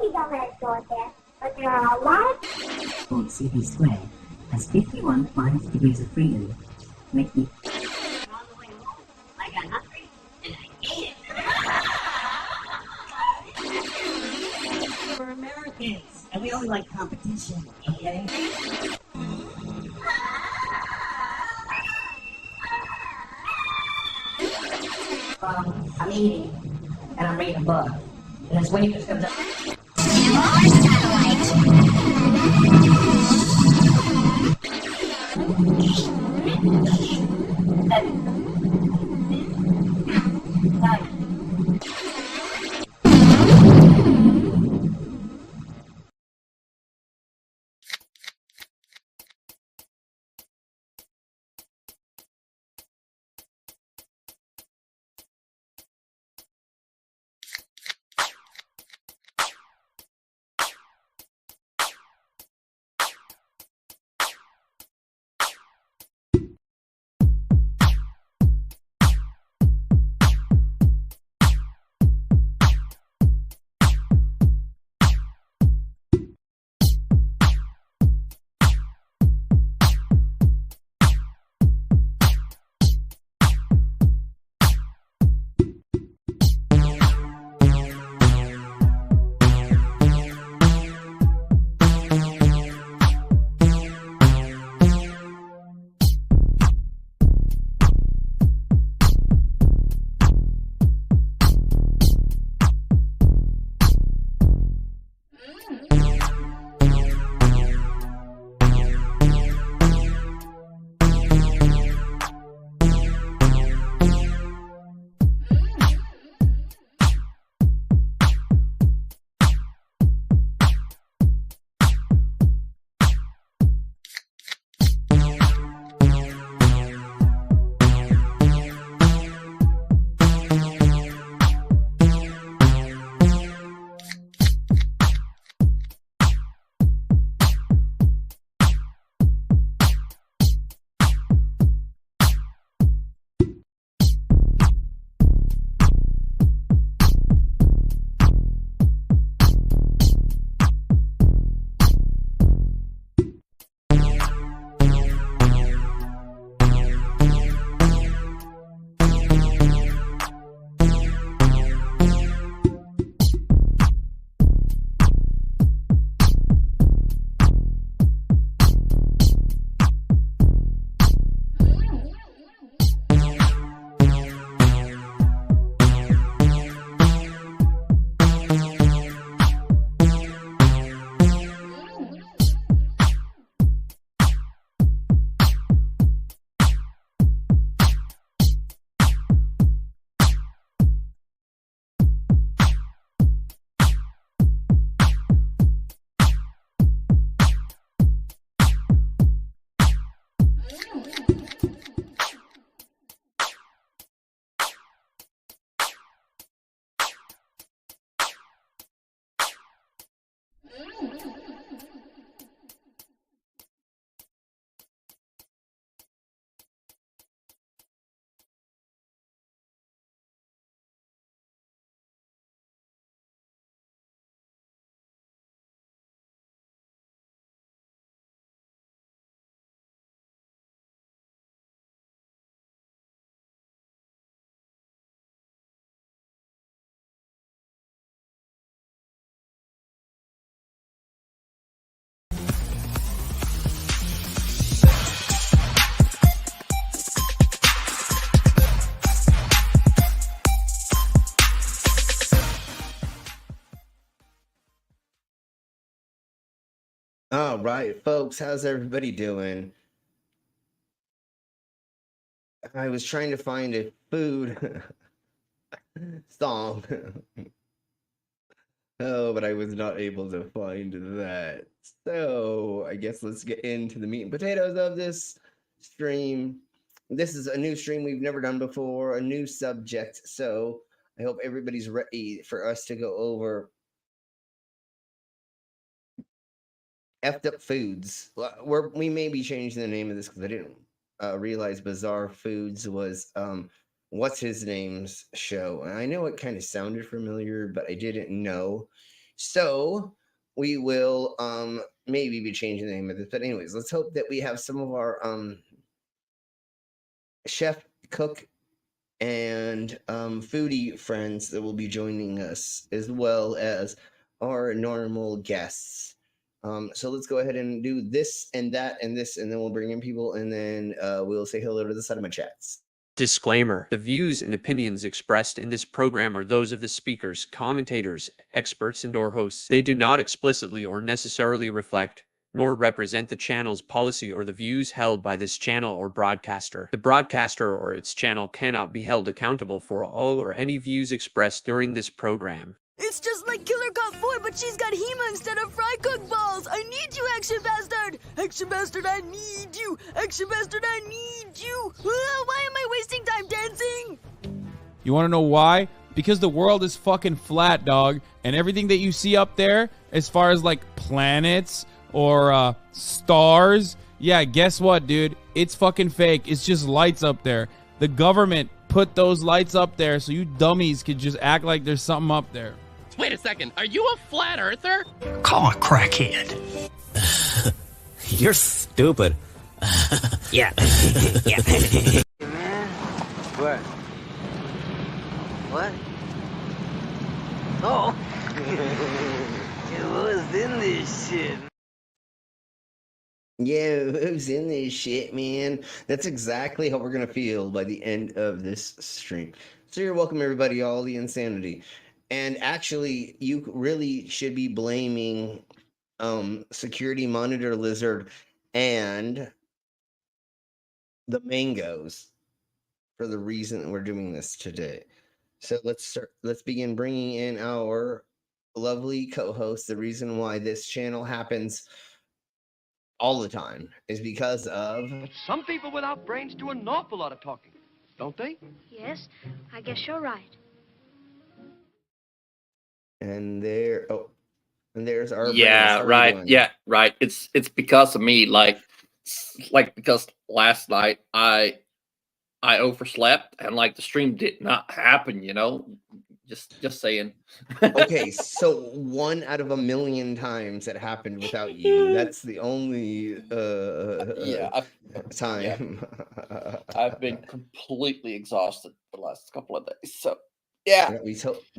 maybe don't let it go there, but there are a lot of CP squared has 51 degrees of freedom, making On the way home, I got hungry and I ate it. We're Americans, and we only like competition, okay? I'm eating, and I'm reading a book, and this waitress comes up. All right, folks, how's everybody doing? I was trying to find a food song. Oh, but I was not able to find that. So I guess let's get into the meat and potatoes of this stream. This is a new stream we've never done before, a new subject. So I hope everybody's ready for us to go over effed up foods. We may be changing the name of this because I didn't realize Bizarre Foods was what's his name's show. And I know it kind of sounded familiar, but I didn't know So we will maybe be changing the name of this. But anyways, let's hope that we have some of our chef, cook, and foodie friends that will be joining us, as well as our normal guests. So let's go ahead and do this and that and this, and then we'll bring in people, and then we'll say hello to the side of my chats. Disclaimer: the views and opinions expressed in this program are those of the speakers, commentators, experts, and/or hosts. They do not explicitly or necessarily reflect nor represent the channel's policy or the views held by this channel or broadcaster. The broadcaster or its channel cannot be held accountable for all or any views expressed during this program. It's just like Killer Cop 4, but she's got Hema instead of fry cook balls. I need you, Action Bastard! Action Bastard, I need you! Action Bastard, I need you! Why am I wasting time dancing? You want to know why? Because the world is fucking flat, dog. And everything that you see up there, as far as like planets or stars, yeah, guess what, dude? It's fucking fake. It's just lights up there. The government put those lights up there so you dummies could just act like there's something up there. Wait a second, are you a flat earther? Call a crackhead. You're stupid. Yeah. What? What? Oh! What's in this shit? Yeah, who's in this shit, man? That's exactly how we're gonna feel by the end of this stream. So you're welcome, everybody, all the insanity. And actually, you really should be blaming Security Monitor Lizard and the mangoes for the reason that we're doing this today. So let's begin bringing in our lovely co-host. The reason why this channel happens all the time is because of some people without brains do an awful lot of talking, don't they? Yes, I guess you're right. and there's our yeah brains. right yeah right it's because of me, like because last night I overslept and like the stream did not happen, just saying. Okay, so 1 out of a million times it happened without you. That's the only time. I've been completely exhausted the last couple of days, so yeah, we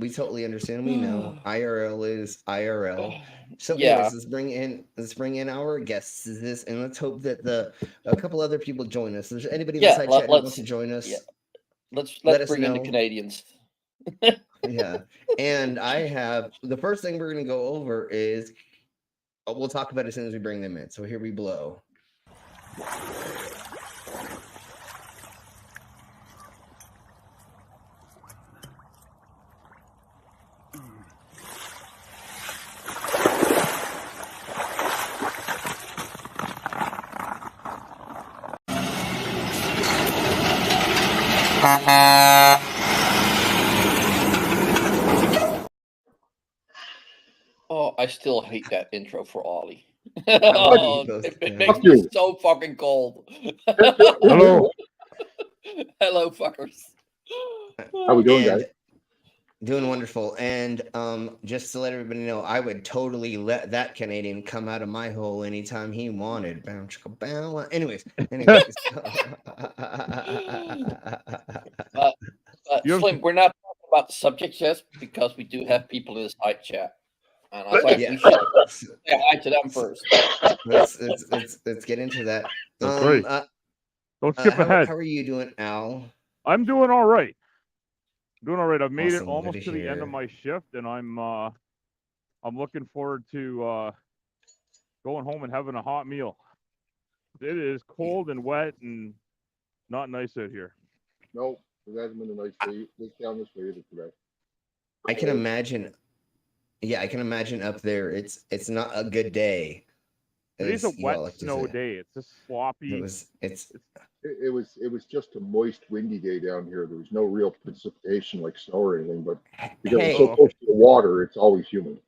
totally understand. We know IRL is IRL. So yeah, anyways, let's bring in our guests. And let's hope that a couple other people join us. If there's anybody in the side chat who wants to join us, let's let bring us know. in the Canadians. Yeah, and I have the first thing we're going to go over is we'll talk about it as soon as we bring them in. So here we blow. Oh, I still hate that intro for Ollie. It makes me so fucking cold. Hello. Hello, fuckers. How we doing, guys? Doing wonderful. And just to let everybody know, I would totally let that Canadian come out of my hole anytime he wanted. Anyways. Slim, we're not talking about the subject yet because we do have people in the side chat. And I thought we should say hi to them first. Let's get into that. That's right. Don't skip ahead. How are you doing, Al? I'm doing all right. I've made Awesome. it almost to the end of my shift, and I'm looking forward to going home and having a hot meal. It is cold and wet and not nice out here. No, it hasn't been a nice day. This down this way today. I can imagine. Yeah, I can imagine up there. It's not a good day. It is a wet snow day. It's just sloppy. It was just a moist, windy day down here. There was no real precipitation like snow or anything, but because it's so close to the water, it's always humid.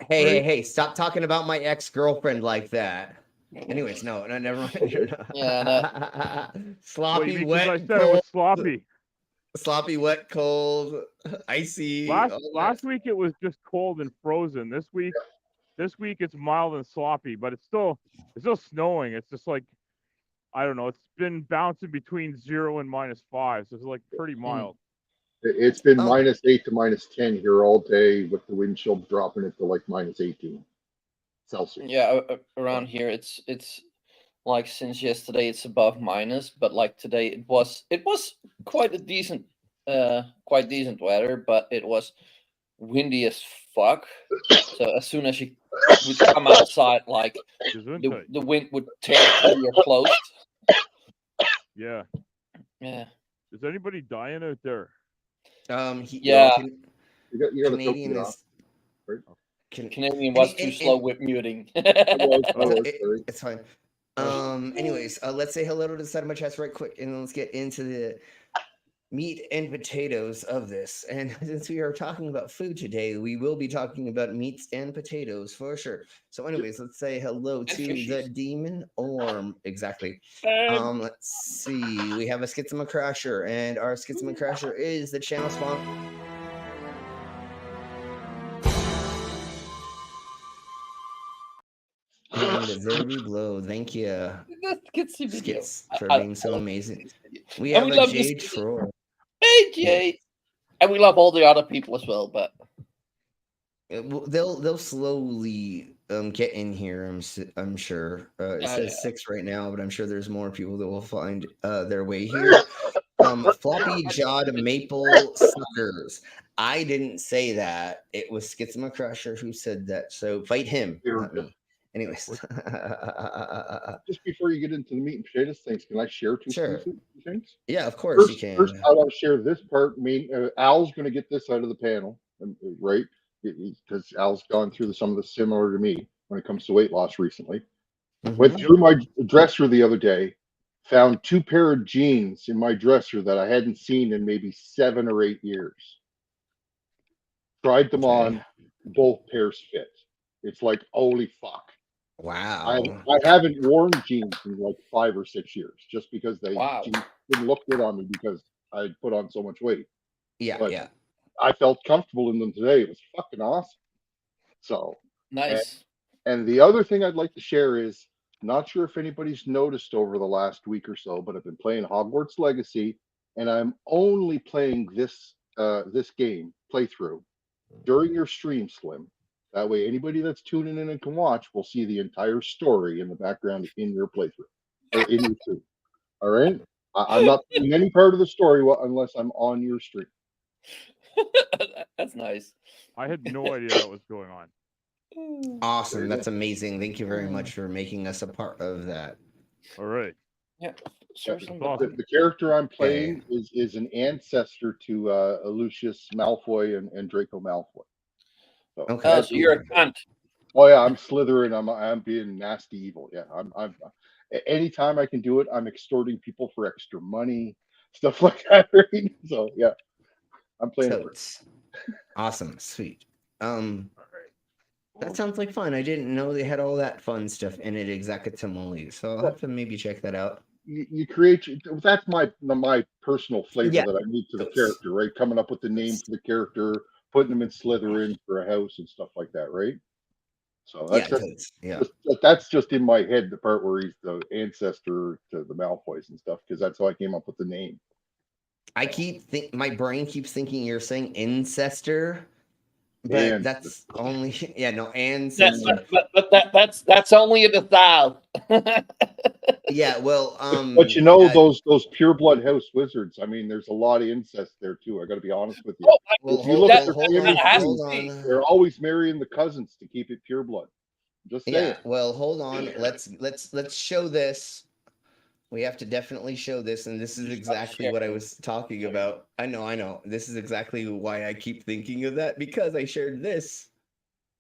Hey! Stop talking about my ex-girlfriend like that. Anyways, no, never mind. Yeah, sloppy, wet. I said it was sloppy. Sloppy, wet, cold, icy. Last week it was just cold and frozen. This week it's mild and sloppy, but it's still snowing. It's just like, I don't know. It's been bouncing between 0 and -5, so it's like pretty mild. It's been -8 to -10 here all day, with the wind chill dropping it to like -18 Celsius. Yeah, around here it's like since yesterday it's above minus, but like today it was quite a decent weather, but it was windy as fuck. So as soon as you would come outside, like the wind would tear through your clothes. Yeah. Yeah. Is anybody dying out there? Yeah. Canadian is. Canadian was too slow with muting. It's fine. Anyways, let's say hello to the side of my chest right quick, and let's get into the meat and potatoes of this. And since we are talking about food today, we will be talking about meats and potatoes for sure. So anyways, let's say hello to the demon orm. Exactly. Let's see. We have a Schizma Crasher, and our Schizma Crasher is the channel spawn. And the Zerby Blow, thank you. Skits for being so amazing. We have a Jade Troll. Hey, Jade. And we love all the other people as well, but they'll slowly get in here. I'm sure. It says 6 right now, but I'm sure there's more people that will find their way here. Floppy jawed maple suckers. I didn't say that. It was Schizma Crusher who said that. So fight him, not me. Anyways, just before you get into the meat and potatoes things, can I share two things? Yeah, of course you can. First, I want to share this part. Al's going to get this out of the panel, right? Because Al's gone through some of the similar to me when it comes to weight loss recently. Went through my dresser the other day, found 2 pair of jeans in my dresser that I hadn't seen in maybe 7 or 8 years. Tried them on, both pairs fit. It's like, holy fuck. Wow. I haven't worn jeans in like 5 or 6 years just because jeans didn't look good on me because I put on so much weight. Yeah. I felt comfortable in them today. It was fucking awesome. So nice. And the other thing I'd like to share is, not sure if anybody's noticed over the last week or so, but I've been playing Hogwarts Legacy, and I'm only playing this game playthrough during your stream, Slim. That way, anybody that's tuning in and can watch will see the entire story in the background in your playthrough, or in your stream. All right? I'm not seeing any part of the story unless I'm on your stream. That's nice. I had no idea that was going on. Awesome. That's amazing. Thank you very much for making us a part of that. All right. Yeah. The character I'm playing is an ancestor to Lucius Malfoy and Draco Malfoy. So you're a cunt. Oh yeah, I'm Slytherin. I'm being nasty evil. Yeah, I'm anytime I can do it, I'm extorting people for extra money, stuff like that. Right? So yeah, I'm playing it. Awesome, sweet. That sounds like fun. I didn't know they had all that fun stuff in it exactly. So I'll have to maybe check that out. You create, that's my personal flavor that I need to the character, right? Coming up with the name for the character, putting them in Slytherin for a house and stuff like that, right? So that's just in my head, the part where he's the ancestor to the Malfoys and stuff, because that's how I came up with the name. My brain keeps thinking you're saying ancestor, but that's only ancestor. That's only in the South. Yeah, well, but you know those pure blood house wizards. I mean, there's a lot of incest there too. I got to be honest with you. If you look at their family, they're always marrying the cousins to keep it pure blood. Just saying. Yeah. Well, hold on. Let's show this. We have to definitely show this, and this is exactly what I was talking about. I know. This is exactly why I keep thinking of that, because I shared this.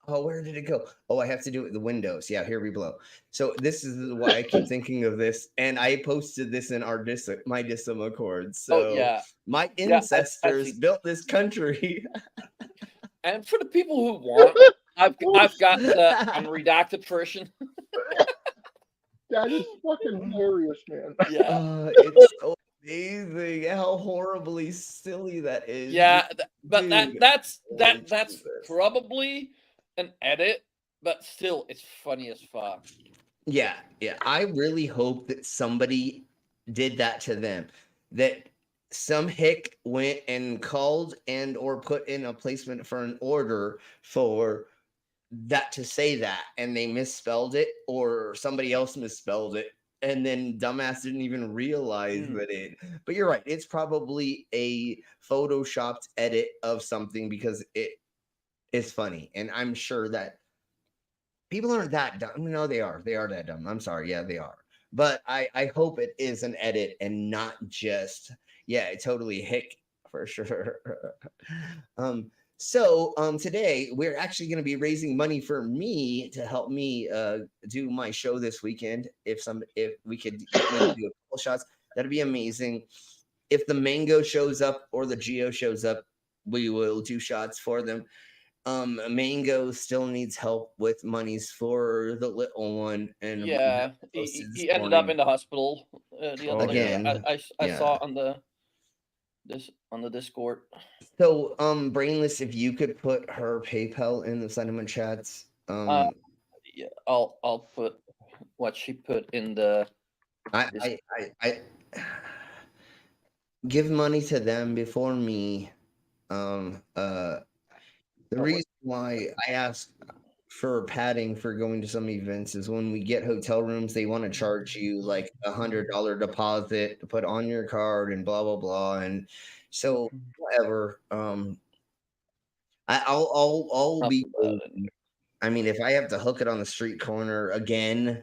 Oh, where did it go? Oh, I have to do it with the windows. Yeah, here we blow. So this is why I keep thinking of this, and I posted this in my Dissim Accord. So my ancestors built this country. And for the people who want, I've got the unredacted version. That is fucking hilarious, man. Yeah. amazing how horribly silly that is. Yeah, but Dude, that's holy that's Jesus. probably an edit, but still, it's funny as fuck. Yeah, yeah. I really hope that somebody did that to them. That some hick went and called and or put in a placement for an order for that to say that, and they misspelled it, or somebody else misspelled it, and then dumbass didn't even realize that it. But you're right. It's probably a photoshopped edit of something because it is funny, and I'm sure that people aren't that dumb. No, they are. They are that dumb. I'm sorry. Yeah, they are. But I hope it is an edit and not just, yeah, totally hick for sure. Today we're actually going to be raising money for me to help me do my show this weekend. If we could get me to do a couple shots, that'd be amazing. If the Mango shows up or the Geo shows up, we will do shots for them. Mango still needs help with monies for the little one, and Yeah, he ended up in the hospital the other day. Again, I yeah. saw on the Discord. So, Brainless, if you could put her PayPal in the sentiment chats. Yeah, I'll put what she put in the. I give money to them before me. The reason why I ask for padding for going to some events is when we get hotel rooms, they want to charge you like $100 deposit to put on your card and blah blah blah. And so whatever. I'll be. I mean, if I have to hook it on the street corner again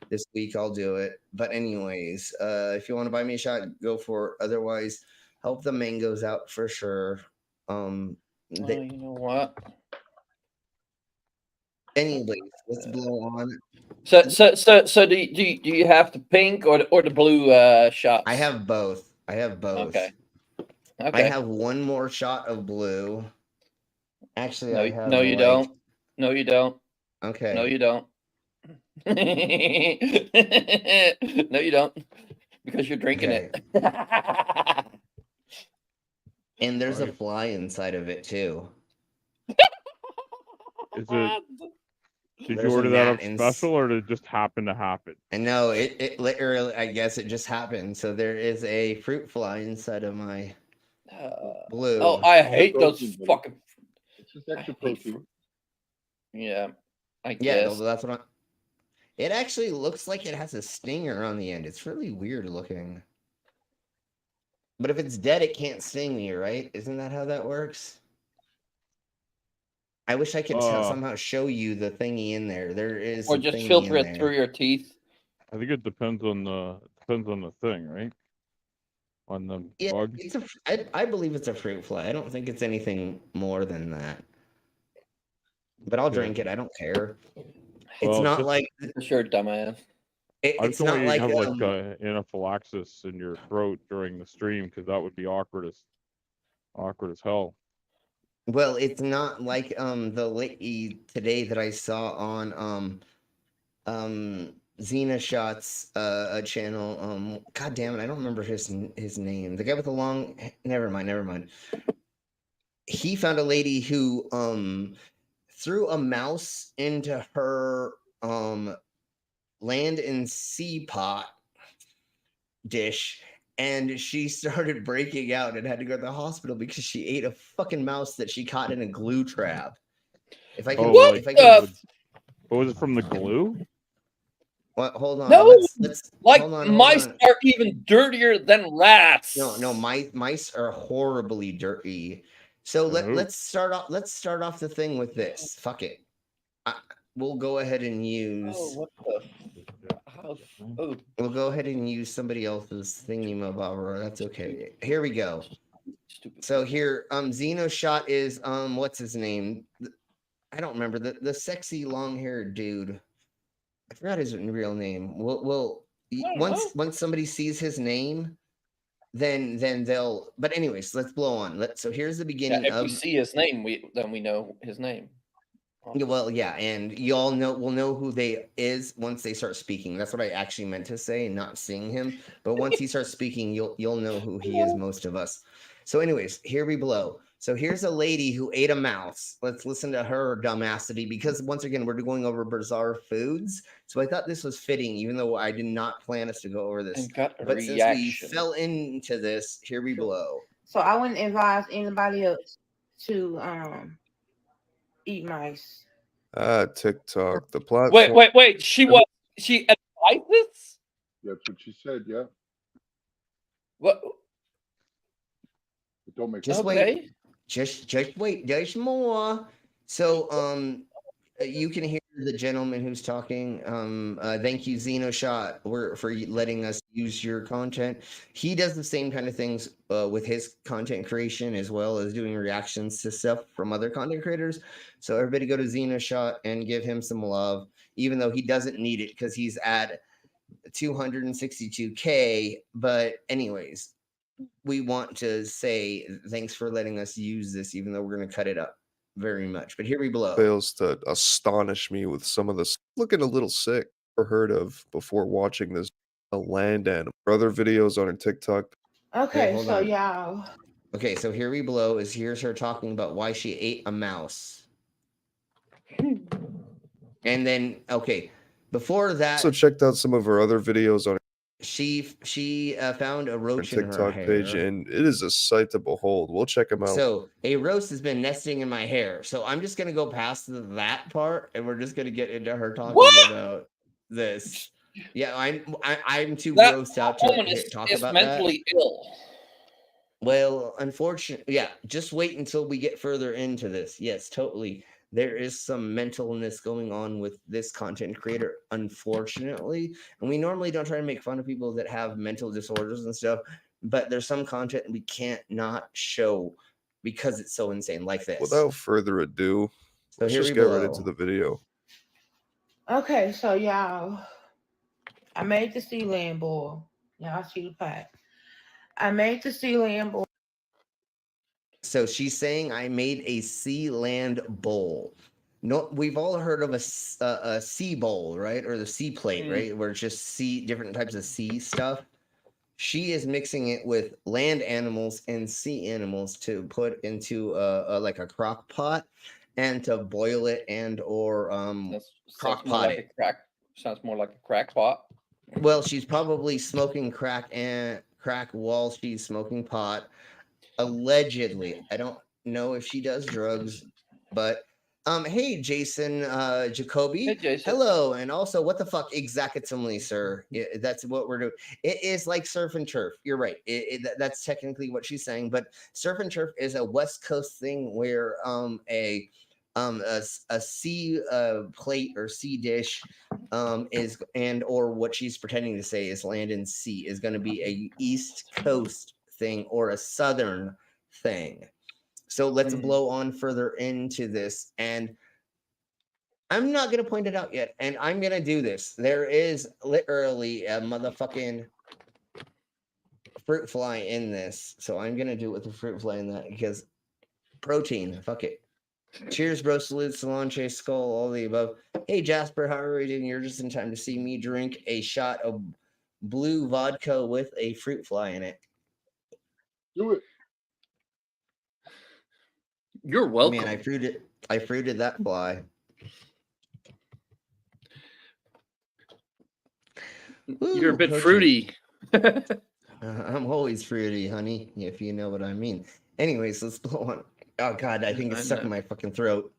this week, I'll do it. But anyways, if you want to buy me a shot, go for it. Otherwise, help the Mangoes out for sure. You know what? Anyways, let's blow on. So do you have the pink or the blue shots? I have both. Okay. I have one more shot of blue. Actually, no, I have. No, you don't. No, you don't. Okay. No, you don't. No, you don't. Because you're drinking it. And there's a fly inside of it too. Is it? Did you order that up special, or did it just happen to happen? And no, it literally, I guess it just happened. So there is a fruit fly inside of my blue. Oh, I hate those fucking. It's just extra protein. Yeah, I yeah, guess. that's what. It actually looks like it has a stinger on the end. It's really weird looking. But if it's dead, it can't sting me, right? Isn't that how that works? I wish I could somehow show you the thingy in there. There is, or just filter it through your teeth. I think it depends on the thing, right? On the bug. I believe it's a fruit fly. I don't think it's anything more than that. But I'll drink it. I don't care. It's not like for sure, dumbass. It's not like have like anaphylaxis in your throat during the stream, because that would be awkward as hell. Well, it's not like the lady today that I saw on Xena Shots channel. God damn it, I don't remember his name. The guy with the long. Never mind. He found a lady who threw a mouse into her land and sea pot dish, and she started breaking out and had to go to the hospital because she ate a fucking mouse that she caught in a glue trap. If I can, what was it from the glue? What? Hold on. No, let's hold on. Mice are even dirtier than rats. No, mice are horribly dirty. So let's start off. Let's start off the thing with this. Fuck it. We'll go ahead and use. Oh, what the? We'll go ahead and use somebody else's thingy-mabobber. That's okay. Here we go. So here, Xeno Shot is what's his name? I don't remember the sexy long-haired dude. I forgot his real name. We'll once somebody sees his name, then they'll. But anyways, let's blow on. So here's the beginning. If we see his name, then we know his name. Yeah, well, yeah, and y'all will know who they is once they start speaking. That's what I actually meant to say, not seeing him. But once he starts speaking, you'll know who he is, most of us. So, anyways, here we blow. So here's a lady who ate a mouse. Let's listen to her dumbassity because once again, we're going over bizarre foods. So I thought this was fitting, even though I did not plan us to go over this. And got a But since we reaction. fell into this, here we blow. So I wouldn't advise anybody else to eat mice. TikTok, the platform. Wait. She advises? That's what she said. Yeah. What? It don't make Just sense. wait. Just wait. There's more. So you can hear the gentleman who's talking. Thank you, Xenoshot, for letting us use your content. He does the same kind of things with his content creation, as well as doing reactions to stuff from other content creators. So everybody go to Xenoshot and give him some love, even though he doesn't need it because he's at 262K. But anyways, we want to say thanks for letting us use this, even though we're going to cut it up very much. But here we blow. Fails to astonish me with some of this. Looking a little sick. Or heard of before watching this. A land animal. Other videos on her TikTok. Okay, hold so on. y'all. Okay, so here we blow is here's her talking about why she ate a mouse. And then, okay, before that, Also checked out some of her other videos on she found a her roach in her TikTok hair. page, and it is a sight to behold. We'll check them out. So a roast has been nesting in my hair. So I'm just gonna go past that part, and we're just gonna get into her talking about this. Yeah, I'm too grossed out to talk about mentally ill. Well, unfortunately, yeah, just wait until we get further into this. Yes, totally. There is some mentalness going on with this content creator, unfortunately. And we normally don't try to make fun of people that have mental disorders and stuff, but there's some content we can't not show because it's so insane, like this. Without further ado, So let's here just we get blow. right into the video. Okay, so y'all, I made the sea land boil. Y'all see the pack. I made the sea land boil. So she's saying I made a sea land bowl. No, we've all heard of a sea bowl, right? Or the sea plate, right? Where it's just different types of sea stuff. She is mixing it with land animals and sea animals to put into like a crock pot and to boil it and or crock pot it. Sounds more like a crack pot. Well, she's probably smoking crack while she's smoking pot. Allegedly. I don't know if she does drugs, but hey Jason Jacoby. Hey, Jason. Hello, and also what the fuck exactly, sir? That's what we're doing. It is like surf and turf. You're right. That's technically what she's saying, but surf and turf is a West Coast thing where a sea plate or sea dish is or what she's pretending to say is land and sea is going to be a East Coast thing or a Southern thing. So let's blow on further into this, and I'm not going to point it out yet, and I'm going to do this. There is literally a motherfucking fruit fly in this, so I'm going to do it with the fruit fly in that because protein, fuck it. Cheers, bro. Salute, Solange, Skull, all the above. Hey, Jasper, how are you doing? You're just in time to see me drink a shot of blue vodka with a fruit fly in it. Do it. You're welcome. Man, I fruited that fly. You're a bit fruity. I'm always fruity, honey, if you know what I mean. Anyways, let's blow on. Oh, God, I think it's stuck in my fucking throat.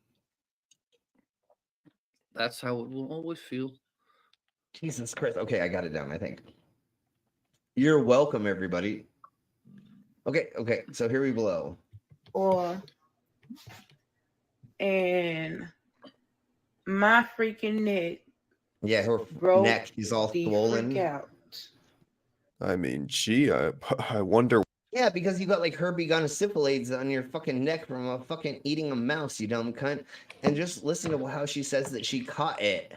That's how it will always feel. Jesus Christ. Okay, I got it down, I think. You're welcome, everybody. Okay, so here we blow. And my freaking neck. Yeah, her neck is all swollen. I mean, gee, I wonder. Yeah, because you got like herpes gonosyphilis on your fucking neck from fucking eating a mouse, you dumb cunt. And just listen to how she says that she caught it.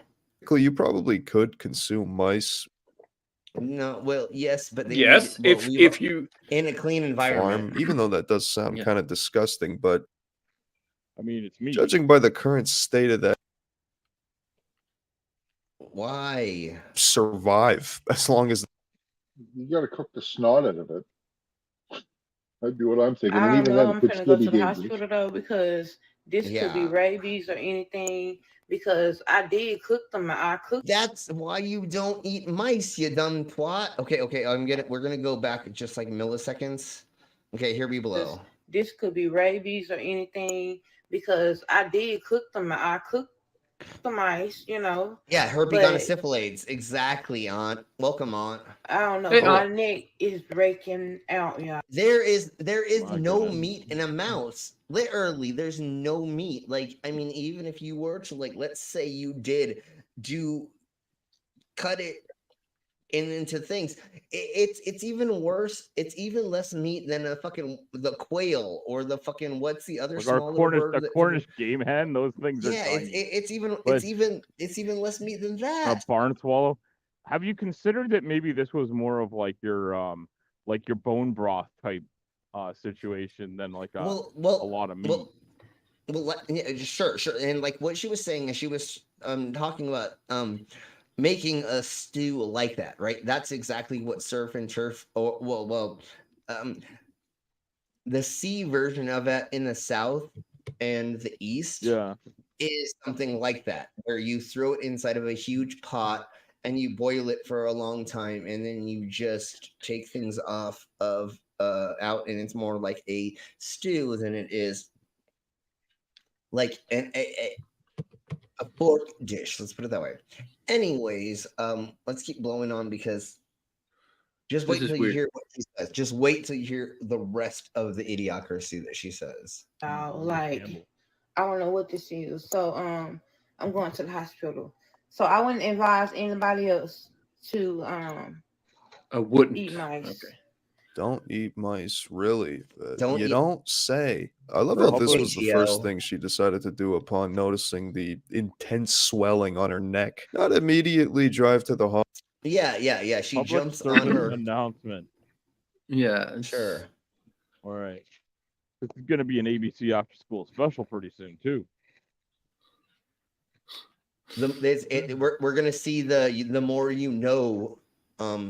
You probably could consume mice. No, well, yes, but if you in a clean environment. Even though that does sound kind of disgusting, but I mean, it's meat. Judging by the current state of that, Why survive as long as You got to cook the snot out of it. That'd be what I'm thinking. I And don't even know. then, I'm it could finna still go be to the dangerous. hospital though because this could be Yeah. rabies or anything. Because I did cook them. I cooked. That's why you don't eat mice, you dumb twat. Okay, we're gonna go back just like milliseconds. Okay, here we blow. This could be rabies or anything because I did cook them. I cooked the mice, you know. Yeah, herpes but gonosyphilades. Exactly, Aunt. Welcome, Aunt. I don't know. Hey, My neck is breaking out, y'all. There is My no goodness. meat in a mouse. Literally, there's no meat. Like, I mean, even if you were to, like, let's say you did cut it into things, it's even worse. It's even less meat than the quail or the fucking what's the other Like our small little bird? Cornish game hen, those things are Yeah, tiny. it's even But it's even less meat than a that. barn swallow. Have you considered that maybe this was more of like your bone broth type situation than like a lot of meat? Yeah, sure. And like what she was saying is she was talking about making a stew like that, right? That's exactly what surf and turf or the sea version of it in the south and the east is something like that, where you throw it inside of a huge pot and you boil it for a long time, and then you just take things off of out, and it's more like a stew than it is like a pork dish. Let's put it that way. Anyways, let's keep blowing on because just wait till you hear what she says. Just wait till you hear the rest of the idiocracy that she says. Like I don't know what this is. So I'm going to the hospital. So I wouldn't advise anybody else to I wouldn't eat mice. Okay. don't eat mice, really. Don't You eat- don't say. I love For how this was the first ratio. thing she decided to do upon noticing the intense swelling on her neck. Not immediately drive to the hospital. Yeah. She Public jumps service on her. announcement. Yeah. Sure. All right. This is going to be an ABC after school special pretty soon too. We're gonna see the more you know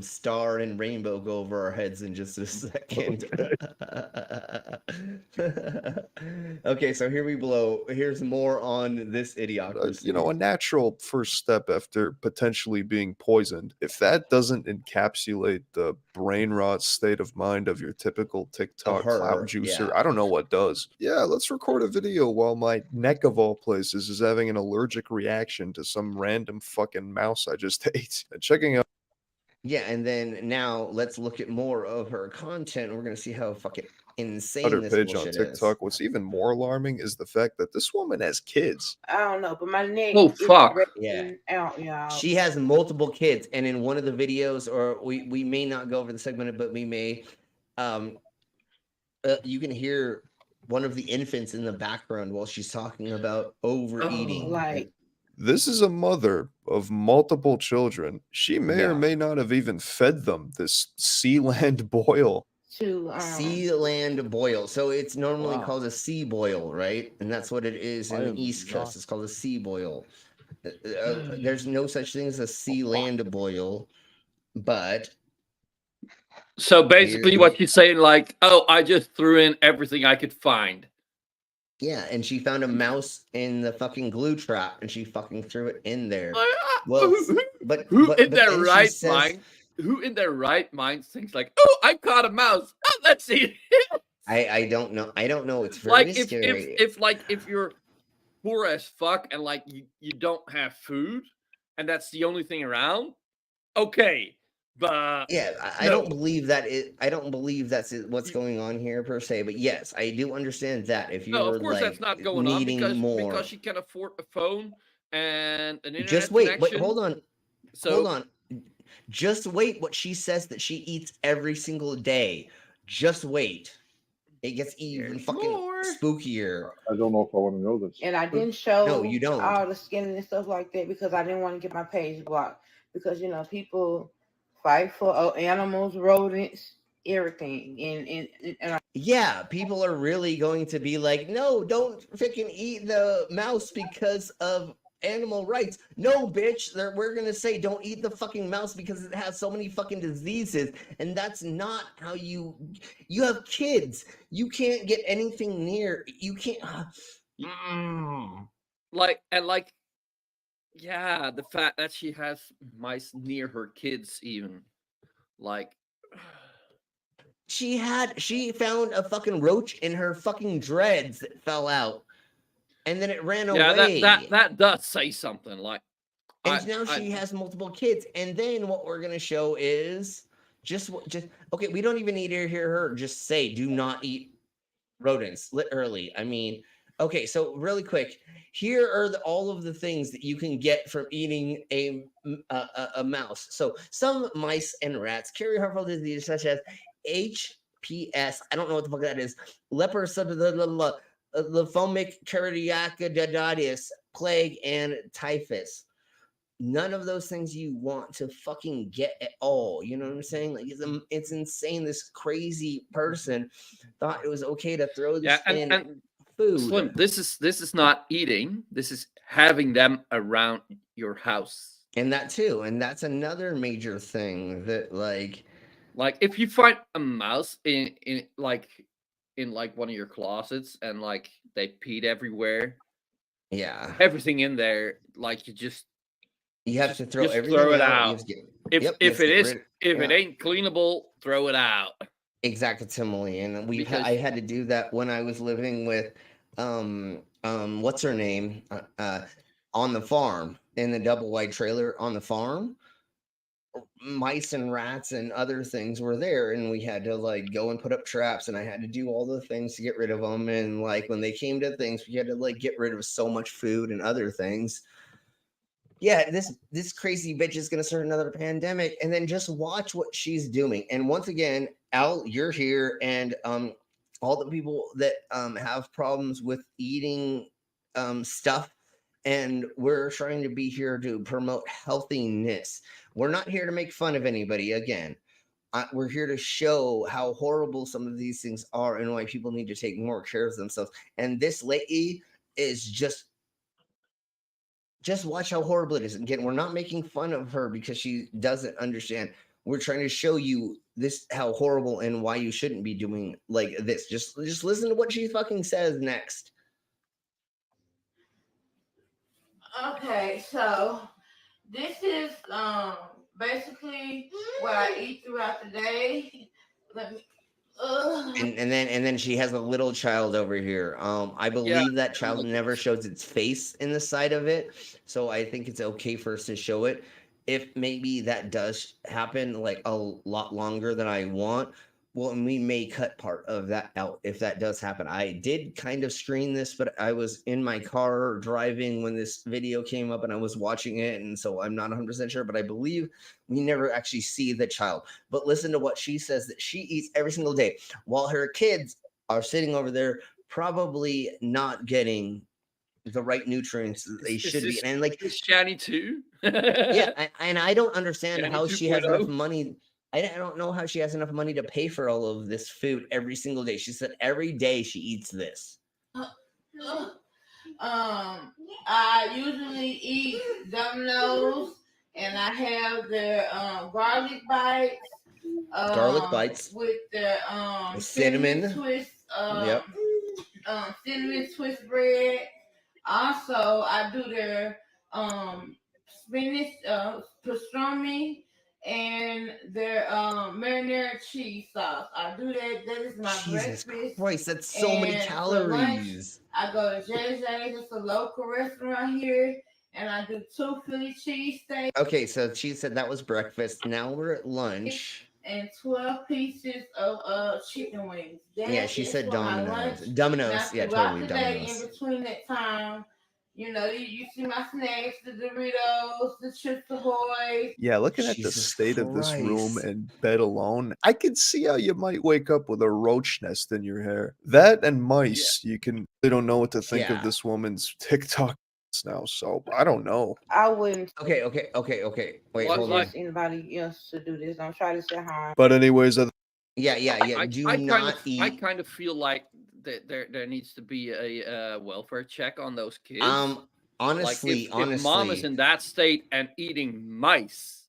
star and rainbow go over our heads in just a second. Okay, so here we blow. Here's more on this idiocracy. A natural first step after potentially being poisoned. If that doesn't encapsulate the brain rot state of mind of your typical TikTok clout juicer, yeah. I don't know what does. Yeah, let's record a video while my neck of all places is having an allergic reaction to some random fucking mouse I just ate. And checking out. Yeah, and then now let's look at more of her content. We're gonna see how fucking insane Her this page on bullshit TikTok. is. What's even more alarming is the fact that this woman has kids. I don't know, but my neck Oh, is fuck. breaking out, y'all. She has multiple kids, and in one of the videos, or we may not go over the segment, but we may, you can hear one of the infants in the background while she's talking about overeating. This is a mother of multiple children. She may or Yeah. may not have even fed them this sea land boil. Sea land boil. So it's normally Wow. called a sea boil, right? And that's what it is in I the am East not- Coast. It's called a sea boil. There's no such thing as a sea land boil, but So basically, what she's saying, like, oh, I just threw in everything I could find. yeah, and she found a mouse in the fucking glue trap, and she fucking threw it in there. Well, but Who in but their then she right says- mind? Who in their right mind thinks like, oh, I caught a mouse. Oh, let's see. I don't know. I don't know. It's very Like scary. if you're poor as fuck and like you don't have food and that's the only thing around, okay. But yeah, I don't believe that I don't believe that's what's going on here per se. But yes, I do understand that if you no, were of course like that's not going on needing more. because she can afford a phone and an internet Just wait, connection. hold on. So Hold on. Just wait what she says that she eats every single day. Just wait. It gets even fucking spookier. I don't know if I want to know this. And I didn't show No, you don't. all the skin and stuff like that because I didn't want to get my page blocked. Because people fight for animals, rodents, everything. And Yeah, people are really going to be like, no, don't freaking eat the mouse because of animal rights. No, bitch, we're gonna say don't eat the fucking mouse because it has so many fucking diseases, and that's not how you have kids. You can't get anything near. You can't. Like, yeah, the fact that she has mice near her kids, even like. She found a fucking roach in her fucking dreads that fell out, and then it ran away. That does say something. Like, and now she has multiple kids. And then what we're gonna show is just okay. We don't even need to hear her just say, "Do not eat rodents." Literally, I mean, okay. So really quick, here are all of the things that you can get from eating a mouse. So some mice and rats carry harmful diseases such as HPS. I don't know what the fuck that is. Lymphomic cardiac plague, and typhus. None of those things you want to fucking get at all. You know what I'm saying? Like, it's insane. This crazy person thought it was okay to throw this in food. Slim, this is not eating. This is having them around your house. And that too. And that's another major thing that like if you find a mouse in one of your closets and like they peed everywhere. Yeah. Everything in there, like you have to throw everything throw it out. If it ain't cleanable, throw it out. Exactly, and I had to do that when I was living with what's her name on the farm in the double wide trailer on the farm. Mice and rats and other things were there, and we had to like go and put up traps, and I had to do all the things to get rid of them. And like when they came to things, we had to like get rid of so much food and other things. Yeah, this crazy bitch is gonna start another pandemic, and then just watch what she's doing. And once again, Al, you're here, and all the people that have problems with eating stuff, and we're trying to be here to promote healthiness. We're not here to make fun of anybody. Again, we're here to show how horrible some of these things are and why people need to take more care of themselves. And this lady is just watch how horrible it is. Again, we're not making fun of her because she doesn't understand. We're trying to show you this how horrible and why you shouldn't be doing like this. Just listen to what she fucking says next. Okay, so this is basically what I eat throughout the day. Let me. And then she has a little child over here. I believe that child never shows its face in the side of it, so I think it's okay for us to show it. If maybe that does happen like a lot longer than I want, well, and we may cut part of that out if that does happen. I did kind of screen this, but I was in my car driving when this video came up and I was watching it, and so I'm not 100% sure, but I believe we never actually see the child. But listen to what she says that she eats every single day while her kids are sitting over there probably not getting the right nutrients that they should be. And like Shani too. Yeah, and I don't understand Shani how she has enough 2.0. money. I don't know how she has enough money to pay for all of this food every single day. She said every day she eats this. I usually eat Domino's, and I have their garlic bites. Garlic bites with their cinnamon twist. Yep. Cinnamon twist bread. Also, I do their spinach pastrami and their marinara cheese sauce. I do that. That is my Jesus breakfast. Christ, that's so many And for lunch, calories. I go to JJ's. It's a local restaurant here, and I do 2 Philly cheesesteaks. Okay, so she said that was breakfast. Now we're at lunch. And 12 pieces of chicken wings. Yeah, she said for my Domino's. lunch. Domino's, Now, yeah, throughout totally the day, Domino's. in between that time, you know, you see my snacks, the Doritos, the Chips Ahoy. Yeah, looking at the state of this room and bed alone, I can see how you might wake up with a roach nest in your hair. That and mice, you can. They don't know what to think of this woman's TikTok now, so I don't know. I wouldn't. Okay. Wait, hold on. Anybody else to do this? I'm trying to say hi. But anyways, Yeah. Do not eat. I kind of feel like that there needs to be a welfare check on those kids. Honestly, like if mom is in that state and eating mice.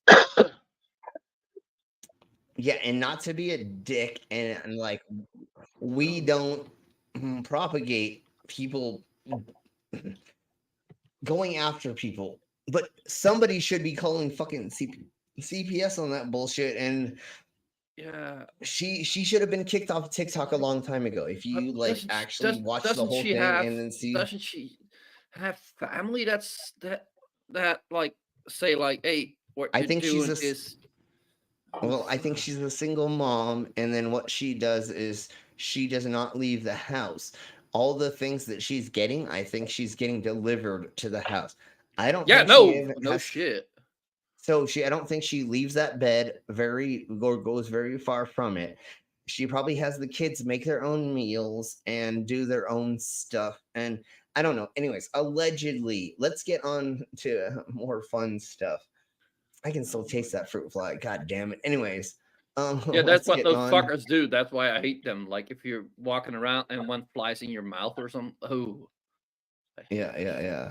Yeah, and not to be a dick, and like we don't propagate people going after people, but somebody should be calling fucking CPS on that bullshit. And yeah, she should have been kicked off TikTok a long time ago. If you like actually watch the whole thing and then see, doesn't she have family that like say like, hey, what I you're think doing she's a is. Well, I think she's a single mom, and then what she does is she does not leave the house. All the things that she's getting, I think she's getting delivered to the house. I don't Yeah, think she no has, shit. So I don't think she leaves that bed or goes very far from it. She probably has the kids make their own meals and do their own stuff. And I don't know. Anyways, allegedly, let's get on to more fun stuff. I can still taste that fruit fly. God damn it. Anyways, Yeah, that's let's what get those on. fuckers do. That's why I hate them. Like if you're walking around and one flies in your mouth or something. Oh. Yeah.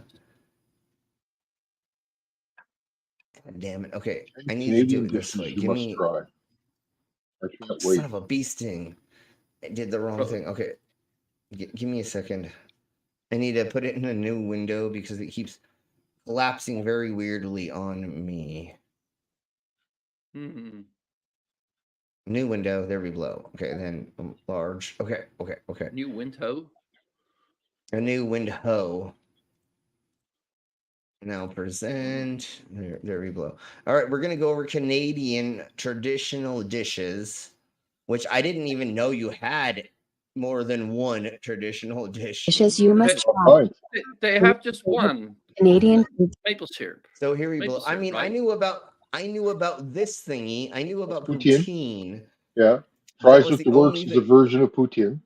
God damn it. Okay, I need Canadian to do it this dishes way. you Give must me. try. I can't wait. Son of a bee sting. I did the wrong thing. Okay, give me a second. I need to put it in a new window because it keeps collapsing very weirdly on me. New window. There we blow. Okay, then large. Okay. New window. A new window. Now present. There we blow. All right, we're gonna go over Canadian traditional dishes, which I didn't even know you had more than one traditional dish. Dishes you must try. They have just one. Canadian food. Maple syrup. So here we go. I mean, right? I knew about this thingy. I knew about Poutine. poutine. Yeah, fries with the works is a version of poutine.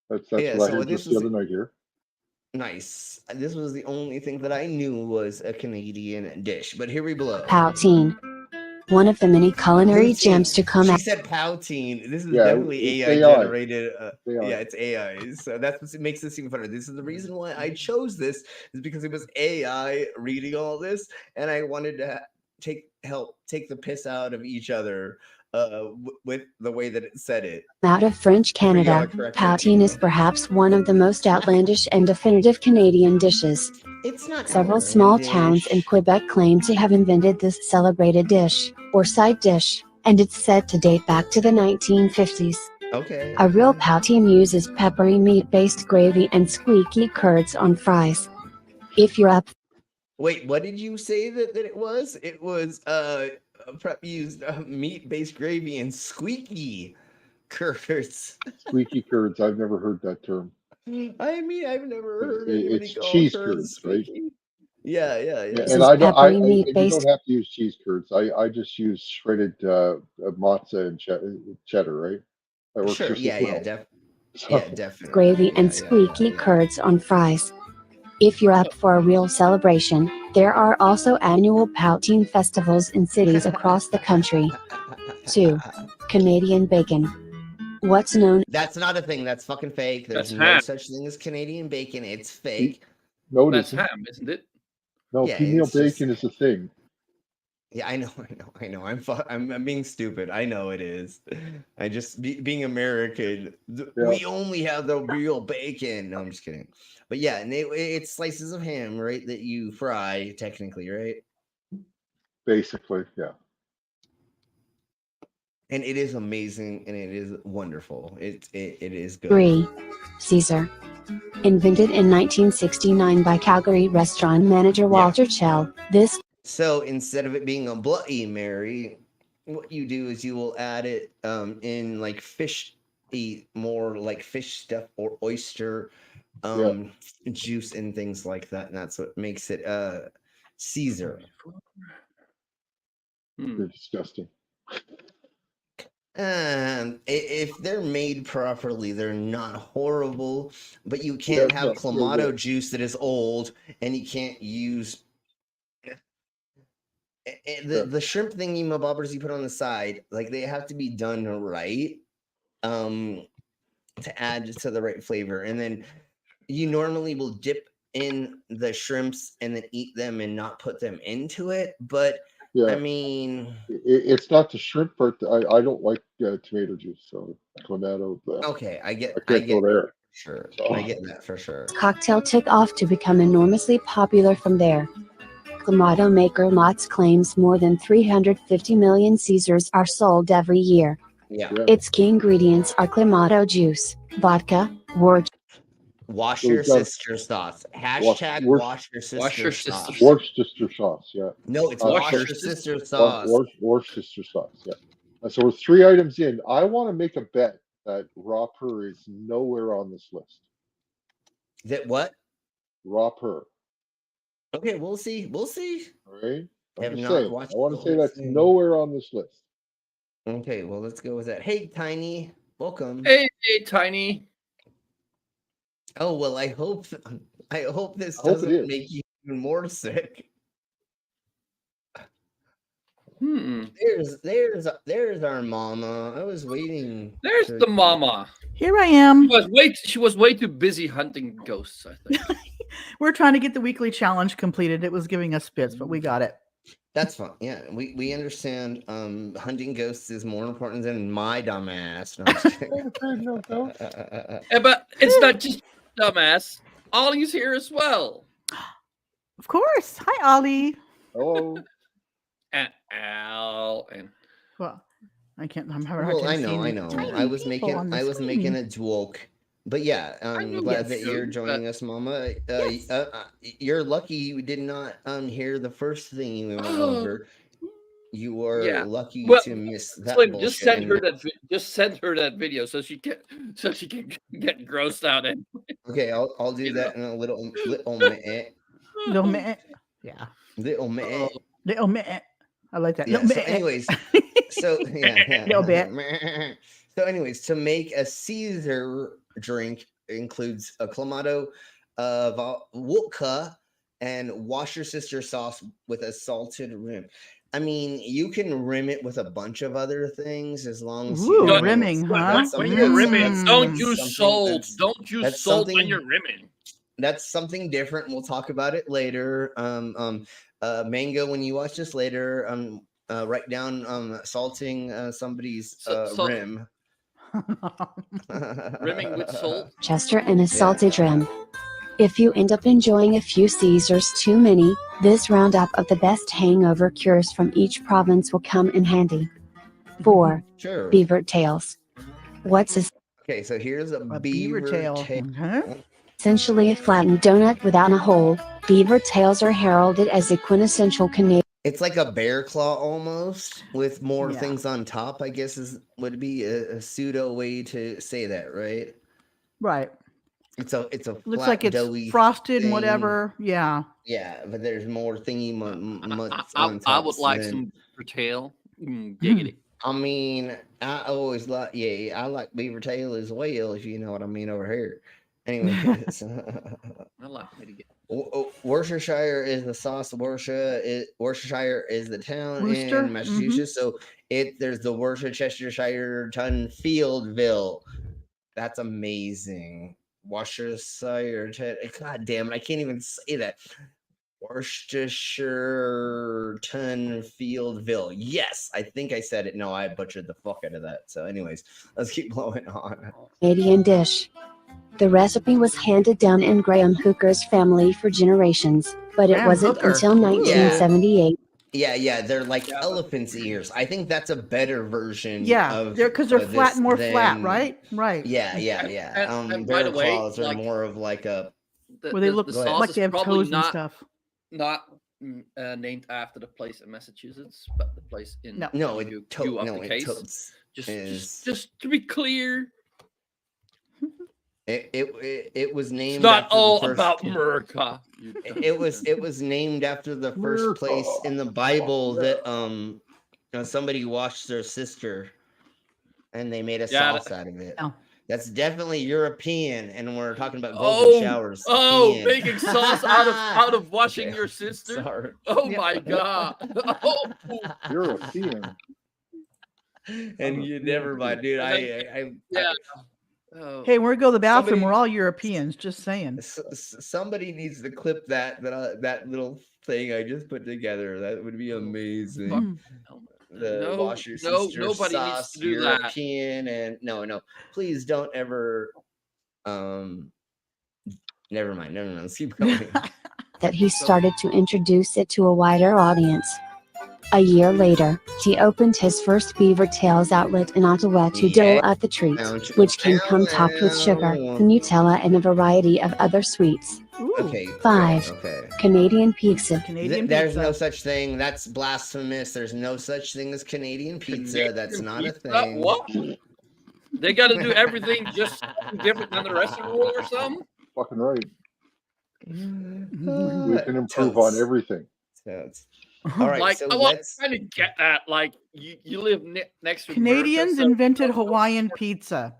That's what I heard just the other night here. Nice. This was the only thing that I knew was a Canadian dish. But here we blow. Poutine. One of the many culinary gems to come She out. said poutine. This is definitely AI generated. Yeah, it's AI. So that's what makes this even funner. This is the reason why I chose this, is because it was AI reading all this, and I wanted to take the piss out of each other with the way that it said it. Out of French Canada, poutine is perhaps one of the most outlandish and definitive Canadian dishes. It's not Several small towns in Quebec claim to have invented this celebrated dish, or side dish, and it's said to date back to the 1950s. Okay. A real poutine uses peppery meat-based gravy and squeaky curds on fries. If you're up... Wait, what did you say that it was? It was prep used meat-based gravy and squeaky curds. Squeaky curds. I've never heard that term. I mean, I've never heard anybody it's call cheese curds curds, squeaky. right? Yeah. And I don't. You don't have to use cheese curds. I just use shredded mozza and cheddar, right? That works just as well. Definitely. Gravy and squeaky curds on fries. If you're up for a real celebration, there are also annual poutine festivals in cities across the country. 2. Canadian bacon. What's known... That's not a thing. That's fucking fake. There's no such thing as Canadian bacon. It's fake. No, that's ham, isn't it? No, female bacon is a thing. Yeah, I know. I'm being stupid. I know it is. I just being American. We only have the real bacon. No, I'm just kidding. But yeah, and it's slices of ham, right? That you fry, technically, right? Basically, yeah. And it is amazing, and it is wonderful. It is good. 3. Caesar. Invented in 1969 by Calgary restaurant manager Walter Chell. So instead of it being a Bloody Mary, what you do is you will add it in like fish, more like fish stuff or oyster juice and things like that, and that's what makes it Caesar. They're disgusting. If they're made properly, they're not horrible, but you can't have clamato juice that is old, and you can't use the shrimp thingy bobbers you put on the side. Like, they have to be done right. to add to the right flavor. And then you normally will dip in the shrimps and then eat them and not put them into it. But Yeah, I mean, it's not the shrimp part. I don't like tomato juice, so Clamato. okay, I I get can't go that there. for sure. So, I get that for sure. Cocktail took off to become enormously popular from there. Clamato maker Mott's claims more than 350 million Caesars are sold every year. Yeah. Its key ingredients are Clamato juice, vodka, wort. Wash So your we've got sister sauce. Hashtag wash your sister sauce. Worcestershire sauce. Yeah. No, it's wash your sister sauce. Worcestershire sauce. Yeah. So we're 3 items in. I want to make a bet that raw purr is nowhere on this list. That what? Raw purr. Okay, we'll see. We'll see. All right. I'm Have just not saying. watched I want the to say whole that's thing. nowhere on this list. Okay, well, let's go with that. Hey, Tiny, welcome. Hey, Tiny. Oh well, I hope this I hope it doesn't is. make you even more sick. There's our mama. I was waiting. There's the mama. Here I am. She was way too busy hunting ghosts, I think. We're trying to get the weekly challenge completed. It was giving us spits, but we got it. That's fine. Yeah, we understand. Hunting ghosts is more important than my dumbass. No, I'm just kidding. Yeah, but it's not just dumbass. Ollie's here as well. Of course. Hi, Ollie. Hello. And Al and well, I can't. I'm having a hard Well, time I seeing know. the I was people on making. the I was making screen. a joke. But yeah, I'm glad that you're joining us, Mama. You're lucky you did not hear the first thing you went over. You were lucky to miss that Slim, bullshit. just send her that. Just send her that video so she can get grossed out. And okay, I'll do that in a little minute. Little minute. Yeah. Little minute. Little minute. I like that. Yeah. Little So, minute. anyways, yeah. Little bit. So, anyways, to make a Caesar drink includes a Clamato, vodka, and wash your sister sauce with a salted rim. I mean, you can rim it with a bunch of other things as long as you know rimming, huh? when you're rimming, don't use salt. Don't use salt when you're rimming. That's something different. We'll talk about it later. Mango, when you watch this later, write down salting somebody's rim. Rimming with salt. Chester and a salted rim. If you end up enjoying a few Caesars too many, this roundup of the best hangover cures from each province will come in handy. 4. Sure. Beaver tails. What's a Okay, so here's a beaver tail? essentially a flattened donut without a hole? Beaver tails are heralded as a quintessential Canadian. It's like a bear claw almost, with more things on top, I guess would be a pseudo way to say that, right? Right. It's a Looks flat, like it's doughy frosted and thing. whatever. Yeah. Yeah, but there's more thingy mutts I on top. would like some beaver tail. Giggity. I mean, I always like, I like beaver tail as well, if you know what I mean over here. Anyway, I like to get. Worcestershire is the sauce. Worcestershire is the town Worcester? in Massachusetts. So there's the Worcestershire Tunfieldville. That's amazing. Worcestershire. God damn it! I can't even say that. Worcestershire Tunfieldville. Yes, I think I said it. No, I butchered the fuck out of that. So, anyways, let's keep blowing on. Canadian dish. The recipe was handed down in Graham Hooker's family for generations, but it Graham wasn't Hooker. until 1978. Yeah, they're like elephant's ears. I think that's a better version. Yeah, because they're flat, more flat, right? Right. Yeah. And by the way, claws are more of like a. Where they look like they have toes and stuff. Not named after the place in Massachusetts, but the place in Toads. Just to be clear. It was named. It's not after all the first, about America. It was named after the first place in the Bible that somebody washed their sister, and they made a sauce out of it. Oh. That's definitely European, and we're talking about golden showers. Making sauce out of washing your sister. Sorry. Oh my god. European. And you never mind, dude. I Hey, when we go to the bathroom, somebody- we're all Europeans. Just saying. somebody needs to clip that little thing I just put together. That would be amazing. The wash your sister nobody needs sauce to do that. European and no, please don't ever. Never mind. No. Let's keep going. That he started to introduce it to a wider audience. A year later, he opened his first Beaver Tails outlet in Ottawa to dole out the treat, which can come topped with sugar, Nutella, and a variety of other sweets. Okay. 5. Okay. Canadian pizza. There's no such thing. That's blasphemous. There's no such thing as Canadian pizza. That's not a thing. What? They got to do everything just different than the rest of the world or something? Fucking right. We can improve on everything. All right, like, so I'm let's trying to get that. Like, you live next to Canadians America, so- invented Hawaiian pizza.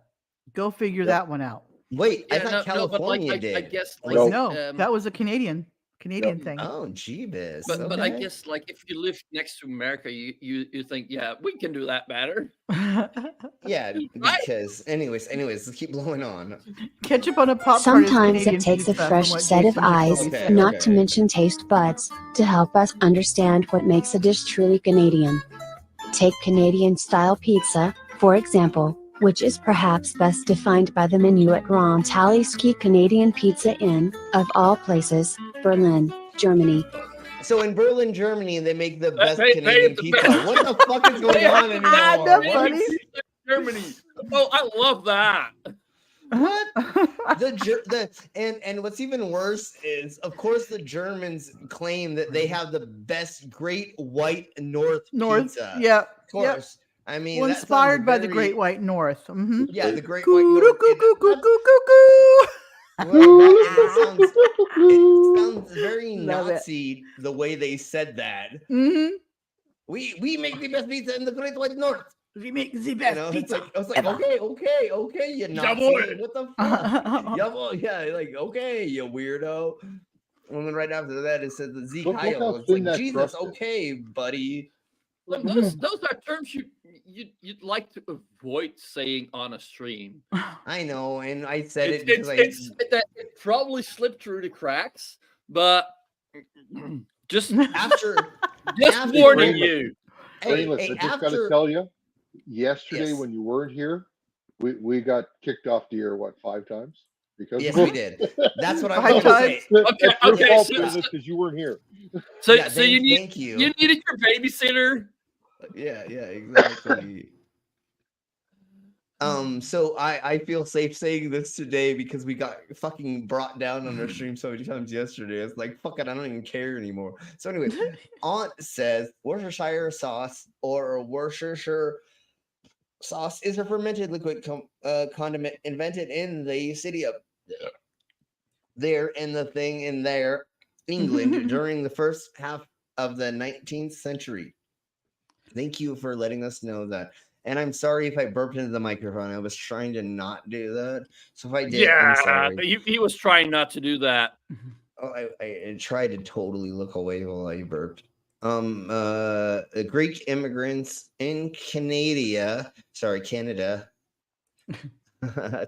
Go figure that one out. wait. I Yeah, thought but like, California I did. guess like, No, that was a Canadian thing. Oh, jeebus. But I okay. guess like if you live next to America, you think, yeah, we can do that better. Yeah, because anyways, let's keep blowing on. Ketchup on a Pop Tart is Sometimes Canadian it takes a pizza, fresh from what set of Jason eyes, Jacoby Okay, said. not to mention taste buds, to help us understand what makes a dish truly Canadian. Take Canadian-style pizza, for example, which is perhaps best defined by the menu at Grand Ski Canadian Pizza Inn, of all places, Berlin, Germany. So in Berlin, Germany, they make the best They Canadian have the pizza. best- What the fuck is going on anymore? That's What? funny. Germany. Oh, I love that. What? And what's even worse is, of course, the Germans claim that they have the best Great White North pizza. Yeah. Of course. I mean, Well, that inspired sounds by the very- Great White North. Mm-hmm. Yeah, the Great White North. It sounds very Love it. Nazi the way they said that. Mm-hmm. We make the best pizza in the Great White North. We make the best It's pizza. like, I was like, ever. okay, you Nazi. Jawohl. What the fuck? Jawohl, yeah, like, okay, you weirdo. And then right after that, it says the Zeke Look how Heil. It's thin like, that Jesus, crust is. okay, buddy. Look, those are terms you'd like to avoid saying on a stream. I know, and I said it It's, because it probably slipped through the cracks, but just after warning you. Brainless, I just got to tell you, yesterday Yes. when you weren't here, we got kicked off the air, 5 times? Because Yes, we did. That's what I Five was going to say. times? Okay, because you weren't here. So Yeah, so you thank you. needed your babysitter. Yeah, exactly. So I feel safe saying this today because we got fucking brought down on our stream so many times yesterday. It's like, fuck it, I don't even care anymore. So anyway, Aunt says Worcestershire sauce or Worcestershire sauce is a fermented liquid condiment invented in the city of England during the first half of the 19th century. Thank you for letting us know that. And I'm sorry if I burped into the microphone. I was trying to not do that. So if I did, I'm sorry. He was trying not to do that. Oh, I tried to totally look away while I burped. Greek immigrants in Canada,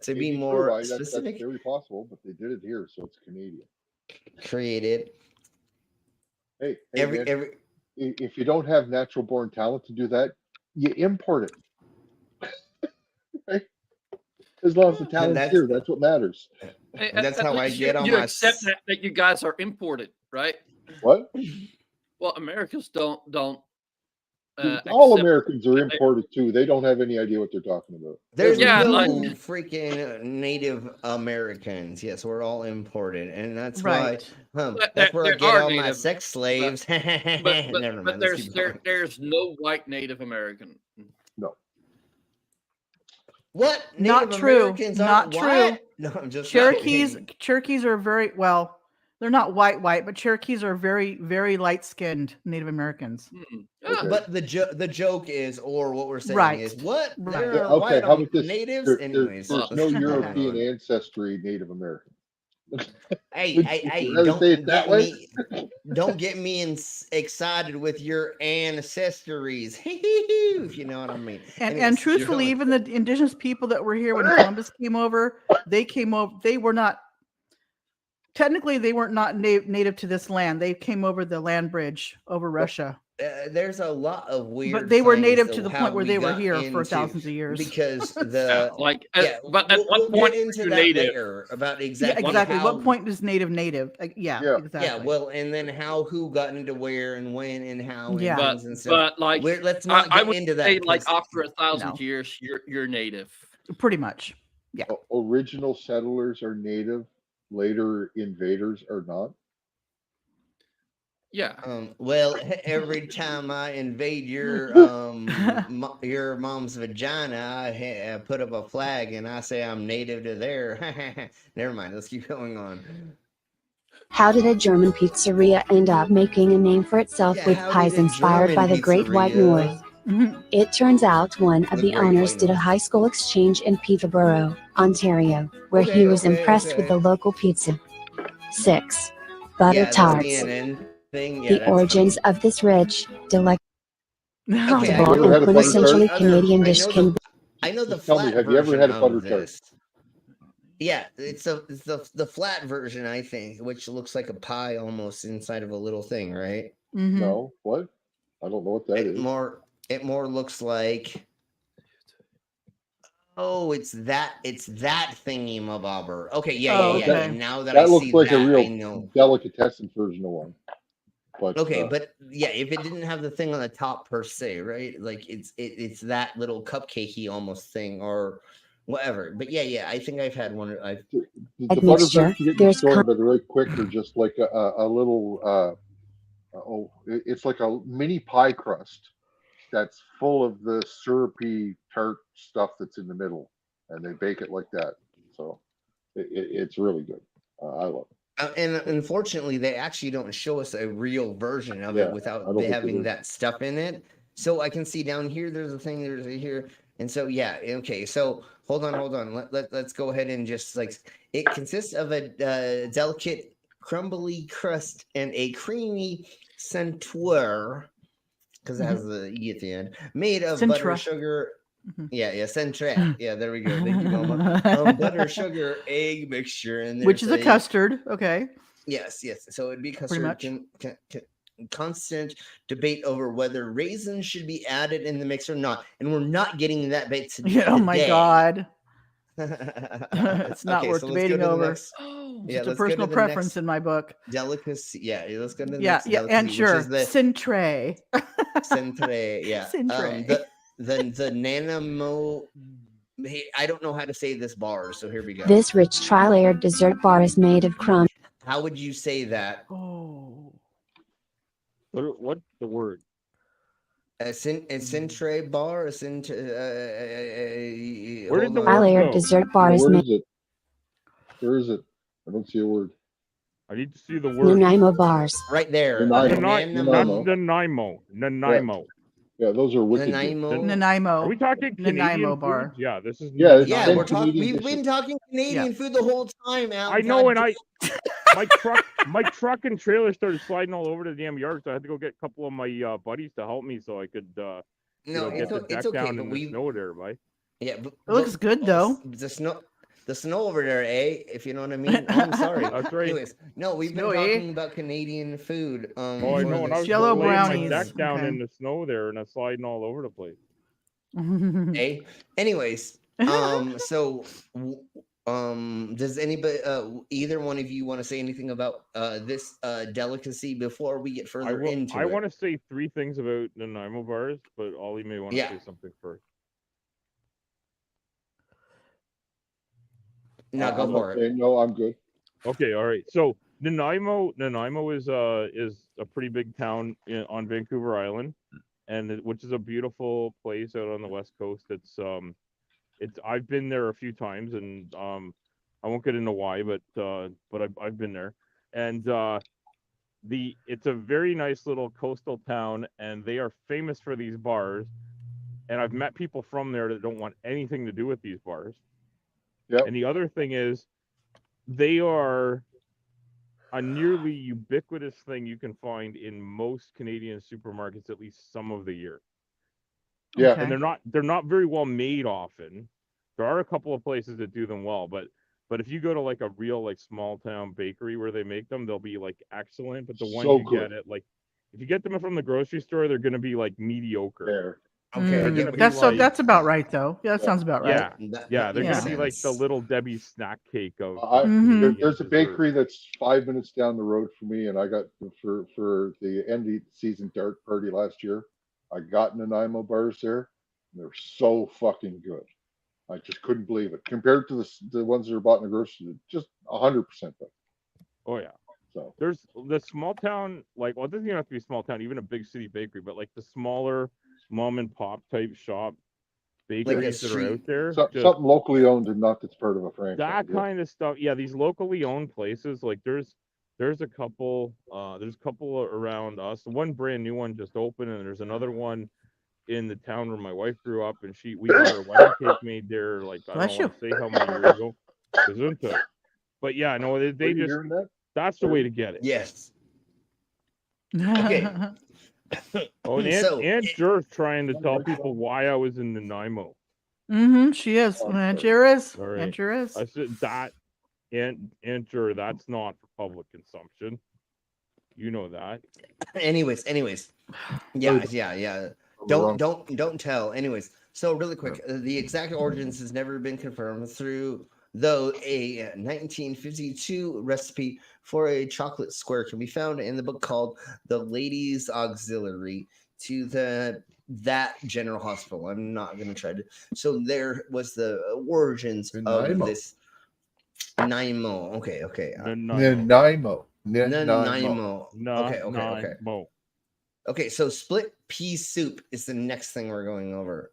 to be more Right, specific, that's very possible, but they did it here, so it's Canadian. created Hey, every if you don't have natural born talent to do that, you import it. Right? As long as the talent's here, that's what matters. That's At how I least get on you my accept that you guys are imported, right? What? Well, Americans don't. All accept- Americans are imported too. They don't have any idea what they're talking about. There's Yeah, no like- freaking Native Americans. Yes, we're all imported, and that's Right. why. But That's where I there get are all my Native- sex slaves. But Never mind. let's keep going. there's no white Native American. No. What? Not Native true. Americans Not aren't true. white? No, I'm just Cherokees are very well. They're not white, but Cherokees are very, very light-skinned Native Americans. Okay. But the joke is, or what we're saying Right. is, what? Right. There Yeah, are okay, white how about this? natives? There's Anyways. no European ancestry Native American. Hey, Would hey, you hey, rather don't say it that get way? me. don't get me excited with your ancestries, if you know what I mean. And Anyways, truthfully, even the indigenous people that were here when Columbus came over, they were not technically they weren't not native to this land. They came over the land bridge over Russia. There's a lot of weird, but they were signs native of to the how point where we they were got here for into- thousands of years. because Yeah, the like, yeah, but at we'll what get point into were you that native? later about Yeah, exactly exactly. how, What point is native? Yeah, Yeah. exactly. yeah, well, and then who got into where and when and how and Yeah. things and stuff. But like, Let's not I get would into say that. like 'cause- after 1,000 No. years, you're native. Pretty much. Yeah. Original settlers are native. Later invaders are not. Yeah. Well, every time I invade your your mom's vagina, I put up a flag and I say I'm native to there. Never mind. Let's keep going on. How did a German pizzeria end up making a name for itself Yeah, with how pies did a inspired German by the Great White pizzeria- North? It turns out one of The the Great owners White did a North. high school exchange in Peterborough, Ontario, where he Okay, was okay, impressed okay. with the local pizza. 6. Butter Yeah, the tarts. CNN thing. Yeah, The that's origins funny. of this rich, delectable, Okay, I Have you ever and had a butter quintessentially tart? Canadian I dish know can the, I know the Just tell me, flat have you ever version had a of butter tart? this. Yeah, it's the flat version, I think, which looks like a pie almost inside of a little thing, right? No, what? I don't know what that is. It more looks like. Oh, it's that thingy mabobber. Okay, yeah. Now that I looks see like that, a real I know. delicatessen version of one. But Okay, but yeah, if it didn't have the thing on the top per se, right? Like it's that little cupcakey almost thing or whatever. But yeah, I think I've had one. the Egg butter mixture. tarts you get in the There's store that are right quick are just like a little it's like a mini pie crust that's full of the syrupy tart stuff that's in the middle, and they bake it like that. So it's really good. I love it. And unfortunately, they actually don't show us a real version of Yeah, it I without don't think they having do. that stuff in it. So I can see down here, there's a thing, there's a here. And so, yeah, okay. So hold on. Let's go ahead and just like, it consists of a delicate crumbly crust and a creamy centre, because it has the E at the end, made of butter, Centra. sugar. Yeah, centre. Yeah, there we go. Thank you, Mama. Butter, sugar, egg mixture, and Which is there's a custard. Okay. Yes. So it'd be Pretty custard. much. Constant debate over whether raisins should be added in the mix or not, and we're not getting that bit today. Yeah, oh my God. It's not Okay, worth so let's go debating to the over. next- It's yeah, a let's go to personal the preference next in my book. Delicacy. Yeah, let's go to the Yeah, next yeah, delicacy, and sure, which is the centre. centre. Yeah, Centre. the nanamo. Hey, I don't know how to say this bar, so here we go. This rich tri-layered dessert bar is made of crumb. How would you say that? Oh. What's the word? A centre bar, a centre. Where did the word Tri-layered go? dessert bar is Where made. is it? Where is it? I don't see a word. I need to see the word. Nanaimo bars. Right there. Nanaimo. Nanaimo. Yeah, those are wicked. Nanaimo. Nanaimo. Are we talking Canadian Nanaimo food? bar. Yeah, this is. Yeah, it's Yeah, 10 we're talking. Canadian We've been dishes. talking Canadian food the whole time, Al. I know, and God my truck and trailer started sliding all over the damn yard, so I had to go get a couple of my buddies to help me so I could get the deck down in the snow there, right? Yeah, but, It looks good though. The snow over there, eh? If you know what I mean. Oh, I'm sorry. That's right. Anyways, no, we've been Snowy. talking about Canadian food. Oh, I know, and I was Jello laying brownies. my deck down Okay. in the snow there, and it's sliding all over the place. Eh? Anyways, so does anybody either one of you want to say anything about this delicacy before we get further into it? I want to say three things about the Nanaimo bars, but Ollie may want to say something first. No, go for it. No, I'm good. Okay, all right. So Nanaimo is a pretty big town on Vancouver Island, and which is a beautiful place out on the west coast. It's I've been there a few times, and I won't get into why, but I've been there, and it's a very nice little coastal town, and they are famous for these bars, and I've met people from there that don't want anything to do with these bars. Yep. And the other thing is, they are a nearly ubiquitous thing you can find in most Canadian supermarkets at least some of the year. Yeah. And they're not very well made often. There are a couple of places that do them well, but if you go to like a real like small town bakery where they make them, they'll be like excellent. But the ones So you good. get at like if you get them from the grocery store, they're gonna be like mediocre. There. Okay, I get what That's you're so. That's about right, though. Yeah, that sounds about right. Yeah, they're Yeah. gonna be like the little Debbie snack cake of. There's a bakery that's 5 minutes down the road from me, and I got for the end of the season dart party last year. I got Nanaimo bars there, and they're so fucking good. I just couldn't believe it compared to the ones that are bought in the grocery store. Just 100% better. Oh yeah. So there's the small town, like, well, it doesn't even have to be a small town, even a big city bakery, but like the smaller mom and pop type shop bakeries that are out there. Something locally owned and not that's part of a franchise. That kind of stuff. Yeah, these locally owned places, like there's a couple around us. One brand new one just opened, and there's another one in the town where my wife grew up, and we got her wedding cake made there, like, I don't want to say how many years ago. But yeah, no, they just that's the way to get it. Yes. Okay. Oh, and Aunt Jer's trying to tell people why I was in Nanaimo. She is. Aunt Jer is. All right. Aunt Jer is. I said that Aunt Jer, that's not for public consumption. You know that. Anyways. Yeah. Don't tell. Anyways, so really quick, the exact origins has never been confirmed though a 1952 recipe for a chocolate square can be found in the book called The Ladies Auxiliary to that General Hospital. I'm not going to try to. So there was the origins of this Nanaimo. Okay. Nanaimo. Okay. Okay, so split pea soup is the next thing we're going over.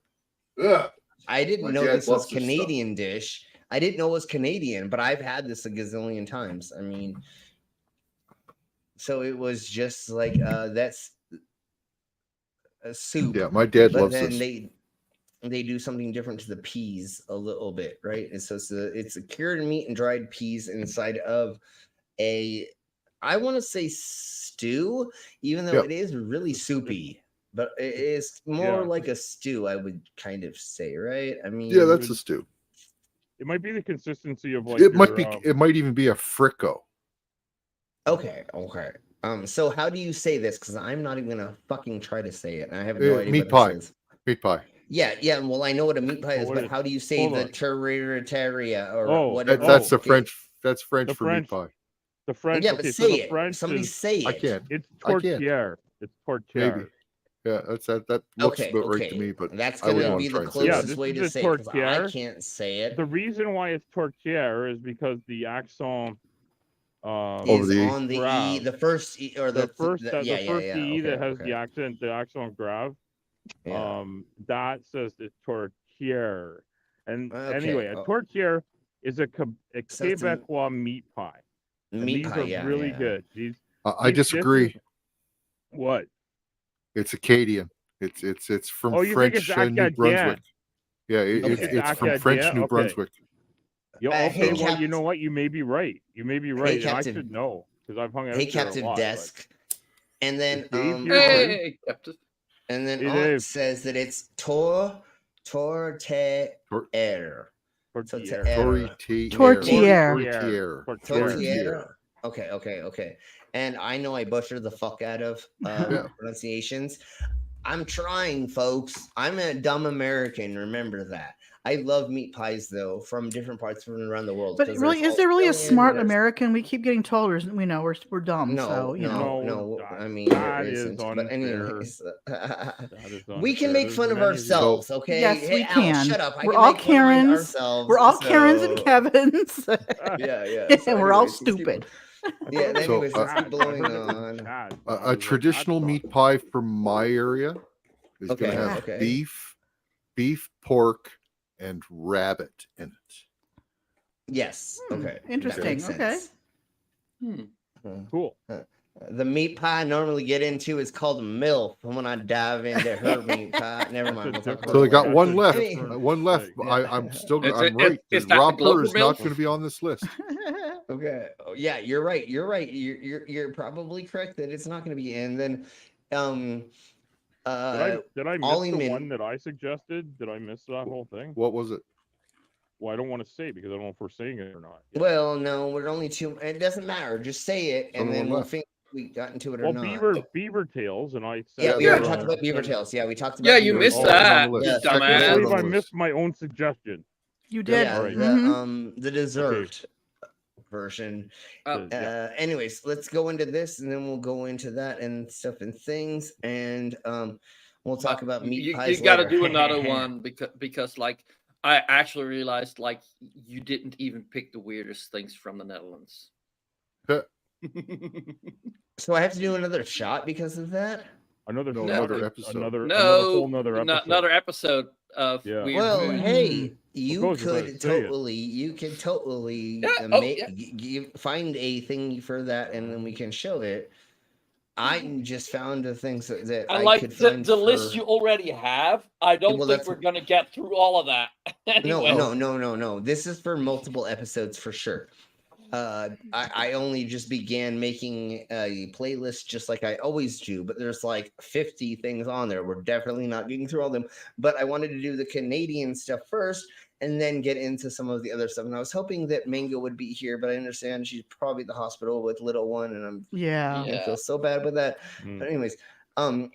Ugh. I didn't know this was Canadian dish. I didn't know it was Canadian, but I've had this a gazillion times. I mean, so it was just like that's a soup. Yeah, my dad loves then this. They do something different to the peas a little bit, right? And so it's a cured meat and dried peas inside of I want to say stew, even though it is really soupy, but it is more like a stew, I would kind of say, right? I mean, yeah, that's a stew. It might be the consistency of like it might even be a fricco. Okay. So how do you say this? Because I'm not even gonna fucking try to say it. And I have no idea meat what pie. This is. Meat pie. Yeah. Well, I know what a meat pie is, but how do you say the terrariataria or whatever? That's the French. That's French for meat pie. The French. Yeah, but say it. Somebody say it. I can't. It's tortillere. It's tortillere. Maybe. Yeah, that looks about right to me, but that's gonna be the closest way to say it. I can't say it. The reason why it's tortillere is because the accent is on the grave. E, the first E, or the first E that has the accent grave. That says it's tortillere. And anyway, a tortillere is a Quebecois meat pie. These are really good. I disagree. What? It's Acadian. It's from French New Brunswick. Yeah, it's from French New Brunswick. Yeah, okay, well, you know what? You may be right. And I should know because I've hung out there Captain a lot, Desk. And then Captain. And then it says that it's tortillere. Tortillere. Okay. And I know I butcher the fuck out of pronunciations. I'm trying, folks. I'm a dumb American. Remember that. I love meat pies, though, from different parts from around the world. But really, is there really a smart American? We keep getting told we're dumb. No. I mean, that is but anyways, we can make fun of ourselves, okay? Yes, we Al, can. shut up. We're all Karens. We're all Karens and Kevins. Yeah. And we're all stupid. Yeah. Anyways, let's keep blowing on. A traditional meat pie from my area is going to have beef, pork, and rabbit in it. Yes. Okay. Interesting. Okay. Cool. The meat pie I normally get into is called MILF. When I dive into her meat pie, never mind. We'll talk about So they it got later. one left. Anyway, One left. yeah. I'm still. Is I'm it- right. is that Rob the Glover Purr is not MILF? going to be on this list. Okay. Oh, yeah, you're right. You're right. You're probably correct that it's not going to be in. Then, Did I miss Ollie the Min- one that I suggested? Did I miss that whole thing? What was it? Well, I don't want to say because I don't know if we're saying it or not. Well, no, we're only two. It doesn't matter. Just say it, and Only then one we'll left. think we got into it or Well, not. Beaver Tails, and I said Yeah, we already Yeah. talked about Beaver Tails. Yeah, we talked about. Yeah, you Beaver missed Tails. that, on the you list. I can't dumbass. believe I on the missed my own suggestion. You did. Yeah, Alright. the dessert version. Anyways, let's go into this, and then we'll go into that and stuff and things, and we'll talk about meat pies. You got to later. do another one because like I actually realized like you didn't even pick the weirdest things from the Netherlands. So I have to do another shot because of that. Another episode. Another No, whole nother episode. another episode of Yeah. weird Well, food. hey, you course, without could saying it. totally Yeah, find a thing for that, and then we can show it. I just found the things that And I like could the find list for- you already have, I don't Well, think that's- we're gonna get through all of that. Anyway. No. This is for multiple episodes for sure. I only just began making a playlist just like I always do, but there's like 50 things on there. We're definitely not getting through all of them, but I wanted to do the Canadian stuff first and then get into some of the other stuff. And I was hoping that Mango would be here, but I understand she's probably at the hospital with little one, and I feel so bad with that. But anyways, Aunt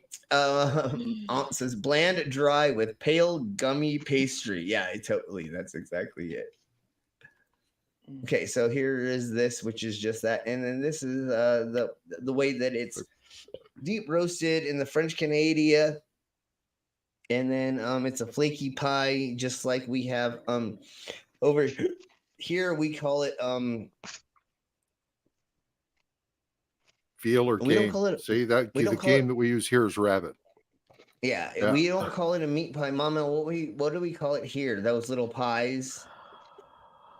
says bland dry with pale gummy pastry. Yeah, that's exactly it. Okay, so here is this, which is just that, and then this is the way that it's deep roasted in the French Canada, and then it's a flaky pie, just like we have over here. We call it Veal or we don't game. call it- See that we the don't call game it- that we use here is rabbit. Yeah, we don't call it a meat pie, Mama. What do we call it here? Those little pies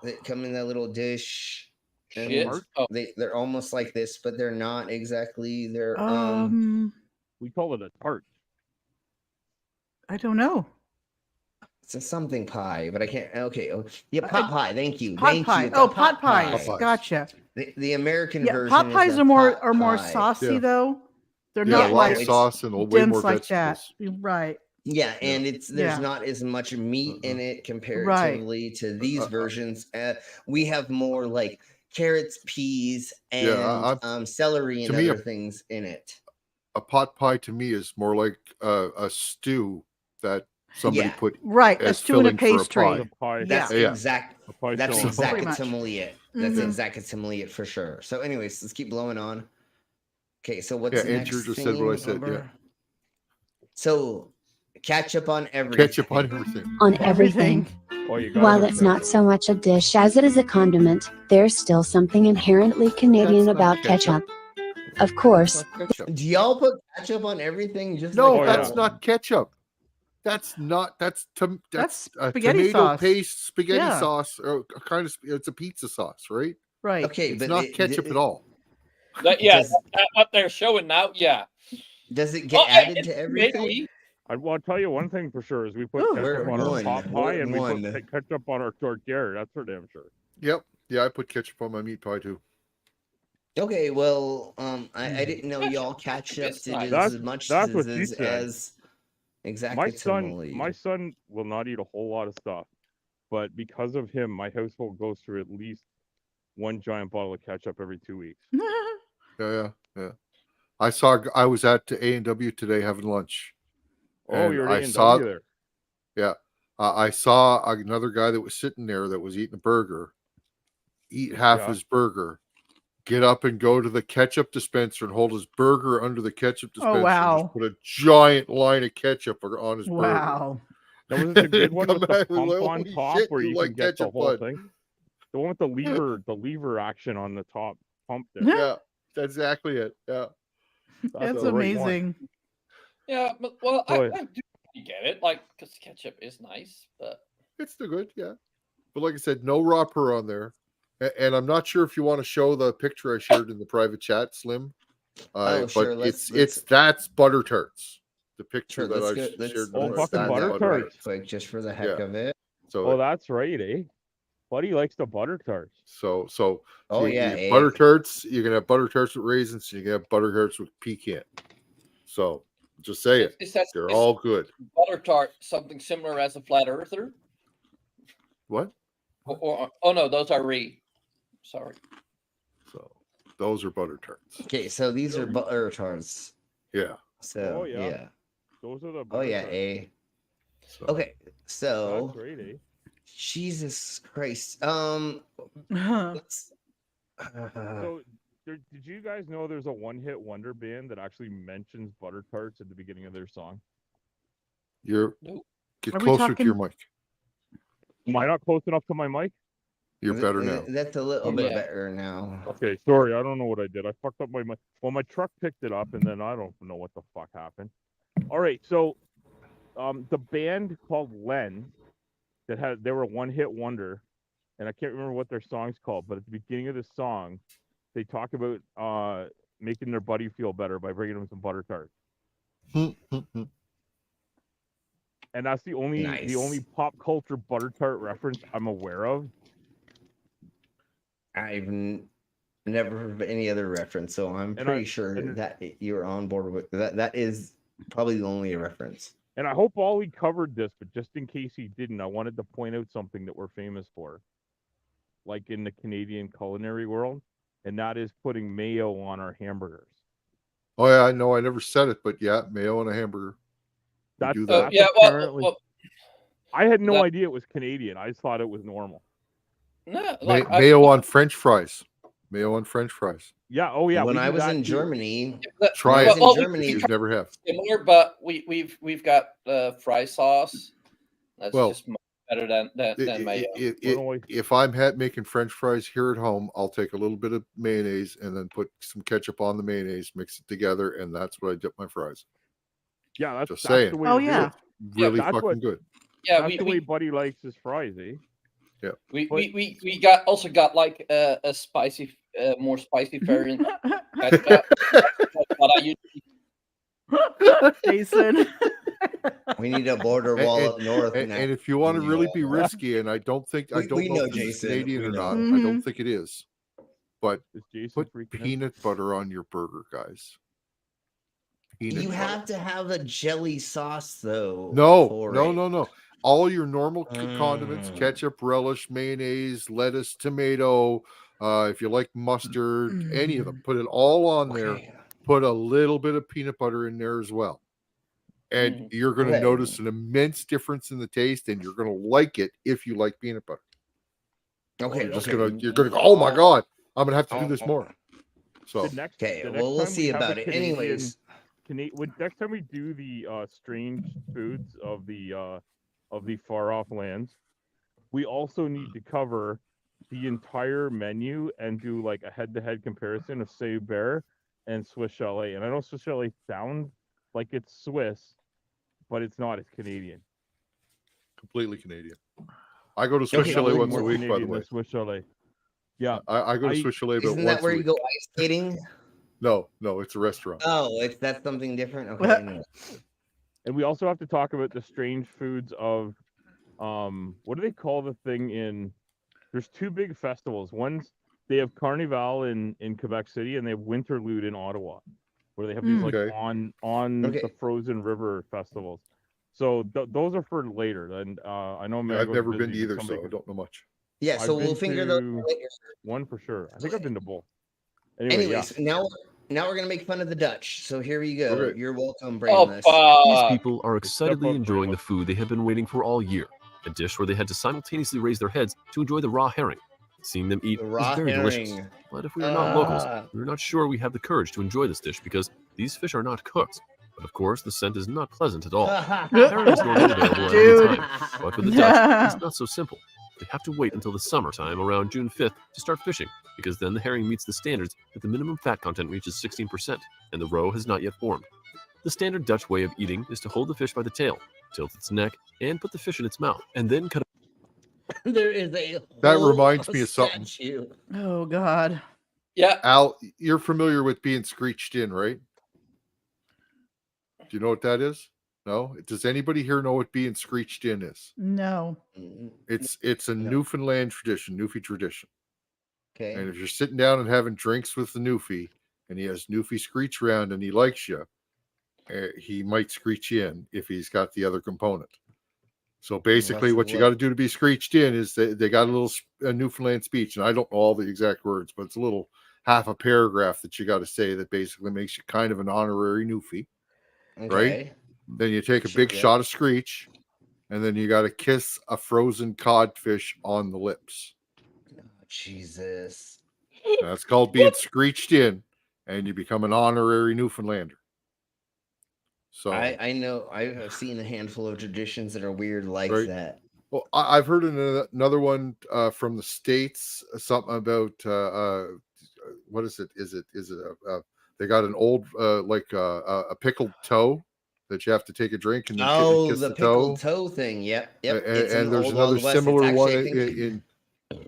that come in that little dish. And Shit. they're almost like this, but they're not exactly. They're we call it a tart. I don't know. It's a something pie, but I can't. Okay, yeah, pot pie. Thank you. Pot Thank pie. you. Oh, The pot pies. pies. Gotcha. The American Yeah, version. pot is pies a are more pot pie. saucy though. They're Yeah, not a lot like of sauce and way dense more like that. vegetables. Right. Yeah, and there's Yeah. not as much meat in it comparatively to these versions. We have more like carrots, peas, and Yeah, celery and to me, other things in it. A pot pie to me is more like a stew that somebody Yeah. put Right, a as stew and a filling for pastry. pie. That's Yeah. exactly it. That's exactly it for sure. So, anyways, let's keep blowing on. Okay, so what's Yeah, the Andrew next just said what I thing? said. Yeah, So, ketchup on everything. ketchup on everything. On everything. Oh, you got While it. it's not so much a dish as it is a condiment, there's still something inherently Canadian That's not about ketchup. Of course, Do y'all put ketchup on everything? Just No, like that's that? not ketchup. That's That's a spaghetti tomato sauce. paste spaghetti Yeah. sauce, or a kind of it's a pizza sauce, right? Right. Okay, It's but not ketchup at all. What they're showing now, yeah. Does it get added to everything? Maybe. I'll tell you one thing for sure is we put Ooh, ketchup on our one, pot pie and we one. put ketchup on our tortilla. That's for damn sure. Yep. Yeah, I put ketchup on my meat pie too. Okay, well, I didn't know y'all ketchup did as much That's what she as said. exactly. My son will not eat a whole lot of stuff, but because of him, my household goes through at least one giant bottle of ketchup every 2 weeks. Yeah. I was at A&W today having lunch. Oh, and you're I at saw A&W there. Yeah. I saw another guy that was sitting there that was eating a burger, eat half Yeah. his burger, get up and go to the ketchup dispenser and hold his burger under the ketchup dispenser. Oh, wow. And just put a giant line of ketchup on his burger. Wow. That was the good one Come with the back pump like, on "Holy top shit, where you you like can get the ketchup, whole bud." thing. The one with the lever action on the top pump there. Yeah, that's exactly it. Yeah. That's the right one. amazing. Yeah, but well, Boy. I do get it, like because ketchup is nice, but It's still good, yeah. But like I said, no raw purr on there. And I'm not sure if you want to show the picture I shared in the private chat, Slim. Oh, But sure, that's butter tarts. The picture Sure, that let's I go. Let's shared. Oh, with fucking you, butter tarts. quick, just for the heck Yeah. of it. So Oh, that's right, eh? Buddy likes the butter tarts. So Oh, you yeah, have eh? butter tarts. You can have butter tarts with raisins. You can have butter tarts with pecan. So just say it. They're all good. Butter tart something similar as a flat earther? What? Oh no, those are sorry. So those are butter tarts. Okay, so these are butter tarts. Yeah. So Oh, yeah. yeah. Those are the Oh butter yeah, tarts. eh? Okay, so That's right, eh? Jesus Christ. Let's, So, did you guys know there's a one-hit wonder band that actually mentions butter tarts at the beginning of their song? Get Are we closer to your talking- mic. Am I not close enough to my mic? You're better now. That's a little bit better now. Okay, sorry, I don't know what I did. I fucked up my mic. Well, my truck picked it up, and then I don't know what the fuck happened. All right, so the band called Len they were a one-hit wonder, and I can't remember what their song's called, but at the beginning of the song, they talk about making their buddy feel better by bringing him some butter tarts. And that's the only pop culture butter tart reference I'm aware of. I've never heard of any other reference, so I'm pretty sure that you're on board with that. That is probably the only reference. And I hope Ollie covered this, but just in case he didn't, I wanted to point out something that we're famous for, like in the Canadian culinary world, and that is putting mayo on our hamburgers. Oh yeah, I know. I never said it, but yeah, mayo on a hamburger. We do that. Apparently. I had no idea it was Canadian. I just thought it was normal. No, mayo on French fries. Mayo on French fries. Yeah. Oh yeah. When I was in Germany, try it. You never have. Similar, but we've got fry sauce. That's Well, just much better than mayo. If I'm making French fries here at home, I'll take a little bit of mayonnaise and then put some ketchup on the mayonnaise, mix it together, and that's what I dip my fries. Yeah, that's just that's saying. the way to do it. Really that's fucking good. Yeah, that's the way Buddy likes his fries, eh? Yeah. We also got like a spicy, more spicy variant. What I usually Jason. We need a border wall up north. And if you want to really be risky, and I don't know if this is Canadian or not. I don't think it is. But put peanut butter on your burger, guys. You have to have a jelly sauce, though. No. All your normal condiments, ketchup, relish, mayonnaise, lettuce, tomato, if you like mustard, any of them, put it all on there. Put a little bit of peanut butter in there as well. And you're going to notice an immense difference in the taste, and you're going to like it if you like peanut butter. Okay. You're going to go, oh my God, I'm going to have to do this more. So, we'll see about it. Anyways. Next time we do the strange foods of the far off lands, we also need to cover the entire menu and do like a head-to-head comparison of Cyborg and Swiss Chalet. And I know Swiss Chalet sounds like it's Swiss, but it's not. It's Canadian. Completely Canadian. I go to Swiss Chalet once a week, by the way. Swiss Chalet. Yeah, I go to Swiss Chalet, but isn't that where you go ice skating? No, it's a restaurant. Oh, that's something different. Okay. No. And we also have to talk about the strange foods of, what do they call the thing in? There's two big festivals. They have Carnival in Quebec City, and they have Winterlude in Ottawa, where they have these like on the frozen river festivals. So those are for later. And I know I've never been to either, so I don't know much. Yeah, so we'll figure those later. One for sure. I think I've been to both. Anyways, now we're gonna make fun of the Dutch. So here you go. Okay. You're welcome, Brainless. These people are excitedly enjoying the food they have been waiting for all year. A dish where they had to simultaneously raise their heads to enjoy the raw herring. Seeing them eat is very delicious. But if we are not locals, we are not sure we have the courage to enjoy this dish because these fish are not cooked. But of course, the scent is not pleasant at all. Herring is normally available at any time, but with the Dutch, it's not so simple. They have to wait until the summertime around June 5th to start fishing, because then the herring meets the standards that the minimum fat content reaches 16%, and the roe has not yet formed. The standard Dutch way of eating is to hold the fish by the tail, tilt its neck, and put the fish in its mouth, and then cut There is a that reminds me of something. Oh God. Yeah. Al, you're familiar with being screeched in, right? Do you know what that is? No? Does anybody here know what being screeched in is? No. It's a Newfoundland tradition, Newfie tradition. Okay. And if you're sitting down and having drinks with the Newfie, and he has Newfie screech around and he likes you, he might screech in if he's got the other component. So basically, what you got to do to be screeched in is they got a Newfoundland speech, and I don't know all the exact words, but it's a little half a paragraph that you got to say that basically makes you kind of an honorary Newfie, right? Then you take a big shot of screech, and then you got to kiss a frozen codfish on the lips. Oh, Jesus. That's called being screeched in, and you become an honorary Newfoundlander. So I know I've seen a handful of traditions that are weird like that. Well, I've heard another one from the States, something about what is it? Is it they got an old like a pickled toe that you have to take a drink and then kiss the the pickled toe. thing. Yep. And there's another similar one in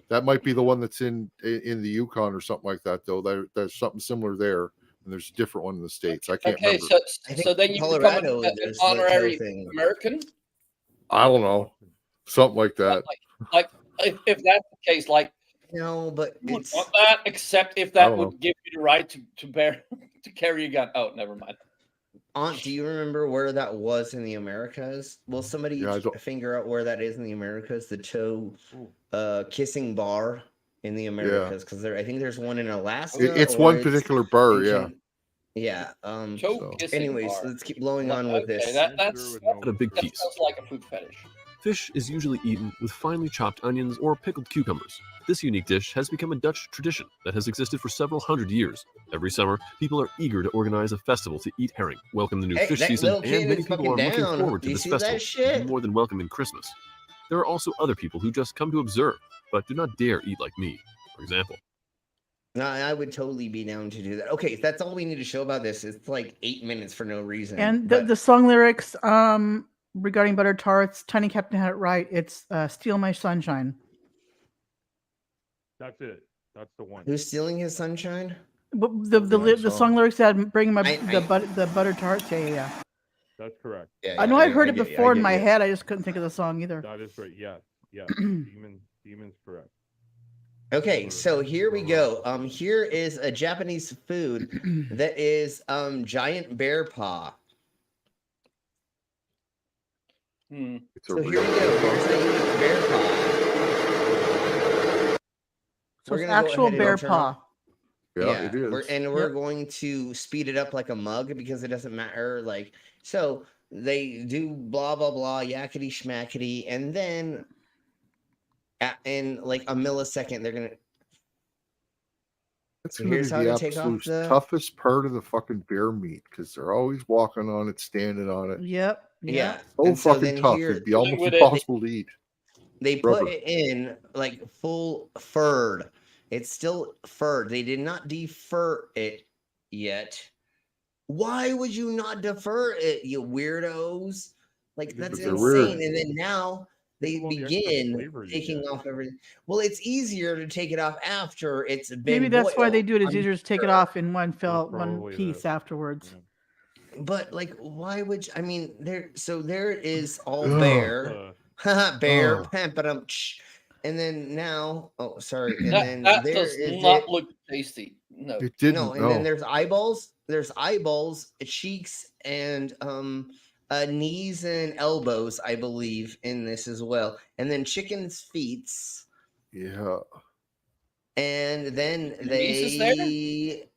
that might be the one that's in the Yukon or something like that, though. There's something similar there. And there's a different one in the States. I can't remember. So then you Colorado, become an honorary American? I don't know. Something like that. Like if that's the case, like no, but it's not that, except if that would give you the right to bear to carry a gun. Oh, never mind. Aunt, do you remember where that was in the Americas? Will somebody figure out where that is in the Americas? The toe kissing bar in the Americas, because I think there's one in Alaska. It's one particular bar, yeah. Anyways, let's keep blowing on with this. That's a big piece. Sounds like a food fetish. Fish is usually eaten with finely chopped onions or pickled cucumbers. This unique dish has become a Dutch tradition that has existed for several hundred years. Every summer, people are eager to organize a festival to eat herring, welcome the new fish season, and many people are looking forward to this festival, more than welcoming Christmas. There are also other people who just come to observe, but do not dare eat like me, for example. No, I would totally be down to do that. Okay, that's all we need to show about this. It's like 8 minutes for no reason. And the song lyrics regarding butter tarts, Tiny Captain had it right. It's "Steal My Sunshine." That's it. That's the one. Who's stealing his sunshine? But the song lyrics said "Bring my the butter tarts." Yeah. That's correct. I know I'd heard it before in my head. I just couldn't think of the song either. That is right. Yeah. Demon's correct. Okay, so here we go. Here is a Japanese food that is giant bear paw. So here we go. Here's a unique bear paw. So it's actual bear paw. Yeah, it is. We're going to speed it up like a mug because it doesn't matter. Like, so they do blah blah blah yakety schmackety, and then in like a millisecond they're gonna. That's gonna be the absolute toughest part of the fucking bear meat because they're always walking on it, standing on it. Yep. Yeah. So fucking tough. It'd be almost impossible to eat. They put it in like full furred. It's still furred. They did not defer it yet. Why would you not defer it, you weirdos? Like, that's insane. And then now they begin taking off everything. Well, it's easier to take it off after it's been Maybe that's why they do it. It's I'm easier to take it off in one piece afterwards. But like, why would you, I mean, there it is, all bear. Bear, and then now, and then that there does is not look tasty. No, it didn't. No, and then there's eyeballs. There's eyeballs, cheeks, and knees and elbows, I believe, in this as well. And then chicken's feet. Yeah. And then they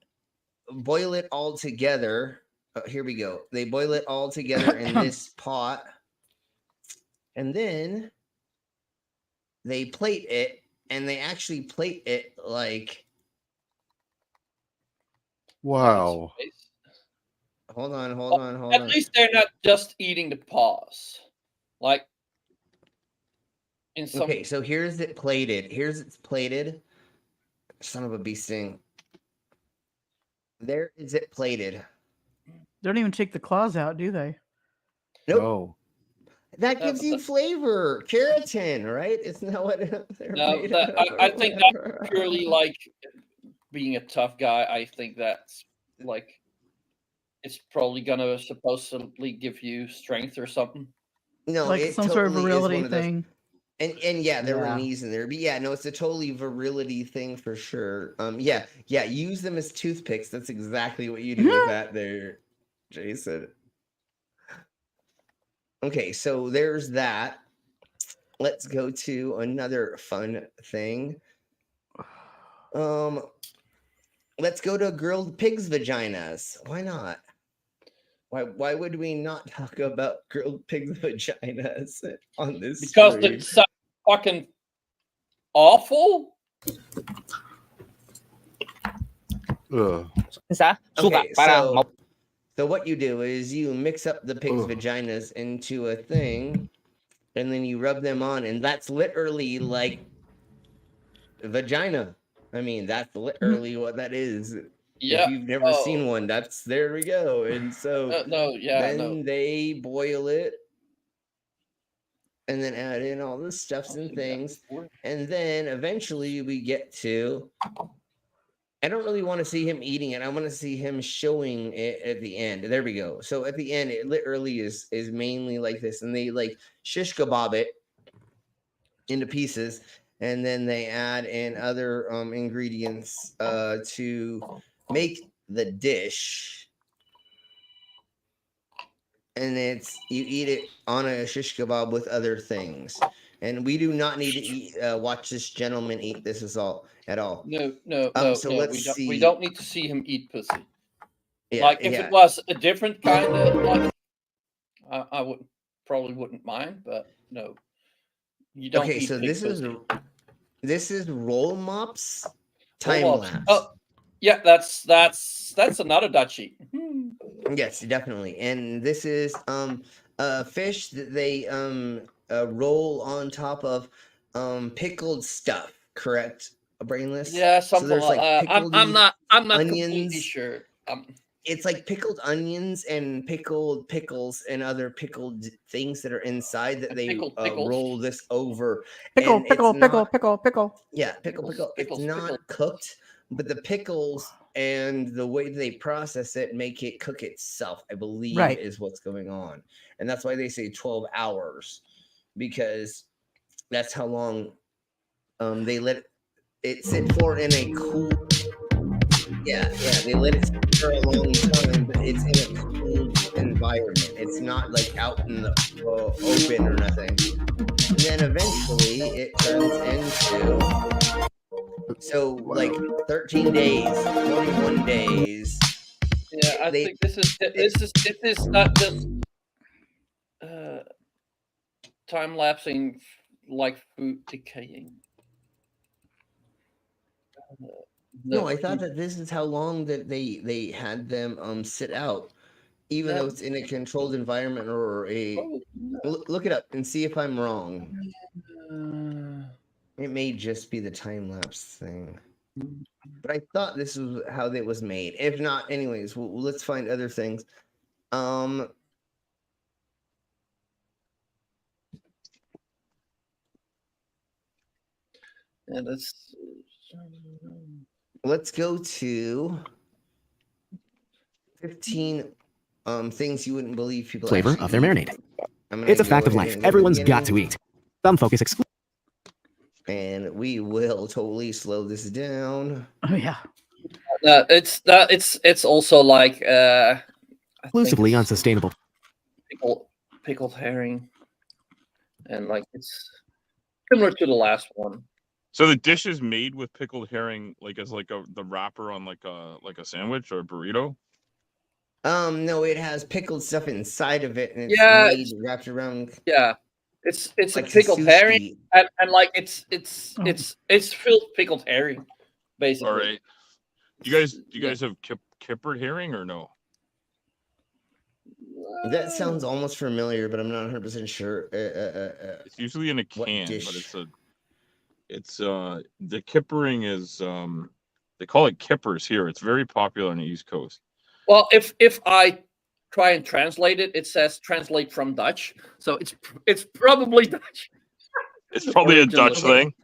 boil it all together. Oh, here we go. They boil it all together in this pot. And then they plate it, and they actually plate it like. Wow. Hold on. At least they're not just eating the paws. Like. Okay, so here's it plated. Son of a bee sting. There is it plated. They don't even take the claws out, do they? Nope. No. That gives you flavor, keratin, right? Isn't that what they're made I think that's purely like being a tough guy, I think that's like it's probably gonna supposedly give you strength or something. No, Like it some sort of totally is virility one of those. thing. And yeah, there were Yeah. knees in there, but yeah, no, it's a totally virility thing for sure. Yeah, use them as toothpicks. That's exactly what you do with that there, Jason. Okay, so there's that. Let's go to another fun thing. Let's go to grilled pigs' vaginas. Why not? Why would we not talk about grilled pigs' vaginas on this Because stream? it's so fucking awful. Okay, so what you do is you mix up the pig's vaginas into a thing, and then you rub them on, and that's literally like vagina. I mean, that's literally what that is. Yeah. If you've never seen one, there we go. And so then they boil it and then add in all the stuffs and things. And then eventually we get to, I don't really want to see him eating it. I want to see him showing it at the end. There we go. So at the end, it literally is mainly like this. And they like shish kebab it into pieces. And then they add in other ingredients to make the dish. And you eat it on a shish kebab with other things. And we do not need to watch this gentleman eat this at all. No. So let's see. We don't need to see him eat pussy. Yeah, like if it was a different kind of like, I wouldn't mind, but no. You don't. Okay, eat so pig pussy. This is roll mops time lapse. Oh, yeah, that's another Dutchie. Yes, definitely. And this is a fish that they roll on top of pickled stuff, correct? Brainless? Yeah, something so like I'm not onions. completely sure. It's like pickled onions and pickled pickles and other pickled things that are inside that they roll this over. Pickle. And Yeah, pickle. It's not cooked, but the pickles and the way they process it make it cook itself, I believe, is what's going on. And that's why they say 12 hours, because that's how long they let it sit for in a cool. Yeah, they let it sit for a long time, but it's in a cool environment. It's not like out in the open or nothing. And then eventually it turns into like 13 days, 21 days. Yeah, I think this is not just time lapsing like food decaying. No, I thought that this is how long that they had them sit out, even though it's in a controlled environment or a. Look it up and see if I'm wrong. It may just be the time lapse thing, but I thought this was how it was made. If not, anyways, let's find other things. Yeah, let's go to 15 things you wouldn't believe people flavor actually of their eat. marinade. It's a fact of life. Everyone's got to eat. Some focus exclusively. And we will totally slow this down. Oh yeah. It's also like Exclusively unsustainable. Pickled herring, and like it's similar to the last one. So the dish is made with pickled herring, like as like the wrapper on like a sandwich or a burrito. No, it has pickled stuff inside of it, and it's wrapped around. Yeah, it's like a pickled herring, and like it's filled pickled herring, basically. All right, you guys have kippered herring or no? That sounds almost familiar, but I'm not 100% sure. It's usually in a can, but it's the kippering is they call it kippers here. It's very popular on the East Coast. Well, if I try and translate it, it says translate from Dutch, so it's probably Dutch. It's probably a Dutch thing.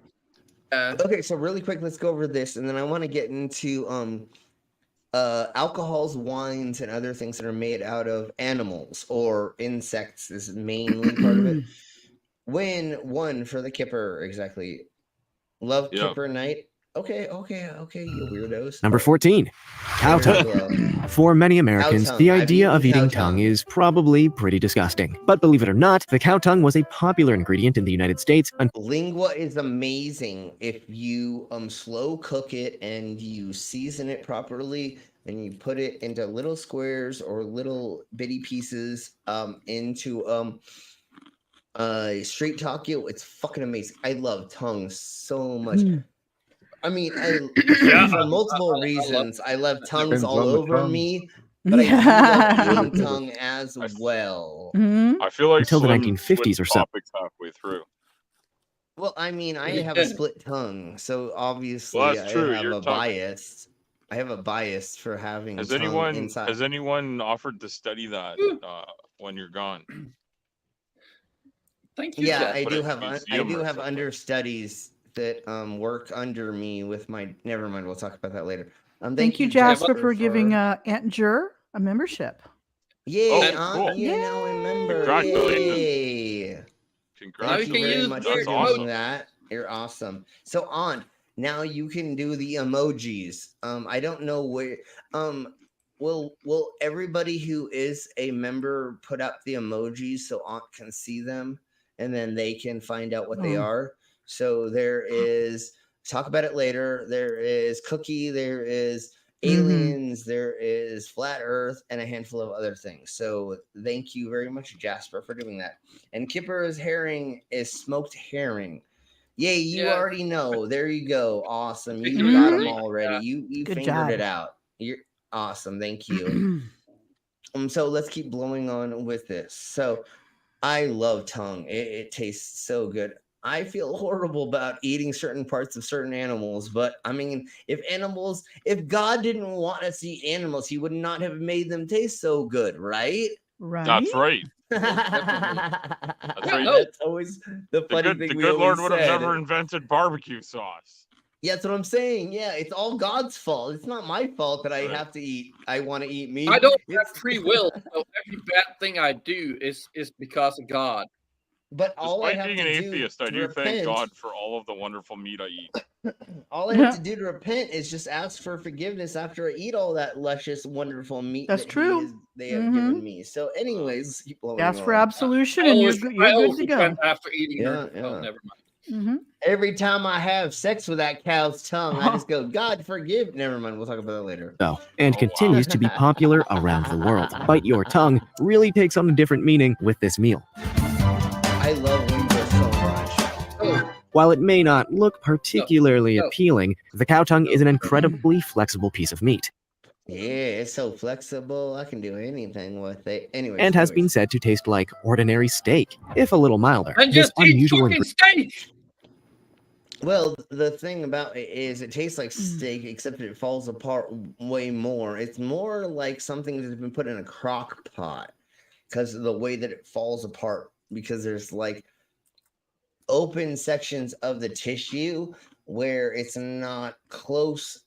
Okay, so really quick, let's go over this, and then I want to get into alcohols, wines, and other things that are made out of animals or insects is mainly part of it. Win one for the Kipper, exactly. Love Kipper Night. Okay, you weirdos. Number 14, cow tongue. For many Americans, the idea of eating tongue is probably pretty disgusting. But believe it or not, the cow tongue was a popular ingredient in the United States. Lingua is amazing if you slow cook it and you season it properly and you put it into little squares or little bitty pieces into straight taco. It's fucking amazing. I love tongue so much. I mean, for multiple reasons, I love tongues all over me, but I do love eating tongue as well. I feel like until the Slim 1950s or switched so. topics halfway through. Well, I mean, I have a split tongue, so obviously Well, that's true. I have You're a bias. I have a bias for having Has tongue inside. anyone offered to study that when you're gone? Thank you. Yeah, Jeff. I Put do it in a have museum or something. understudies that work under me with my. Never mind, we'll talk about that later. Thank you, Jasper, for giving Aunt Jur a membership. Yay, cool. you're now a member. Congratulations. Yay. Congratulations. Thank you very much for That's doing awesome. that. You're awesome. So Aunt, now you can do the emojis. I don't know where will everybody who is a member put up the emojis so Aunt can see them and then they can find out what they are. So there is talk about it later. There is cookie, there is aliens, there is flat earth, and a handful of other things. So thank you very much, Jasper, for doing that. And Kipper's herring is smoked herring. Yay, you already know. There you go. Awesome. You got them already. You Good fingered job. it out. You're awesome. Thank you. So let's keep blowing on with this. So I love tongue. It tastes so good. I feel horrible about eating certain parts of certain animals, but I mean, if God didn't want us to eat animals, he would not have made them taste so good, right? Right. That's right. That's right. That's always the funny thing. The we good Lord always would have said. never invented barbecue sauce. Yeah, that's what I'm saying. Yeah, it's all God's fault. It's not my fault that I have to eat. I want to eat meat. I don't have free will, so every bad thing I do is because of God. But all I Despite have being to an do atheist, I to do thank repent, God for all of the wonderful meat I eat. all I have to do to repent is just ask for forgiveness after I eat all that luscious, wonderful meat That's that true. they have given me. So, anyways, let's keep blowing Ask for on. absolution and you're good to go. After eating Yeah, her. Oh, never mind. Every time I have sex with that cow's tongue, I just go, God forgive. Never mind. We'll talk about that later. And continues to be popular around the world. Bite your tongue really takes on a different meaning with this meal. I love wings so much. While it may not look particularly appealing, the cow tongue is an incredibly flexible piece of meat. Yeah, it's so flexible. I can do anything with it. Anyways, And has been said to taste like ordinary steak, if a little milder. And This just eat unusual fucking steak! Well, the thing about it is it tastes like steak, except it falls apart way more. It's more like something that's been put in a crock pot because of the way that it falls apart, because there's like open sections of the tissue where it's not close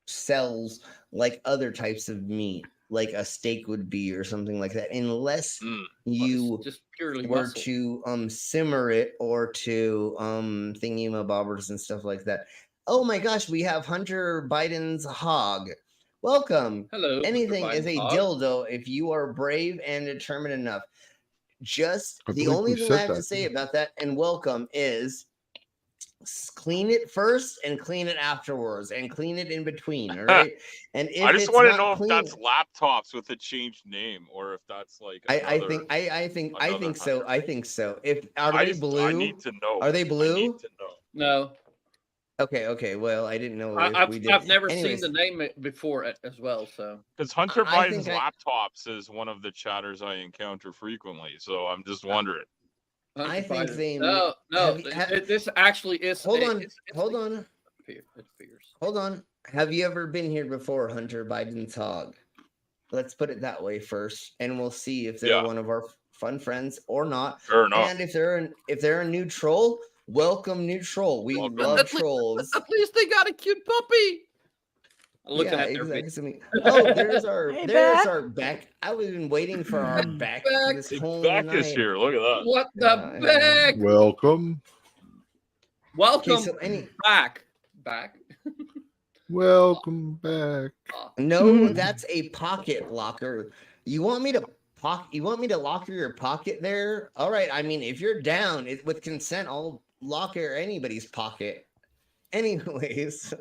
cells like other types of meat, like a steak would be or something like that, unless you just purely were muscle. to simmer it or to thingy-mabobbers and stuff like that. Oh my gosh, we have Hunter Biden's hog. Welcome. Hello, Anything Hunter is a Biden's hog. dildo if you are brave and determined enough. Just I the believe only we thing said I have to that. say about that and welcome is clean it first and clean it afterwards and clean it in between. All right. And if I just it's want to not know clean, if that's laptops with a changed name or if that's like I think so. I think so. If are they blue? I need to know. Are they blue? I need to know. No. Okay. Well, I didn't know if we did. I've never Anyways, seen the name before as well, so. Because Hunter I Biden's think laptops is one of the chatters I encounter frequently, so I'm just wondering. I think they. No. This actually is. Hold on. It appears. Hold on. Have you ever been here before, Hunter Biden's hog? Let's put it that way first, and we'll see if they're one of our fun friends or not. Or not. And if they're a new troll, Welcome, new troll. We love At least, trolls. at least they got a cute puppy. Looking Yeah, at their exactly. Oh, there's our Hey, there's Beck. our Beck. I was been waiting for our Beck Beck. this Hey, whole Beck night. is here. Look at that. What the Yeah, heck? Welcome. Welcome so back. Welcome back. No, that's a pocket locker. You want me to You want me to locker your pocket there? All right. I mean, if you're down with consent, I'll locker anybody's pocket. Anyways,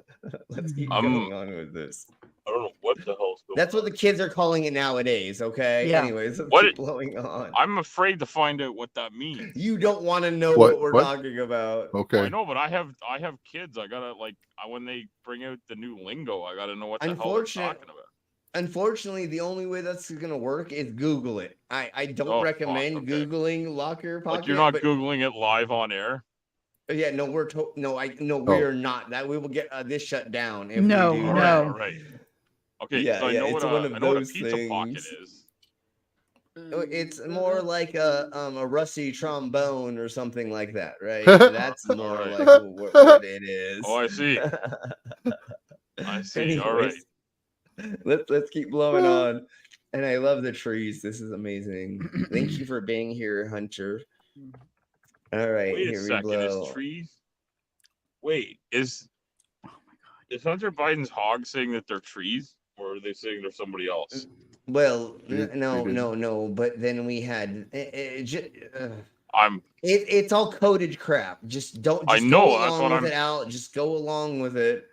let's keep going on with this. I don't know what the hell's going That's what the kids are calling it nowadays. Okay. Yeah. Anyways, let's What keep blowing on. I'm afraid to find out what that means. You don't want to know What- what we're what? talking about. Okay. I know, but I have kids. I gotta when they bring out the new lingo, I gotta know what the hell they're talking about. Unfortunately, the only way that's gonna work is Google it. I don't recommend Googling locker pocket. Like you're not but- Googling it live on air. Yeah, no, we're we're not. That we will get this shut down. If No, we do no. that. All right. Okay, Yeah, so I know it's what one I of know what a those pizza pocket things. is. It's more like a rusty trombone or something like that, right? That's more like what it is. Oh, I see. I see. All right. Let's keep blowing on. And I love the trees. This is amazing. Thank you for being here, Hunter. All right, Wait a here we second. blow. Is trees? Wait, is Hunter Biden's hog saying that they're trees, or are they saying they're somebody else? Well, It no. But then we had I'm. It's all coded crap. Just don't. Just I know, Go that's along what with I'm- it out. Just go along with it.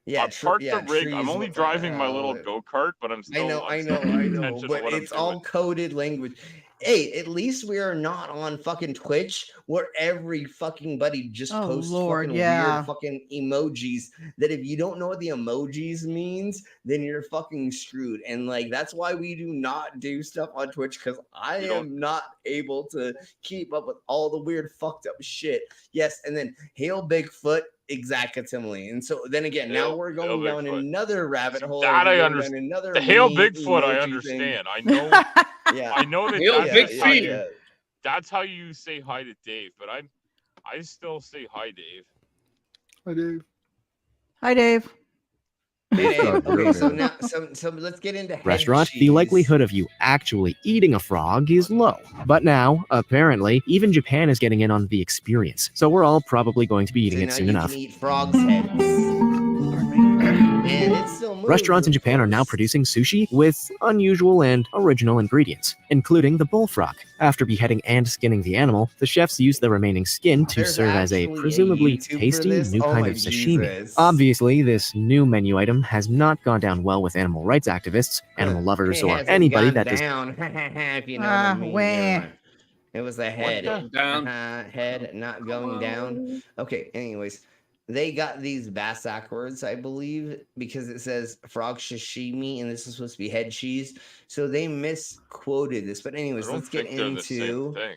Yeah, I parked the rig. trees I'm only with driving my little out. go kart, but I'm still. I still know. paying attention to But what I'm it's all doing. coded language. Hey, at least we are not on fucking Twitch where every fucking buddy just Oh, posts Lord, fucking yeah. weird fucking emojis that if you don't know what the emojis means, then you're fucking screwed. And like that's why we do not do stuff on Twitch because I am not able to keep up with all the weird fucked up shit. Yes, and then Hail Bigfoot. Exactly. And so then again, now we're going down Bigfoot. another rabbit hole. That We're I going understand. down another The Hail meme Bigfoot, I emoji understand. thing. I know. Yeah. I know that Hail that's, Big how Feet. you, that's how you say hi to Dave, but I still say hi, Dave. Hi, Dave. Hi, Dave. Okay, so now, so let's get into head Restaurant, the cheese. likelihood of you actually eating a frog is low. But now, apparently, even Japan is getting in on the experience. So we're all probably going to be eating So it now soon you enough. can eat frogs' heads. And it still moves, Restaurants in of Japan are now course. producing sushi with unusual and original ingredients, including the bullfrog. After beheading and skinning the animal, the chefs use the remaining skin to There's serve as a actually a presumably YouTube for tasty this? new Oh kind my of sashimi. Jesus. Obviously, this new menu item has not gone down well with animal rights activists, animal lovers, It or hasn't anybody gone that does. down. If you know what I mean. wah. Never mind. It was the head. Down. Head not going down. Okay, anyways. They got these backwards, I believe, because it says frog sashimi and this is supposed to be head cheese. So they misquoted this. But anyways, I don't let's get think they're the same into thing.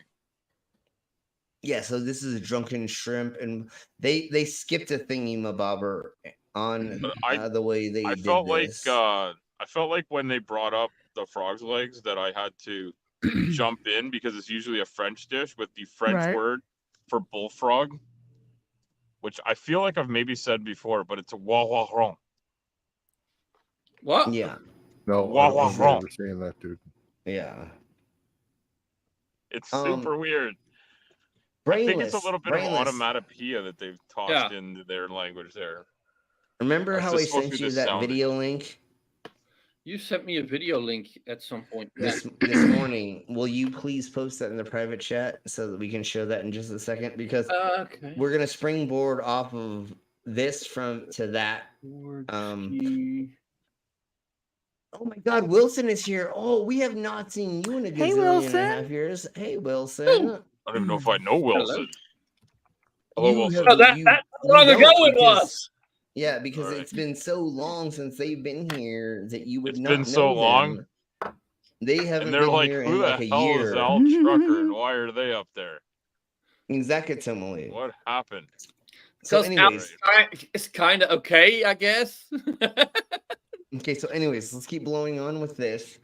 yeah, so this is a drunken shrimp, and they skipped a thingy mabobber on the way they I did felt this. like I felt like when they brought up the frog's legs that I had to jump in because it's usually a French dish with the French Right. word for bullfrog, which I feel like I've maybe said before, but it's a wah-wah-ron. What? Yeah. No, Wah, I wah, don't wah. remember saying that, dude. Yeah. It's super weird. I think it's a little bit brainless. of onomatopoeia that they've tossed into their language there. Remember It's how I just supposed to sent be you the that sound. video link You sent me a video link at some point. this morning? Will you please post that in the private chat so that we can show that in just a second? Because Okay. we're gonna springboard off of this to that. Oh my God, Wilson is here. Oh, we have not seen you in a Hey, gazillion and a half Wilson. years. Hey, Wilson. I don't even know if I know Wilson. Hello, You Wilson. have- That you- how you long ago don't it because- was? Yeah, because Alright. it's been so long since they've been here that you would It's not been know so long. them. They haven't And they're been like, here who in the like a hell is year. Al Trucker and why are they up there? Exactly. What happened? So Because anyways, it's kind of okay, I guess. Okay, so anyways, let's keep blowing on with this.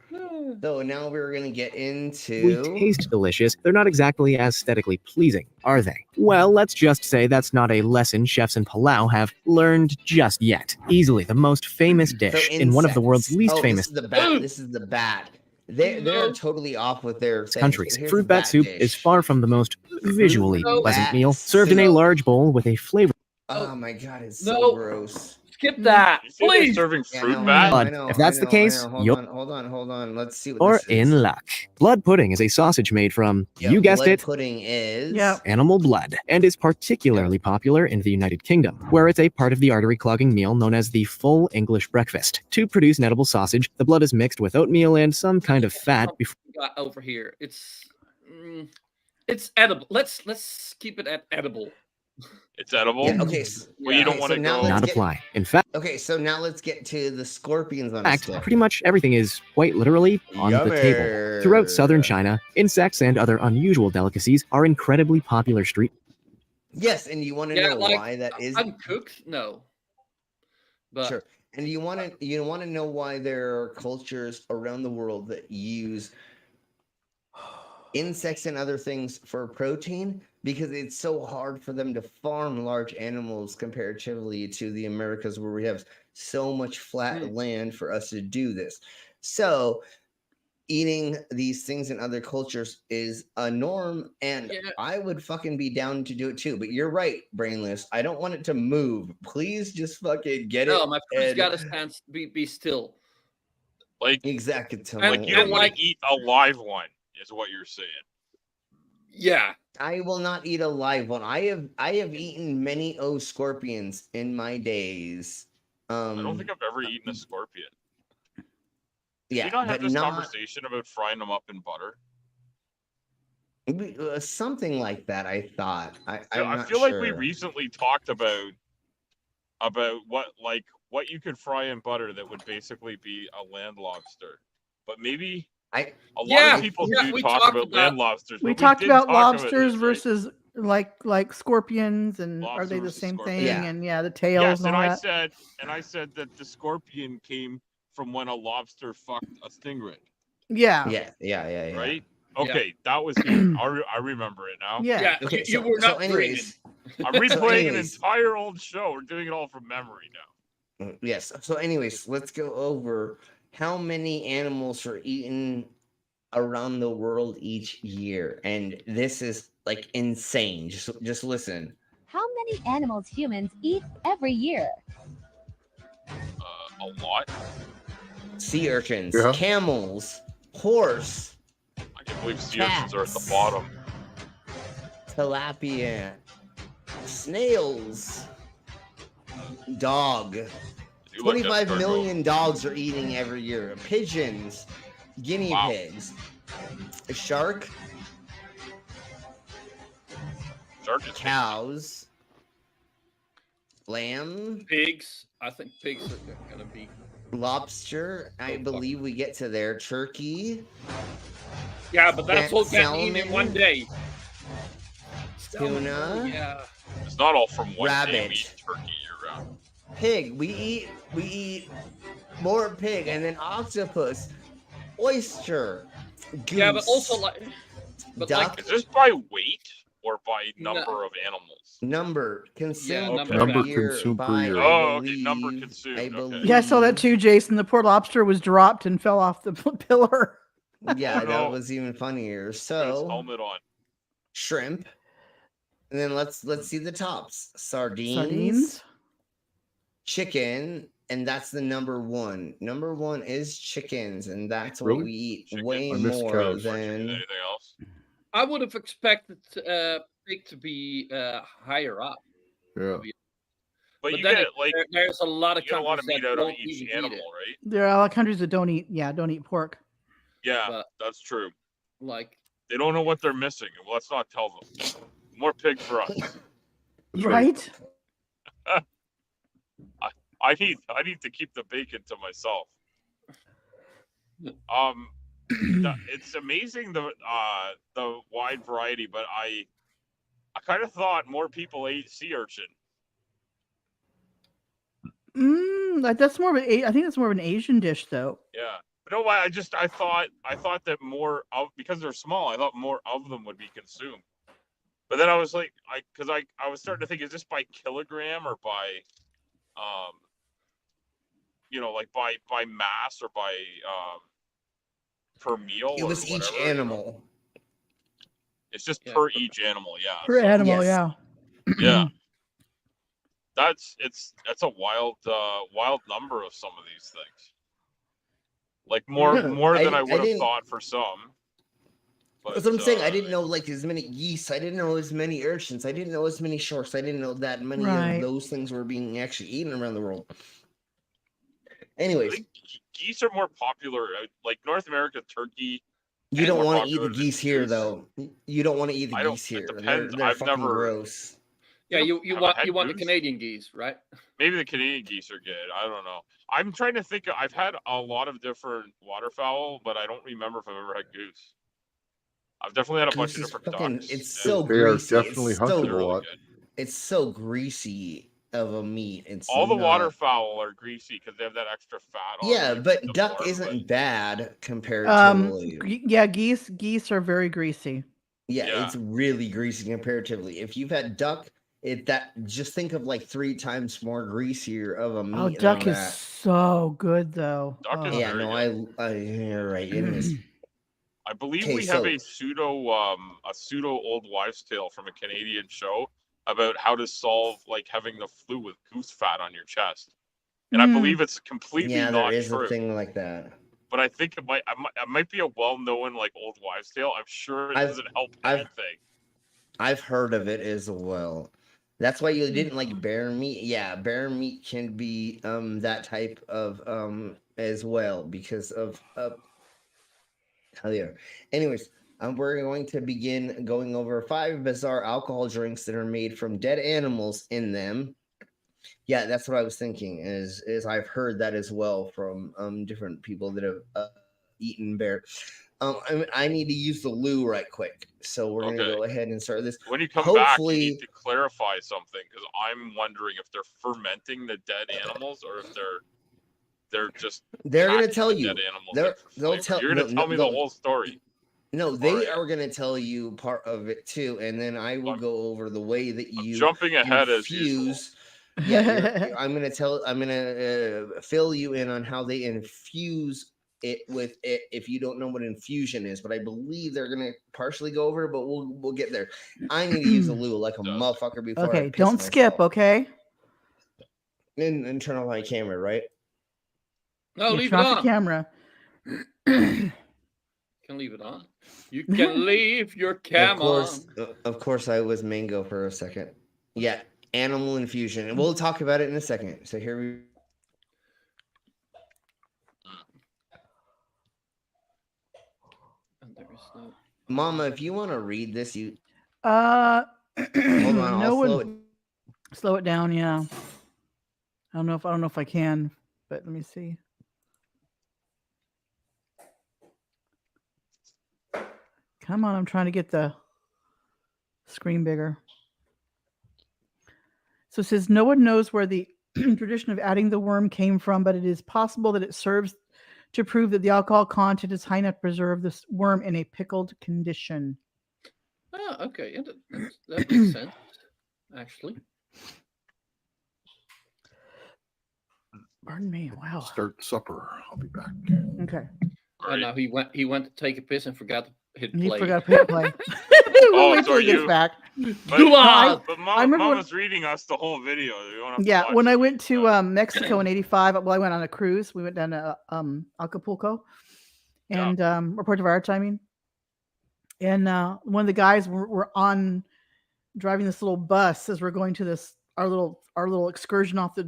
So now we're gonna get We into taste delicious. They're not exactly aesthetically pleasing, are they? Well, let's just say that's not a lesson chefs in Palau have learned just yet. Easily the most famous dish in one of the world's least oh, famous this is the bat. This is the bat. They're totally off with their things. countries. Here's Fruit the bat soup dish. is far from the most visually Fruit pleasant bat meal, served in a soup. large bowl with a flavor. Oh my god, it's so gross. Skip that, You say they're please. serving Yeah, fruit no, bat? Blood. If that's the case, Hold on. Let's see what you're this is. in luck. Blood pudding is a sausage made from, Yeah, you guessed blood it, pudding is. Yeah. animal blood, and is particularly popular in the United Kingdom, where it's a part of the artery clogging meal known as the full English breakfast. To produce an edible sausage, the blood is mixed with oatmeal and some kind of fat before. Got over here. It's edible. Let's keep it at edible. It's edible. Yeah, okay. Well, you don't want to go. Not apply. In fact, Okay, so now let's get to the scorpions on a fact, stick. pretty much everything is quite literally on the table. Throughout southern China, insects and other unusual delicacies are incredibly popular street. Yes, and you want to know why that is? Uncooked? No. But Sure. And you want to know why there are cultures around the world that use insects and other things for protein, because it's so hard for them to farm large animals comparatively to the Americas, where we have so much flat land for us to do this. So eating these things in other cultures is a norm, and I would fucking be down to do it too. But you're right, Brainless. I don't want it to move. Please just fucking get it. no, my food's and- got to stand. Be still. Like exactly. Like you don't want to eat a live one, is what you're saying. Yeah. I will not eat a live one. I have eaten many scorpions in my days. I don't think I've ever eaten a scorpion. Yeah, Did we not have but this not conversation about frying them up in butter? something like that. I thought. I'm I not feel sure. like we recently talked about what you could fry in butter that would basically be a land lobster. But maybe a lot of people do talk about land lobsters. We but talked did about talk lobsters this, right? versus like scorpions, and are Lobster they the versus same scorpion. thing? Yeah. And the tails Yes, and and all I that. said that the scorpion came from when a lobster fucked a stingray. Yeah. Yeah. Right? Okay, that was good. I remember it now. Yeah. Okay, you were not anyways, I'm replaying an anyways. entire old show. We're doing it all from memory now. Yes. So, anyways, let's go over how many animals are eaten around the world each year, and this is like insane. Just listen. How many animals humans eat every year? A lot. Sea urchins, Yeah. camels, horse, I can't believe sea urchins are at the bottom. tilapia, snails, dog. do like 25 escargot. million dogs are eating every year. Pigeons, guinea pigs, a shark, cows, lamb, Pigs. I think pigs are gonna be. lobster. I believe we get to there. Turkey, Yeah, but that's all getting salmon, eaten in one day. tuna, Yeah. It's not all from one day. rabbit, We eat turkey year round. pig. We eat more pig, and then octopus, oyster, goose, Yeah, but also duck. Is this by weight or by number of animals? Number consumed number per year consumed per by, year. I Oh, okay, believe- number consumed. I Okay. believe. Yeah, I saw that too, Jason. The poor lobster was dropped and fell off the pillar. Yeah, that No. was even funnier. Put his So helmet on. shrimp, and then let's see the tops: Sardines. chicken, and that's the number one. Number one is chickens, and that's what Really? we eat Chicken. way I missed more cows. than. Anything else? I would have expected pig to be higher up. Yeah. But you then get like there's a lot of you get a lot of countries meat that out of don't each even eat animal, it. right? There are a lot of countries that don't eat pork. Yeah, But- that's true. Like They don't know what they're missing. Well, let's not tell them. More pig for us. That's Right? I need to keep the bacon to myself. It's amazing the wide variety, but I kind of thought more people ate sea urchin. That's more of I think that's more of an Asian dish, though. Yeah. But no, I thought that more of, because they're small, I thought more of them would be consumed. But then I was like, I was starting to think, is this by kilogram or by, like by mass or by per meal? It was each animal. It's just per each animal, yeah. Per animal, yeah. Yeah. That's a wild number of some of these things. Like more than I would have thought for some. But, that's what I'm saying. I didn't know like as many geese. I didn't know as many urchins. I didn't know as many sharks. I didn't know that many of those things were being actually eaten around the world. Anyways, I think geese are more popular. Like North America, turkey. You don't want to eat the geese here, though. You don't want to eat the geese here. Depends. They're fucking gross. Yeah, you want the Canadian geese, right? Maybe the Canadian geese are good. I don't know. I'm trying to think. I've had a lot of different waterfowl, but I don't remember if I've ever had goose. I've definitely had a bunch of different ducks. It's so They are greasy. definitely hunted a lot. It's so greasy of a meat. It's all the waterfowl are greasy because they have that extra fat on. Yeah, but duck isn't bad comparatively. Yeah, geese are very greasy. Yeah, it's really greasy comparatively. If you've had duck, just think of like 3 times more greasier of a meat. Oh, duck is so good though. Duck is you're right. It is. I believe we have a pseudo old wives' tale from a Canadian show about how to solve like having the flu with goose fat on your chest, and I believe it's completely not true. Yeah, there is a thing like that. But I think it might be a well-known like old wives' tale. I'm sure it doesn't help anything. I've heard of it as well. That's why you didn't like bear meat. Yeah, bear meat can be that type of as well because of hell yeah. Anyways, we're going to begin going over 5 bizarre alcohol drinks that are made from dead animals in them. Yeah, that's what I was thinking. Is I've heard that as well from different people that have eaten bear. I need to use the loo right quick, so we're gonna go ahead and start this. When you come back, you need to clarify something because I'm wondering if they're fermenting the dead animals or if they're just gonna tell you. They'll tell. You're gonna tell me the whole story. No, they are going to tell you part of it too, and then I will go over the way that you jumping ahead as usual. Yeah, I'm going to fill you in on how they infuse it with it if you don't know what infusion is, but I believe they're going to partially go over it, but we'll get there. I need to use the loo like a motherfucker before. Okay, don't skip, okay? And turn on my camera, right? No, leave it on. on. The camera. You can leave it on. You can leave your cam on. Of course, I was mango for a second. Yeah, animal infusion, and we'll talk about it in a second. So here we. Mama, if you want to read this, you. Hold on. No, slow it down. Yeah. I don't know if I can, but let me see. Come on, I'm trying to get the screen bigger. So it says, no one knows where the tradition of adding the worm came from, but it is possible that it serves to prove that the alcohol content is high enough to preserve this worm in a pickled condition. Oh, okay. That makes sense, actually. Pardon me. Wow. Start supper. I'll be back. Okay. Oh, no, he went to take a piss and forgot to hit play. He forgot to hit play. Wait till he gets back. But Mama's reading us the whole video. When I went to Mexico in '85, I went on a cruise. We went down to Acapulco and or Puerto Vallarta, I mean. And one of the guys were on driving this little bus as we're going to our little excursion off the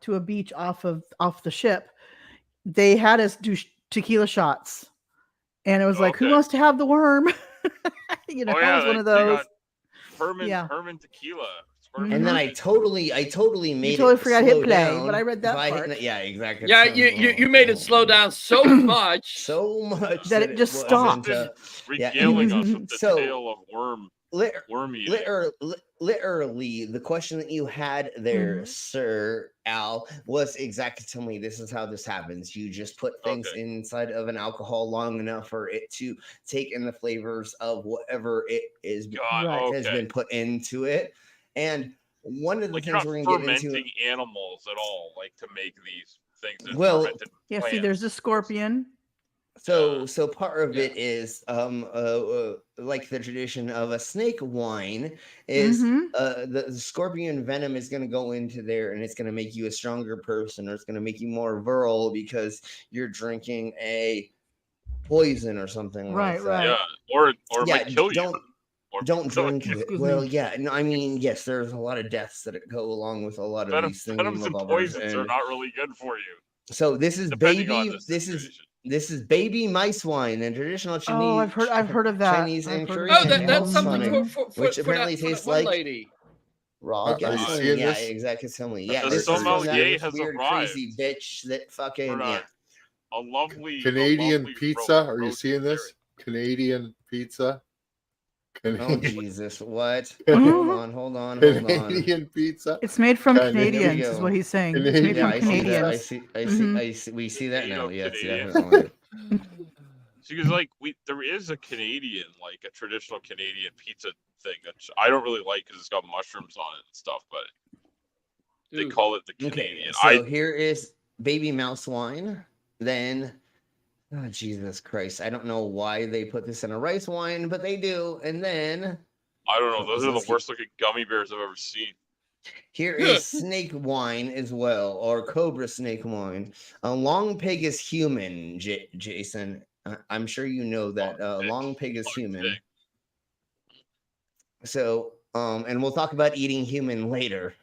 to a beach off the ship. They had us do tequila shots, and it was like, who wants to have the worm? It was one of those. Herman tequila. And then I totally made totally it forgot slow hit play, down but I read that part. Yeah, exactly. Yeah, you made it slow down so much, that it just stopped. Regaling us with the tale of worm eating. literally, the question that you had there, Sir Al, was exactly, tell me, this is how this happens. You just put things inside of an alcohol long enough for it to take in the flavors of whatever it is has been put into it. And one of the Like you're things not we're going to get fermenting into. animals at all, like to make these things. It's Well, fermented Yeah, see, plants. there's a scorpion. So part of it is like the tradition of a snake wine is the scorpion venom is going to go into there and it's going to make you a stronger person, or it's going to make you more virile because you're drinking a poison or something like that. Yeah, or it might kill you. Don't drink it. Well, yeah, no, I mean, yes, there's a lot of deaths that go along with a lot of these Venoms and poisons are not really good for you. So this is this is baby mice wine and traditional Chinese. I've heard of that. Chinese and Korean. Oh, that's something which apparently that tastes one like lady. raw gasoline. Yeah, exactly. Yeah, The this is from sommelier that has weird, arrived. crazy bitch that fucking A lovely Canadian pizza. Are you seeing this? Canadian pizza. Oh Jesus! What? Hold on. Canadian pizza. It's made from Canadians, is what he's saying. It's made from Canadians. I see. We see that now. Yes, definitely. Because like there is a Canadian, like a traditional Canadian pizza thing that I don't really like because it's got mushrooms on it and stuff, but they call it the Canadian. So here is baby mouse wine. Then, oh Jesus Christ! I don't know why they put this in a rice wine, but they do. And then I don't know. Those are the worst looking gummy bears I've ever seen. Here is snake wine as well, or cobra snake wine. A long pig is human, Jason. I'm sure you know that long pig is human. So, and we'll talk about eating human later.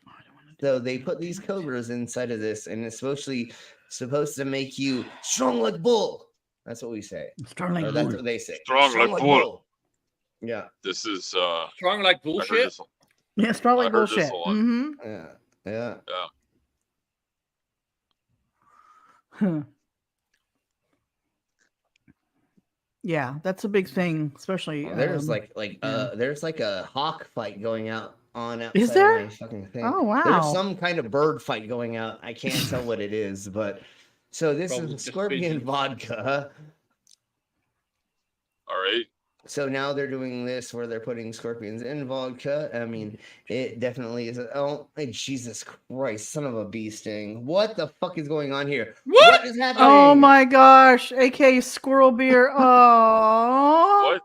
So they put these cobras inside of this, and it's supposed to make you strong like bull. That's what we say. Strong like bull. That's what they say. Strong like bull. Yeah. This is strong like bullshit. Yeah, strong like bullshit. Yeah. Yeah, that's a big thing, especially. There's there's like a hawk fight going on outside Is there? of my fucking thing. Oh wow! There's some kind of bird fight going out. I can't tell what it is, but so this is scorpion vodka. All right. So now they're doing this where they're putting scorpions in vodka. I mean, it definitely is. Jesus Christ, son of a bee sting! What the fuck is going on here? What is happening? Oh my gosh! AK squirrel beer. Oh. What?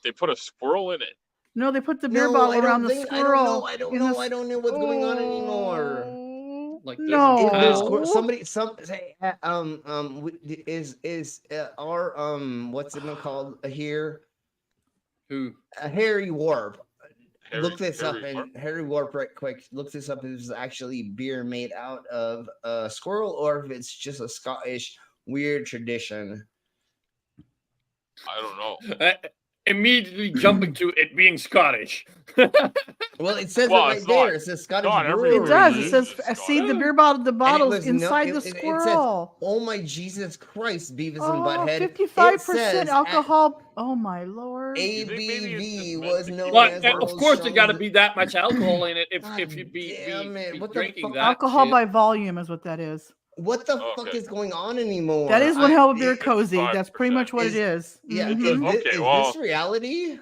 They put a squirrel in it. No, they put the beer bottle around the squirrel. I don't know what's going on anymore. Like Somebody say is our what's it called here? Who? Harry Warp. Look this up, and Harry Warp, right quick. Look this up. If it's actually beer made out of a squirrel, or if it's just a Scottish weird tradition. I don't know. Immediately jumping to it being Scottish. Well, it says it right there. It says Scottish brewery. It does. It says, see the beer bottle. The bottle's inside the squirrel. It says, oh my Jesus Christ, Beavis and Butthead. 55% alcohol. Oh my Lord. ABV was known as. Of course, there got to be that much alcohol in it if you'd be drinking that. Alcohol shit. by volume is what that is. What the fuck is going on anymore? That is one hell of a beer cozy. That's pretty much what it is. Yeah. Mm-hmm. Is this reality?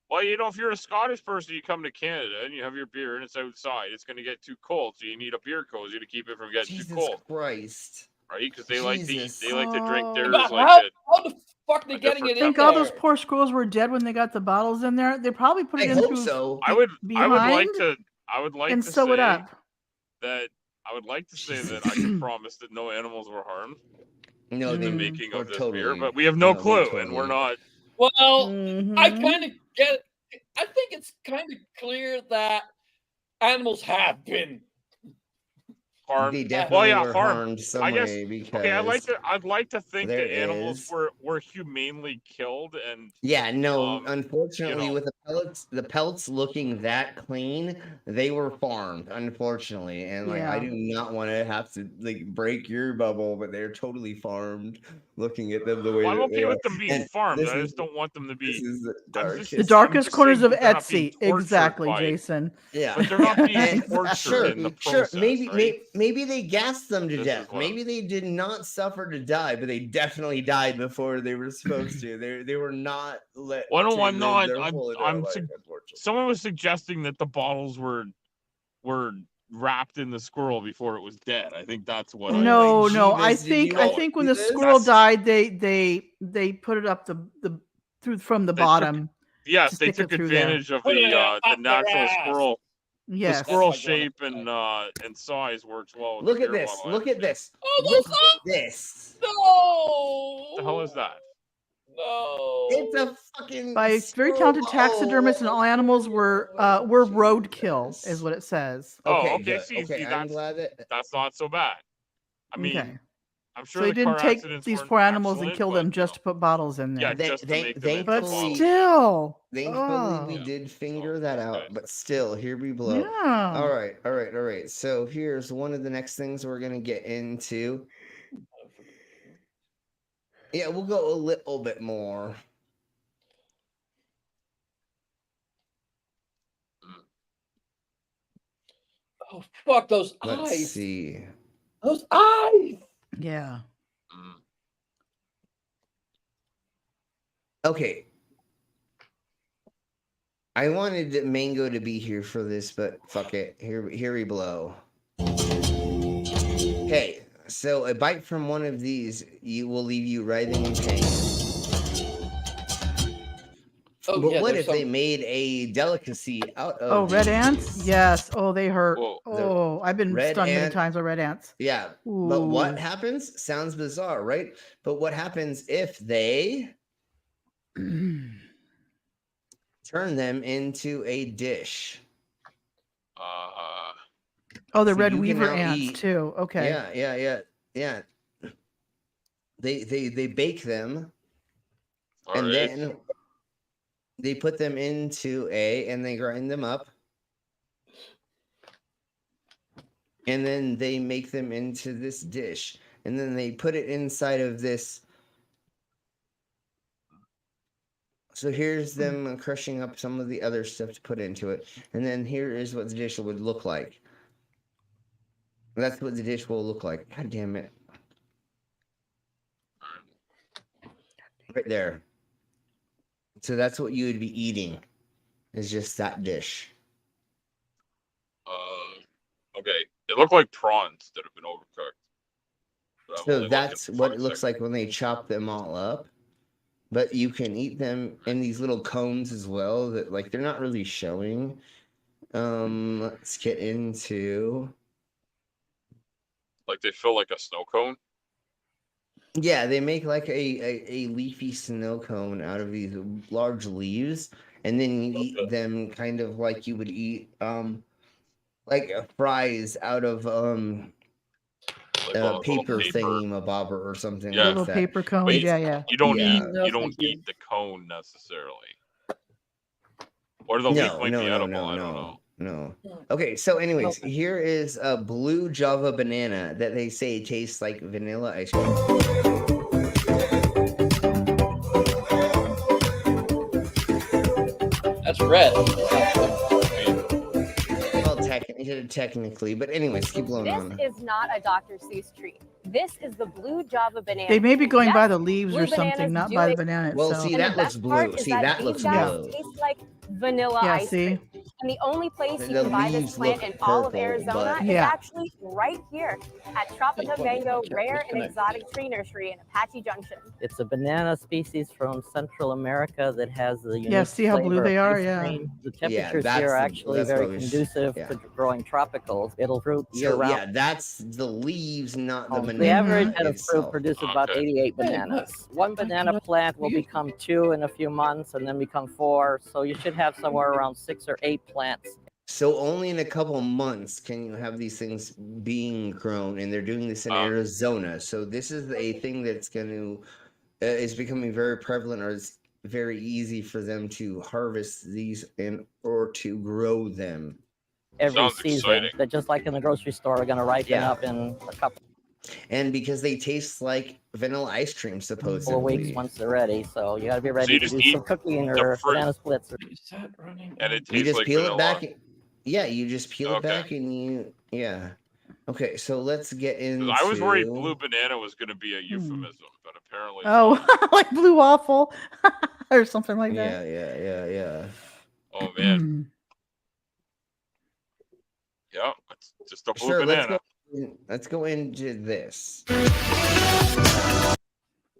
Well, you know, if you're a Scottish person, you come to Canada and you have your beer and it's outside, it's going to get too cold, so you need a beer cozy to keep it from getting too cold. Christ. Right? Because they like to eat, they like to drink theirs How the fuck are they getting it in think all those poor squirrels were dead when they got the bottles in there. They probably put it into. So. I would like to and sew it up. That I would like to say that I can promise that no animals were harmed. No, in the making of this beer, but we have no clue, and we're not. Well, I kind of get it. I think it's kind of clear that animals have been Harmed. They definitely Well, yeah, were harmed. harmed some I guess. way because Okay, I'd like to think there the animals is. were humanely killed and. Yeah, no, unfortunately, know. with the pelts looking that clean, they were farmed, unfortunately. And like I Yeah. do not want to have to like break your bubble, but they're totally farmed looking at them the way Well, I'm that okay they are. with them being And farmed. this I is just don't want them to be. the I'm just, The darkest. I'm darkest just corners saying of they're not being Etsy. tortured Exactly, by- Jason. Yeah, But they're not being and tortured sure, in the process, maybe, right? maybe they gassed them to This is death. what Maybe they did not suffer to die, but they definitely died before they were supposed to. They were not let Well, no, to I'm live not. their full adult life, unfortunately. Someone was suggesting that the bottles were wrapped in the squirrel before it was dead. I think that's what. No, no. I Jeebus, did you think when the see this? squirrel died, they put it up the through from the bottom. Yes, to they stick it took through there. advantage of the natural squirrel. Yes. The squirrel shape and size works well. With Look the at beer this. bottle, I Look at understand. this. Look at this. No. What the hell is that? No. It's a fucking By very talented taxidermists, and all animals were roadkill, is what it says. Okay, good. see, Okay, I'm glad that that's not so bad. I mean, Okay. I'm sure So they the didn't car take accidents these weren't poor animals and excellent, kill but, them just to put bottles in there. Yeah, just to make them into But bottles. still. Thankfully, Oh. we did finger that out, but still, here we blow. Yeah. All right. So here's one of the next things we're gonna get into. Yeah, we'll go a little bit more. Oh, fuck those Let's eyes. see. Those eyes. Yeah. Okay. I wanted Mango to be here for this, but fuck it. Here we blow. Okay, so a bite from one of these will leave you writhing in pain. Oh, But yeah, what there's if they made a delicacy out of Oh, red these? ants? Yes. Oh, they hurt. Whoa. Oh, I've been red stung many ant- times by red ants. Yeah, but what Ooh. happens? Sounds bizarre, right? But what happens if they turn them into a dish? Oh, the So red you can weaver now ants eat- too. Okay. Yeah. They bake them, and Alright. then they put them into and they grind them up, and then they make them into this dish, and then they put it inside of this. So here's them crushing up some of the other stuff to put into it, and then here is what the dish would look like. That's what the dish will look like. God damn it. Right there. So that's what you would be eating, is just that dish. Okay. It looked like prawns that have been overcooked. But I'm only So looking that's for what a it looks like when they chop them all up. But you can eat them in these little cones as well that like they're not really showing. Let's get into Like they feel like a snow cone. yeah, they make like a leafy snow cone out of these large leaves, and then you eat them kind of like you would eat like fries out of paper thingy-mabobber or something Yeah. like Little that. paper cones. But Yeah. You don't Yeah. eat the cone necessarily. Or the leaf might be edible. I don't know. No. Okay, so anyways, here is a blue Java banana that they say tastes like vanilla ice cream. That's red. Well, technically, but anyways, keep blowing on. This is not a Dr. Seuss treat. This is the blue Java banana. They may be going Yes, by the leaves blue or something, bananas not do by the it- banana Well, itself. see, And that the looks best part blue. is See, that that these looks guys blue. taste like vanilla Yeah, ice see? cream. And the only place you The can buy this leaves plant look in all of purple, Arizona but- is Yeah. actually right here at Tropica Mango Rare and Exotic Tree Nursery in Apache Junction. It's a banana species from Central America that has the unique Yeah, see how blue flavor they of are? ice Yeah. cream. The Yeah, temperatures that's here are the- actually that's very what we sh- conducive yeah. to growing tropicals. It'll fruit year So round. yeah, that's the leaves, not the banana. The average head of fruit itself. produces about 88 bananas. One banana plant will become 2 in a few months and then become 4. So you should have somewhere around 6 or 8 plants. So only in a couple months can you have these things being grown, and they're doing this in Arizona. So this is a thing that's going to is becoming very prevalent, or it's very easy for them to harvest these or to grow them. Every Sounds season, exciting. that just like in the grocery store, are going to ripen Yeah. up in a couple And because they taste like vanilla ice cream, of supposedly. weeks once they're ready. So you got to be ready you to just do eat some cooking the or fruit. banana splits. And it You tastes just like peel vanilla. it back. Yeah, you just peel it Okay. back, and yeah. Okay, so let's get 'Cause into. I was worried blue banana was going to be a euphemism, but apparently. Oh, like blue waffle or something like that. Yeah. Oh man. Yeah, it's just a blue Sure, banana. let's go into this.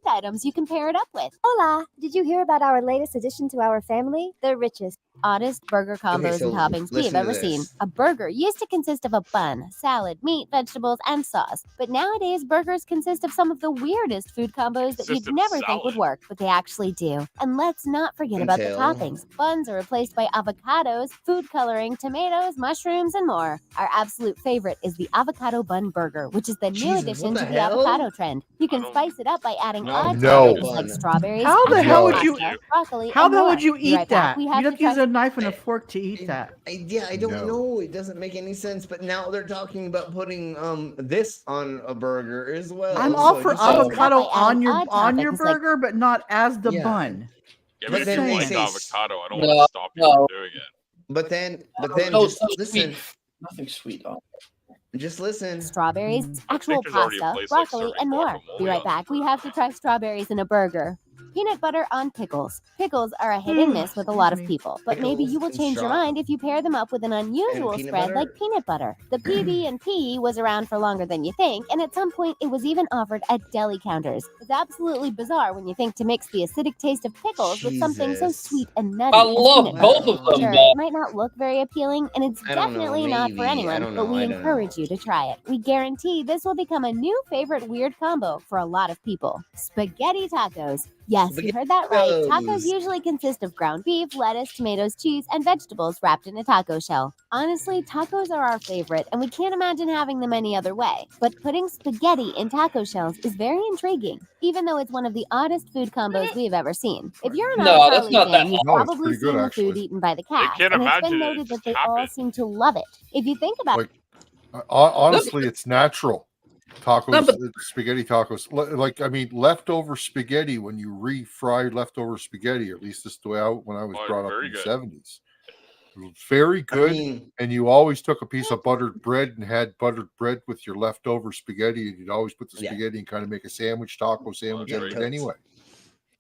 Items you can pair it up with. Hola! Did you hear about our latest addition to our family? The richest, oddest burger combos so and toppings we've listen to ever seen. this. A burger used to consist of a bun, salad, meat, vegetables, and sauce. But nowadays, burgers consist of some of the weirdest food combos that you'd never think would work, but they actually do. And let's not forget about the toppings. Buns are replaced by avocados, food coloring, tomatoes, mushrooms, and more. Our absolute favorite is the avocado bun burger, which is the new Jesus, addition what to the the hell? avocado trend. You can spice it up by adding odd No. toppings like strawberries, How the hell would you? pasta, broccoli, How and the hell more. would you Be eat right back. that? We You'd have have to to use try a knife and a fork to eat that. I don't know. It doesn't make any sense. But now they're talking about putting this on a burger as well. I'm all So for just- avocado on your toppings like- burger, but not as the Yeah. bun. Yeah, But but if then you they like say- avocado, I don't No, want to stop you no. from doing it. But then No, just no listen. sweet. Nothing sweet on it. Just listen. Strawberries, actual there's already a pasta, place like broccoli, serving and more. guacamole Be right on back. We have to try strawberries in a burger. Peanut butter on pickles. Pickles are a hit and miss with a lot of people, but maybe you will Pickles and change your mind if you pair them up with an unusual peanut spread butter? like peanut butter. The PB&P was around for longer than you think, and at some point it was even offered at deli counters. It's absolutely bizarre when you think to mix the acidic taste of pickles with something so Jesus. sweet and nutty I as love peanut both butter. of them, Sure, but it might not look very appealing, and it's I don't know, definitely not for maybe. I anyone, don't but know, we I don't encourage you to try it. We guarantee this will become a new favorite weird combo for a lot of people. Spaghetti tacos. Yes, you heard that right. Tacos usually consist of ground beef, lettuce, tomatoes, cheese, and vegetables wrapped in a taco shell. Honestly, tacos are our favorite, and we can't imagine having them any other way. But putting spaghetti in taco shells is very intriguing, even though it's one of the oddest food combos we've ever seen. If you're an No, that's iCarly not that fan, you've No, it's probably pretty good, seen the food actually. eaten by the cast, can't and it's imagine been it, noted it that just they all happened. seem to love it. If you think about Like, honestly, it's natural. Tacos, No, but- spaghetti tacos. Like, I mean, leftover spaghetti, when you refry leftover spaghetti, at least this is the way when I was Oh, brought up very in the good. 70s. Very good. mean- and you always took a piece of buttered bread and had buttered bread with your leftover spaghetti, and you'd always put the Yeah. spaghetti and kind of make a sandwich, taco sandwich Yeah, out of it totes. anyway.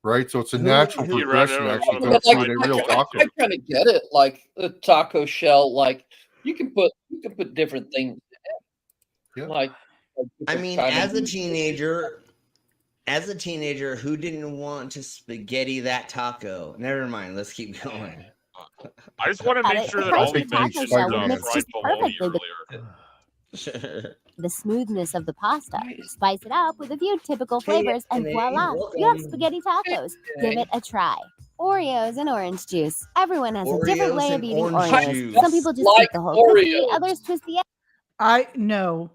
Right? So it's a Who- natural You ran progression out of actually one to of have those food side a real dishes. taco. I kind of get it. Like the taco shell, like you can put different things. Yeah. Like I different mean, kind of- as a teenager, who didn't want to spaghetti that taco? Never mind. Let's keep going. I just want to Got make it. sure The that all crunch we of the taco mentioned shell would mix fried just bologna perfectly with earlier. the smoothness of the pasta. Spice it up with a few typical flavors, and voila, you have spaghetti tacos. Give it a try. Oreos and orange juice. Everyone has a different Oreos way of and eating orange Oreos. juice. Some people just Like eat the whole cookie, Oreos. others twist the I know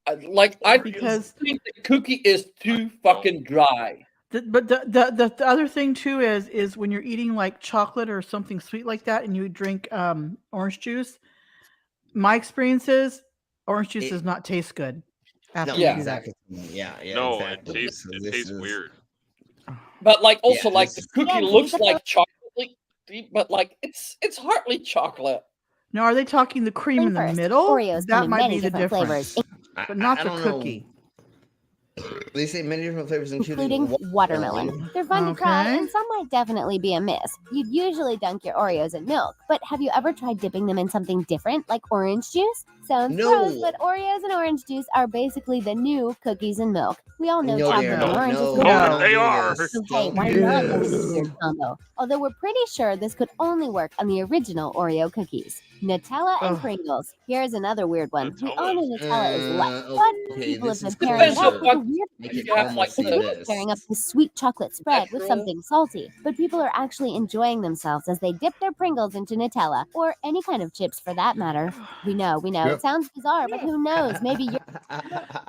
I because think the cookie is too fucking dry. but the other thing too is when you're eating like chocolate or something sweet like that, and you drink orange juice. My experience is orange juice does not taste good after No, you Yeah. do that. exactly. Yeah, No, exactly. it tastes So it this tastes is- weird. But like also Yeah, like this the is- cookie Yeah, looks it's like chocolate, but like it's hardly chocolate. Now, are they talking the cream in the first. middle? Oreos that come in might many be the different difference, flavors, but not I the don't know. cookie. They say many different flavors, including watermelon. They're fun to try, and some might definitely be a miss. You'd usually dunk your Oreos in milk, but have you ever tried dipping them in something different, like orange juice? Sounds No. gross, but Oreos and orange juice are basically the new cookies and milk. We all know No, chocolate they and are. oranges No, go don't they do are. this. So hey, Don't why do not go with this. this weird combo? Although we're pretty sure this could only work on the original Oreo cookies. Nutella and Ugh. Pringles. Here's another weird one. We all know Nutella. Nutella is light, Uh, but okay, people have this been is pairing it closer. up with a weird make You it have, almost like, like It's weird this. pairing up this sweet chocolate spread with Natural. something salty, but people are actually enjoying themselves as they dip their Pringles into Nutella, or any kind of chips for that matter. We know, Yep. it sounds bizarre, but who knows? Maybe you're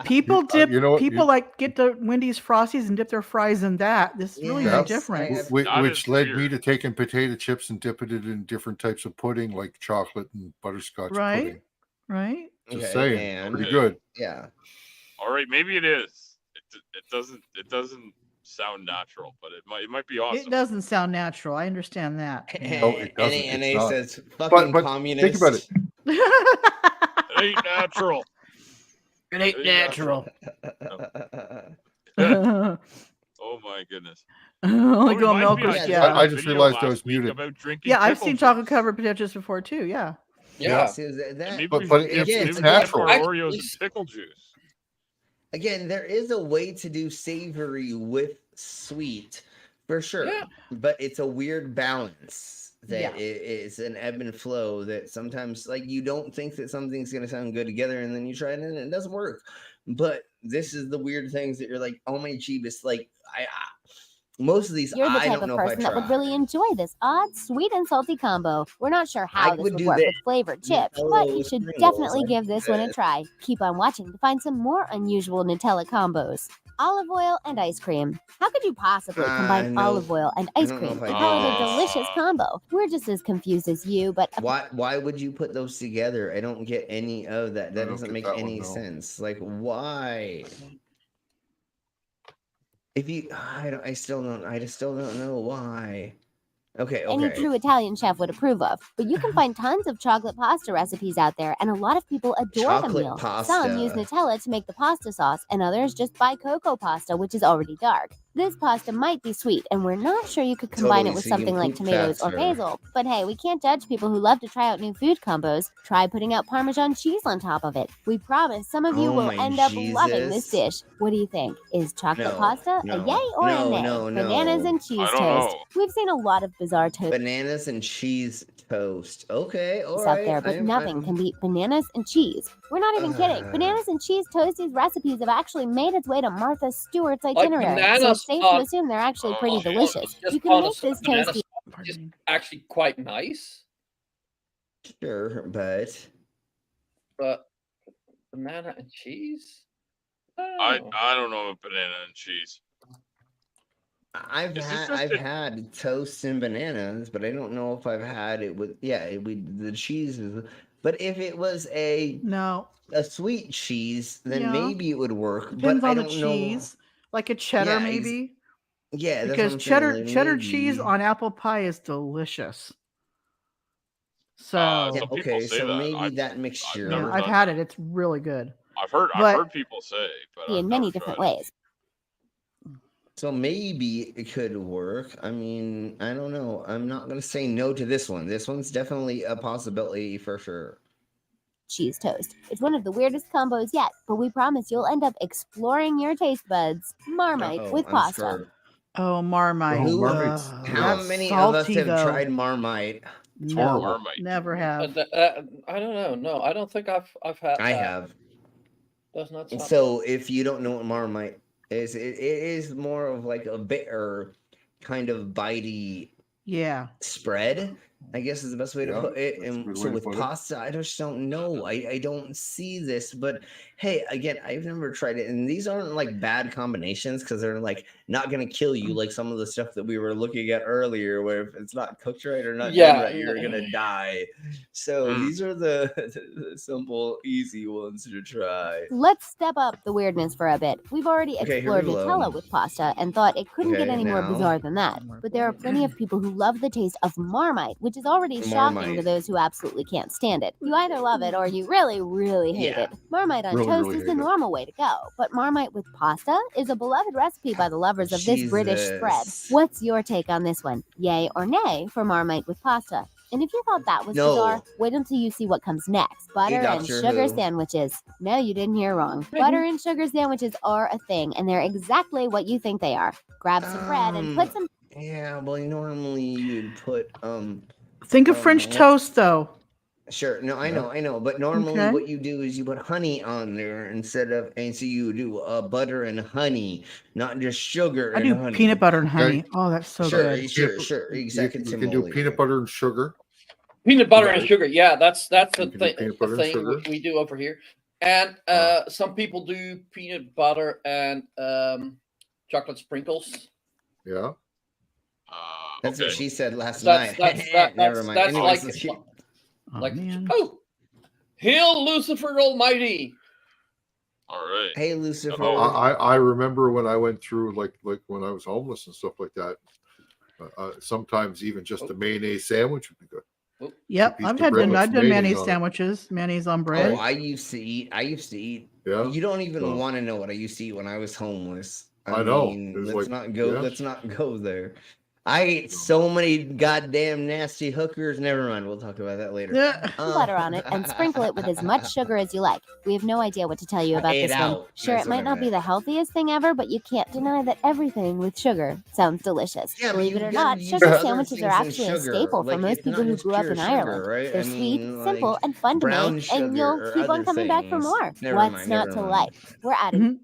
People dip. You know what? People like get the Wendy's Frosties and dip their fries in that. This is really no That's difference. which led me to taking potato chips and dipping it in different types of pudding, like chocolate and butterscotch Right, pudding. right. Just Okay, saying, and pretty good. yeah. All right, maybe it is. It doesn't sound natural, but it might be awesome. It doesn't sound natural. I understand that. No, it doesn't. And It's he not. says, "Fucking But communist." think about it. It ain't natural. It ain't natural. Oh my goodness. Like Oh, on reminds me, milk. I Yeah. saw a I just video realized I last was week muted. about drinking Yeah, I've pickle seen juice. chocolate covered potato chips before too. Yeah. Yeah. See, that, Maybe But- we but should it's maybe we should natural. dip our Oreos in pickle juice. again, there is a way to do savory with sweet, for sure. Yeah. But it's a weird balance that Yeah. it's an ebb and flow that sometimes, like, you don't think that something's going to sound good together, and then you try it and it doesn't work. But this is the weird things that you're like, oh my jeebus, like most of these You're the I type don't of know if I person that would try. really enjoy this odd, sweet, and salty combo. We're not sure how I this would would do work this. with flavored chips, Nutella but you with should Pringles. definitely I'd give do this one a this. try. Keep on watching to find some more unusual Nutella combos. Olive oil and ice cream. How could you possibly combine no. olive oil and I ice don't know cream if I and do call it a this. delicious combo? We're just as confused as you, but Why would you put those together? I don't get any of that. I That don't doesn't get make that any one, no. sense. Like, why? If you, I still don't know why. Okay, any okay. true Italian chef would approve of. But you can find tons of chocolate pasta recipes out there, and a lot of people adore the Chocolate meal. pasta. Some use Nutella to make the pasta sauce, and others just buy cocoa pasta, which is already dark. This pasta might be sweet, and we're not sure you could combine Totally, it with so you can something like poop tomatoes or faster. basil. But hey, we can't judge people who love to try out new food combos. Try putting out Parmesan cheese on top of it. We promise some of you Oh will my end up loving this Jesus. dish. What do you think? Is chocolate No, pasta a no, yay or a no, nay? no, Bananas no. and cheese I don't toast. know. We've seen a lot of bizarre toast Bananas and cheese toast. Okay, all out right. there, but nothing can beat bananas and cheese. We're not even kidding. Bananas and cheese toasties recipes have actually made its way to Martha Stewart's itinerary, so bananas it's safe to on- assume they're actually pretty Oh, delicious. Just You can on make this banana toasty. is actually quite nice, Sure, but but banana and cheese. I don't know about banana and cheese. I've Is this had just I've a- had toast and bananas, but I don't know if I've had it with the cheese is. But if it was a sweet cheese, then Yeah. maybe it would work. Depends but on I the don't know. cheese, like a cheddar Yeah, maybe. Yeah, that's what because I'm saying, cheddar like, cheese maybe. on apple pie is delicious. So Some people okay, say so that. maybe that mixture. yeah, I've had it. It's really good. I've heard But- people say, but in many different ways. So maybe it could work. I mean, I don't know. I'm not gonna say no to this one. This one's definitely a possibility for sure. Cheese toast. It's one of the weirdest combos yet, but we promise you'll end up exploring your taste buds. Marmite Uh-oh, with I'm pasta. scared. Oh, Marmite. Who- Marmite's How that's many of us salty, have though. tried Marmite? No, Marmite. never have. I don't know. No, I don't think I've had. I that. have. Does not sound So if you don't know what Marmite is, it is more of like a bitter kind of bitey Yeah. spread, I guess is the best way to Yeah, put it. that's a And good so way to with put it. pasta, I just don't know. I don't see this, but hey, again, I've never tried it, and these aren't like bad combinations because they're like not gonna kill you like some of the stuff that we were looking at earlier, where if it's not cooked right or not Yeah, done right, you're gonna die. So these are the simple, easy ones to try. Let's step up the weirdness for a bit. We've already Okay, here explored we go. Nutella with pasta and thought it couldn't get Okay, any more now- bizarre than that. But there are plenty of people who love the taste of Marmite, which is already shocking to Marmite. those who absolutely can't stand it. You either love it or you really, really hate Yeah. it. Marmite on Really, toast really is the hate it. normal way to go, but Marmite with pasta is a beloved recipe by the lovers of this British spread. Jesus. What's your take on this one? Yay or nay for Marmite with pasta? And if you thought that was No. bizarre, wait until you see what comes next. Butter and Doctor sugar Who. sandwiches. No, you didn't hear wrong. Butter and sugar sandwiches are a thing, and they're exactly what you think they are. Grab some bread and put some Yeah, well, normally you'd put Think of French what's- toast, though. Sure. No, I know. But normally what you do is you put honey on there instead of, and so you do butter and honey, not just sugar I and do honey. peanut butter and honey. Oh, that's so good. Sure. Exactly. You can do peanut butter and sugar. Peanut butter and sugar. Yeah, that's a thing sugar. we do over here. And some people do peanut butter and chocolate sprinkles. Yeah. That's what she said last night. Never mind. That's Anyways, Hail Lucifer Almighty. All right. Hey, Lucifer. I remember when I went through like when I was homeless and stuff like that. Sometimes even just a mayonnaise sandwich would be good. Yep, I've done mayonnaise sandwiches, mayonnaise on bread. Oh, I used to eat. Yeah. You don't even want to know what I used to eat when I was homeless. I know. Let's not go there. I ate so many goddamn nasty hookers. Never mind. We'll talk about that later. Butter on it and sprinkle it with as much sugar as you like. We have no idea what to tell you about this one. Sure, it might not be the healthiest thing ever, but you can't deny that everything with sugar sounds delicious. Yeah, believe it or not, sugar sandwiches are actually a staple for most people who grew up in Ireland. Right? They're sweet, simple, and fun to make, and you'll keep on coming back for more. What's not to like? We're adding.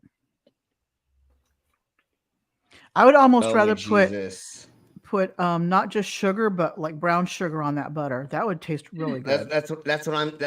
I would almost rather put not just sugar but like brown sugar on that butter. That would taste really good. That's what I'm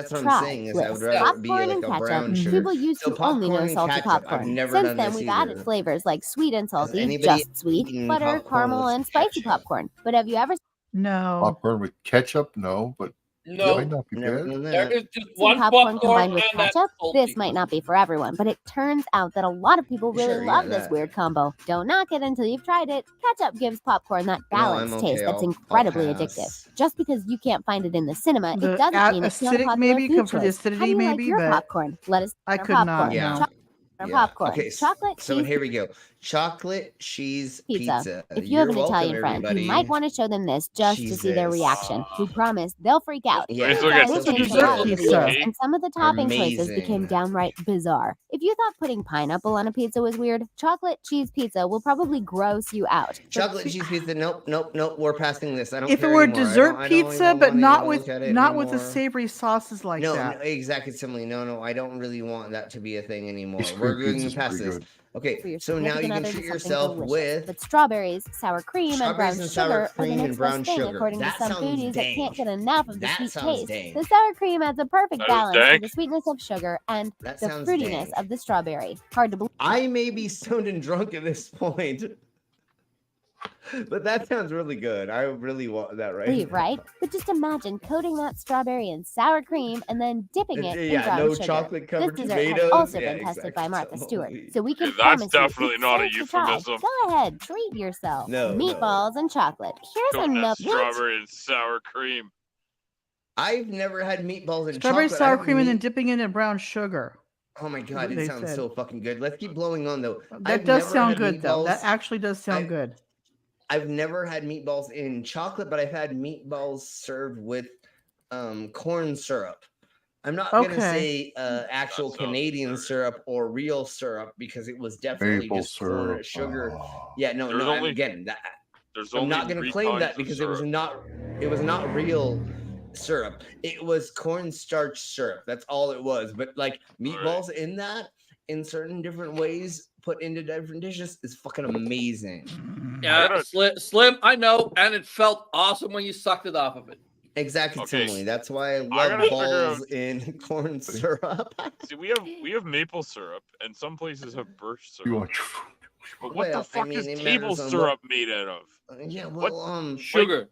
saying is I would rather be popcorn like and a ketchup. brown sugar. People used to only know salty popcorn. Since then, we've added flavors like sweet and salty, just sweet, butter, caramel, and spicy popcorn. But have you ever? No. Popcorn with ketchup? No, but no. Might not be bad. There is just one popcorn popcorn combined with and that's ketchup. salty. This might not be for everyone, but it turns out that a lot of people really love this weird combo. Don't knock it until you've tried it. Ketchup gives popcorn that balanced taste that's incredibly addictive. Just because you can't find it in the cinema, it doesn't mean it's not a popular maybe food for the choice. acidity How do you maybe, like your but popcorn? Lettuce I or could popcorn? not. Or popcorn. Okay, Chocolate so cheese here we go. Chocolate cheese pizza. If you You're have an welcome, Italian friend, everybody. you might want to show them this just to see their reaction. We promise they'll freak out. Yeah, This so I guess has it's changed dessert a lot over the pizza. years, and some of the topping choices Amazing. became downright bizarre. If you thought putting pineapple on a pizza was weird, chocolate cheese pizza will probably gross you out. Chocolate cheese pizza. Nope. We're passing this. I don't. If it care were anymore. dessert I don't pizza, even but wanna not even with look at it not with the anymore. savory sauces like No, that. exactly, Simile. No, I don't really want that to be a thing anymore. Ice We're cream going pizza's past pretty this. good. Okay, so now you can treat yourself delicious. with But strawberries, sour cream, and brown Strawberries and sour sugar are the cream next and brown best thing, sugar. according to That some sounds foodies that dank. can't get enough of the That sweet sounds taste. dank. The sour cream adds a perfect That is balance to dank. the sweetness of sugar and That the sounds fruitiness dank. of the strawberry. Hard to believe. I may be stoned and drunk at this point, but that sounds really good. I really want that right now. Right? But just imagine coating that strawberry in sour cream and then dipping it in Yeah, brown no sugar. chocolate covered This dessert has tomatoes. also Yeah, been tested exactly. by Martha Stewart, so we can Yeah, promise that's you definitely it's not a safe to try. euphemism. Go ahead, treat yourself. No, Meatballs and chocolate. Here's Coating that another. strawberry and sour cream. I've never had meatballs and Strawberry chocolate. sour cream and then dipping it in brown sugar. Oh my god, it They sounds said. so fucking good. Let's keep blowing on though. That I've does never sound had good though. That meatballs- actually does sound good. I've never had meatballs in chocolate, but I've had meatballs served with corn syrup. I'm not gonna say actual Canadian syrup or real syrup because it was definitely Maple just corn syrup. sugar. Yeah, no, There's no. only- Again, There's I'm only not gonna 3 claim that kinds of because it was syrup. not real syrup. It was cornstarch syrup. That's all it was. But like meatballs in that, in certain different ways, put into different dishes, is fucking amazing. Yeah, Slim, I know, and it felt awesome when you sucked it off of it. Exactly, Okay. Timely. That's why I gotta love figure balls out- in corn syrup. See, we have maple syrup, and some places have birch syrup. You want But what Well, the fuck I mean, is it table matters on syrup made out of? Yeah, What? well, Sugar.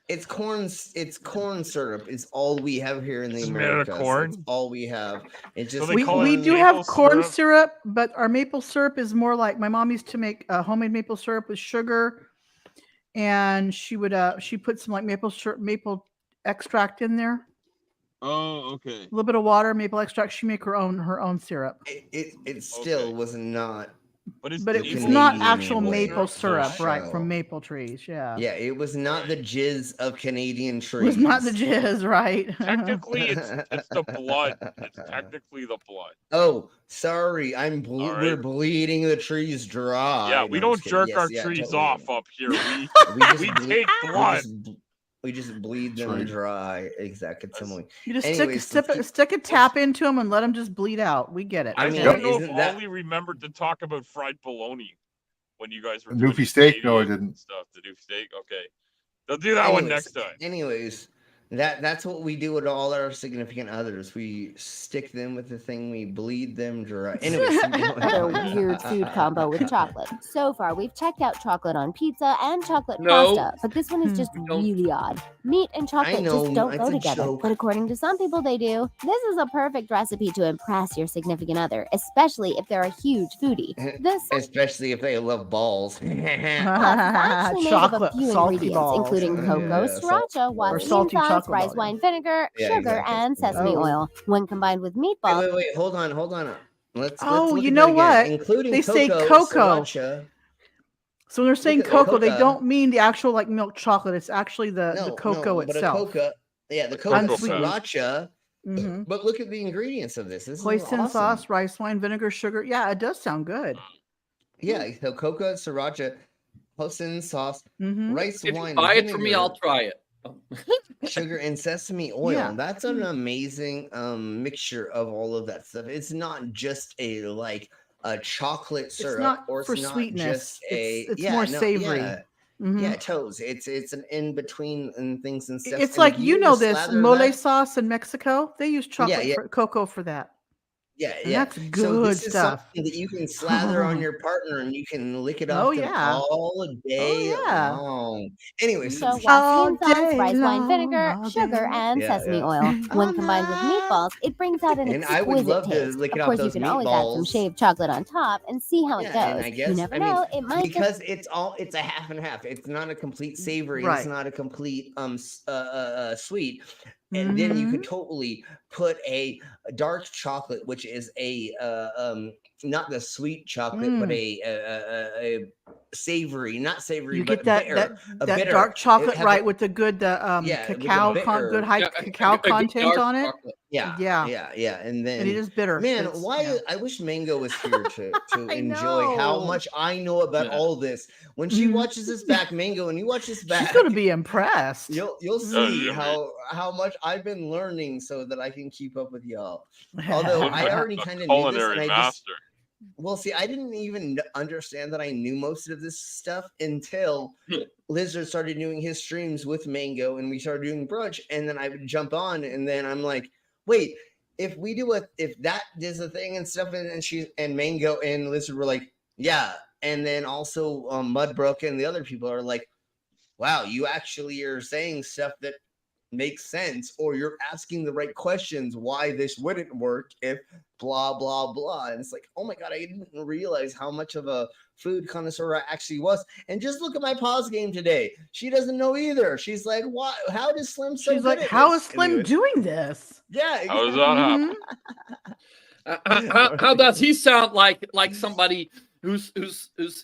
it's corn syrup. It's all we have here in the It's made out of Americas. corn? It's all we have. It just they We call it do have maple corn syrup? syrup, but our maple syrup is more like my mom used to make homemade maple syrup with sugar, and she put some like maple extract in there. Oh, okay. A little bit of water, maple extract. She make her own syrup. It still was not. But it's not Canadian actual maple maple syrup, syrup, right? so- From maple trees, yeah. Yeah, it was not the jizz of Canadian It trees. was not the jizz, right? Technically, it's the blood. It's technically the blood. Oh, sorry. We're right. bleeding the trees dry. Yeah, No, we I'm don't just kidding. jerk Yes, our yeah, trees totally. off up here. We just we ble- take we blood. just- We just bleed them dry. Exactly. You just Anyways, stick a tap into them and let them just bleed out. We get it. I don't know if Ollie remembered to talk about fried bologna when you guys were doing Newfie steak? No, I Canadian didn't. stuff. The Newfie steak? Okay. They'll do that one next time. Anyways, that's what we do with all our significant others. We stick them with the thing, we bleed them dry. Anyways, Another weird food combo with chocolate. So far, we've checked out chocolate on pizza and chocolate No. pasta, but this one is just really odd. Meat and chocolate just don't go together, but according to some people, they do. This is a perfect recipe to impress your significant other, especially if they're a huge foodie. Especially if they love balls. Actually made of a few ingredients, including cocoa, sriracha, Wasabi sauce, rice wine vinegar, sugar, and sesame oil. When combined with meatballs. Wait, hold on. Let's look you at know that what? again, including They say cocoa. Sriracha. So when they're saying Look at cocoa, they cocoa. don't mean the actual like milk chocolate. It's actually the cocoa but itself. The cocoa Unsweetened. sriracha. But look at the ingredients of this. This is Hoisin awesome. sauce, rice wine vinegar, sugar. Yeah, it does sound good. Yeah, so cocoa sriracha, hoisin sauce, rice If wine. you buy it vinegar, for me, I'll try it. sugar and sesame oil. Yeah. That's an amazing mixture of all of that stuff. It's not just a chocolate syrup, not or for it's not sweetness. just a. It's more savory. Yeah, toes. It's an in between and things and stuff. It's And like if you know were to this slather mole that- sauce in Mexico. They use chocolate yeah. cocoa for that. Yeah, And yeah. that's So good this is stuff. something that you can slather on your partner, and you can lick it off Oh, them yeah. all day long. Anyway, So so Wasabi sauce, day rice wine long, vinegar, all sugar, day. and Yeah, sesame yeah. oil. When combined with meatballs, it brings out an And I would exquisite love to taste. lick it Of off course, you those can always add some meatballs. shaved chocolate on top and see how it Yeah, and goes. I guess You never know, it might because it's a half and half. It's not a complete savory. It's Right. not a complete sweet. And then you could totally put a dark chocolate, which is a not the sweet chocolate, but a savory, not savory, You but get that bitter, a that bitter. dark chocolate Have right a- with the good with the cacao bitter. good high cacao a good content dark on it. chocolate. Yeah, Yeah. and then And it is bitter. Man, It's- why? yeah. I wish Mango was here to I enjoy how know. much I know about Yeah. all this. When she watches this back, Mango, and you watch this back, She's gonna be impressed. you'll see how much I've been learning so that I can keep up with y'all. Although Slim's I a already kind of knew this, culinary and master. well, see, I didn't even understand that I knew most of this stuff until Lizard started doing his streams with Mango, and we started doing brunch, and then I would jump on, and then I'm like, wait, if that is a thing and stuff, and Mango and Lizard were like, yeah, and then also Mudbrook and the other people are like, wow, you actually are saying stuff that makes sense, or you're asking the right questions why this wouldn't work if blah blah blah. And it's like, oh my god, I didn't realize how much of a food connoisseur I actually was. And just look at my pause game today. She doesn't know either. She's like, what? How does Slim so She's good like, at how this? is Slim Anyway. doing this? Yeah, How does that happen? How does he sound like somebody who's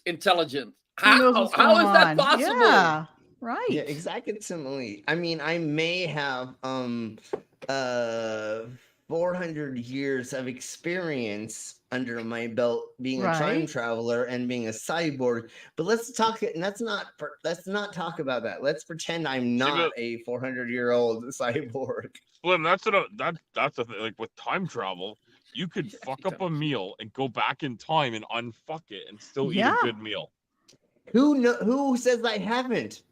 intelligent? Who knows what's How is going that on? possible? Yeah, right. Yeah, exactly. Similarly, I mean, I may have 400 years of experience under my belt being a time Right. traveler and being a cyborg, but let's not talk about that. Let's pretend I'm not a 400-year-old cyborg. Slim, that's the thing. Like with time travel, you could fuck up a meal and go back in time and unfuck it and still eat Yeah. a good meal. Who says I haven't?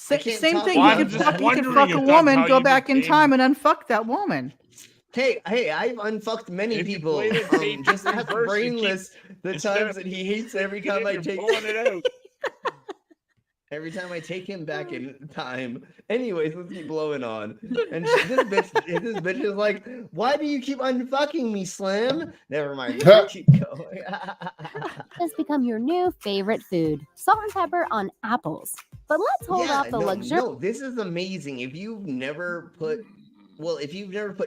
I can't Same talk thing. Well, You I'm could just fuck a wondering if that's woman, how go you back in became- time and unfuck that woman. Hey, I've unfucked many If you people. play the tape Just in ask reverse, you Brainless the instead times of that he hates every time I you're take pulling it out. every time I take him back in time. Anyways, let's keep blowing on. And this bitch is like, why do you keep unfucking me, Slim? Never mind. Let's keep going. Has become your new favorite food. Salt and pepper on apples. But let's hold off the luxury. No, this is amazing. If you've never put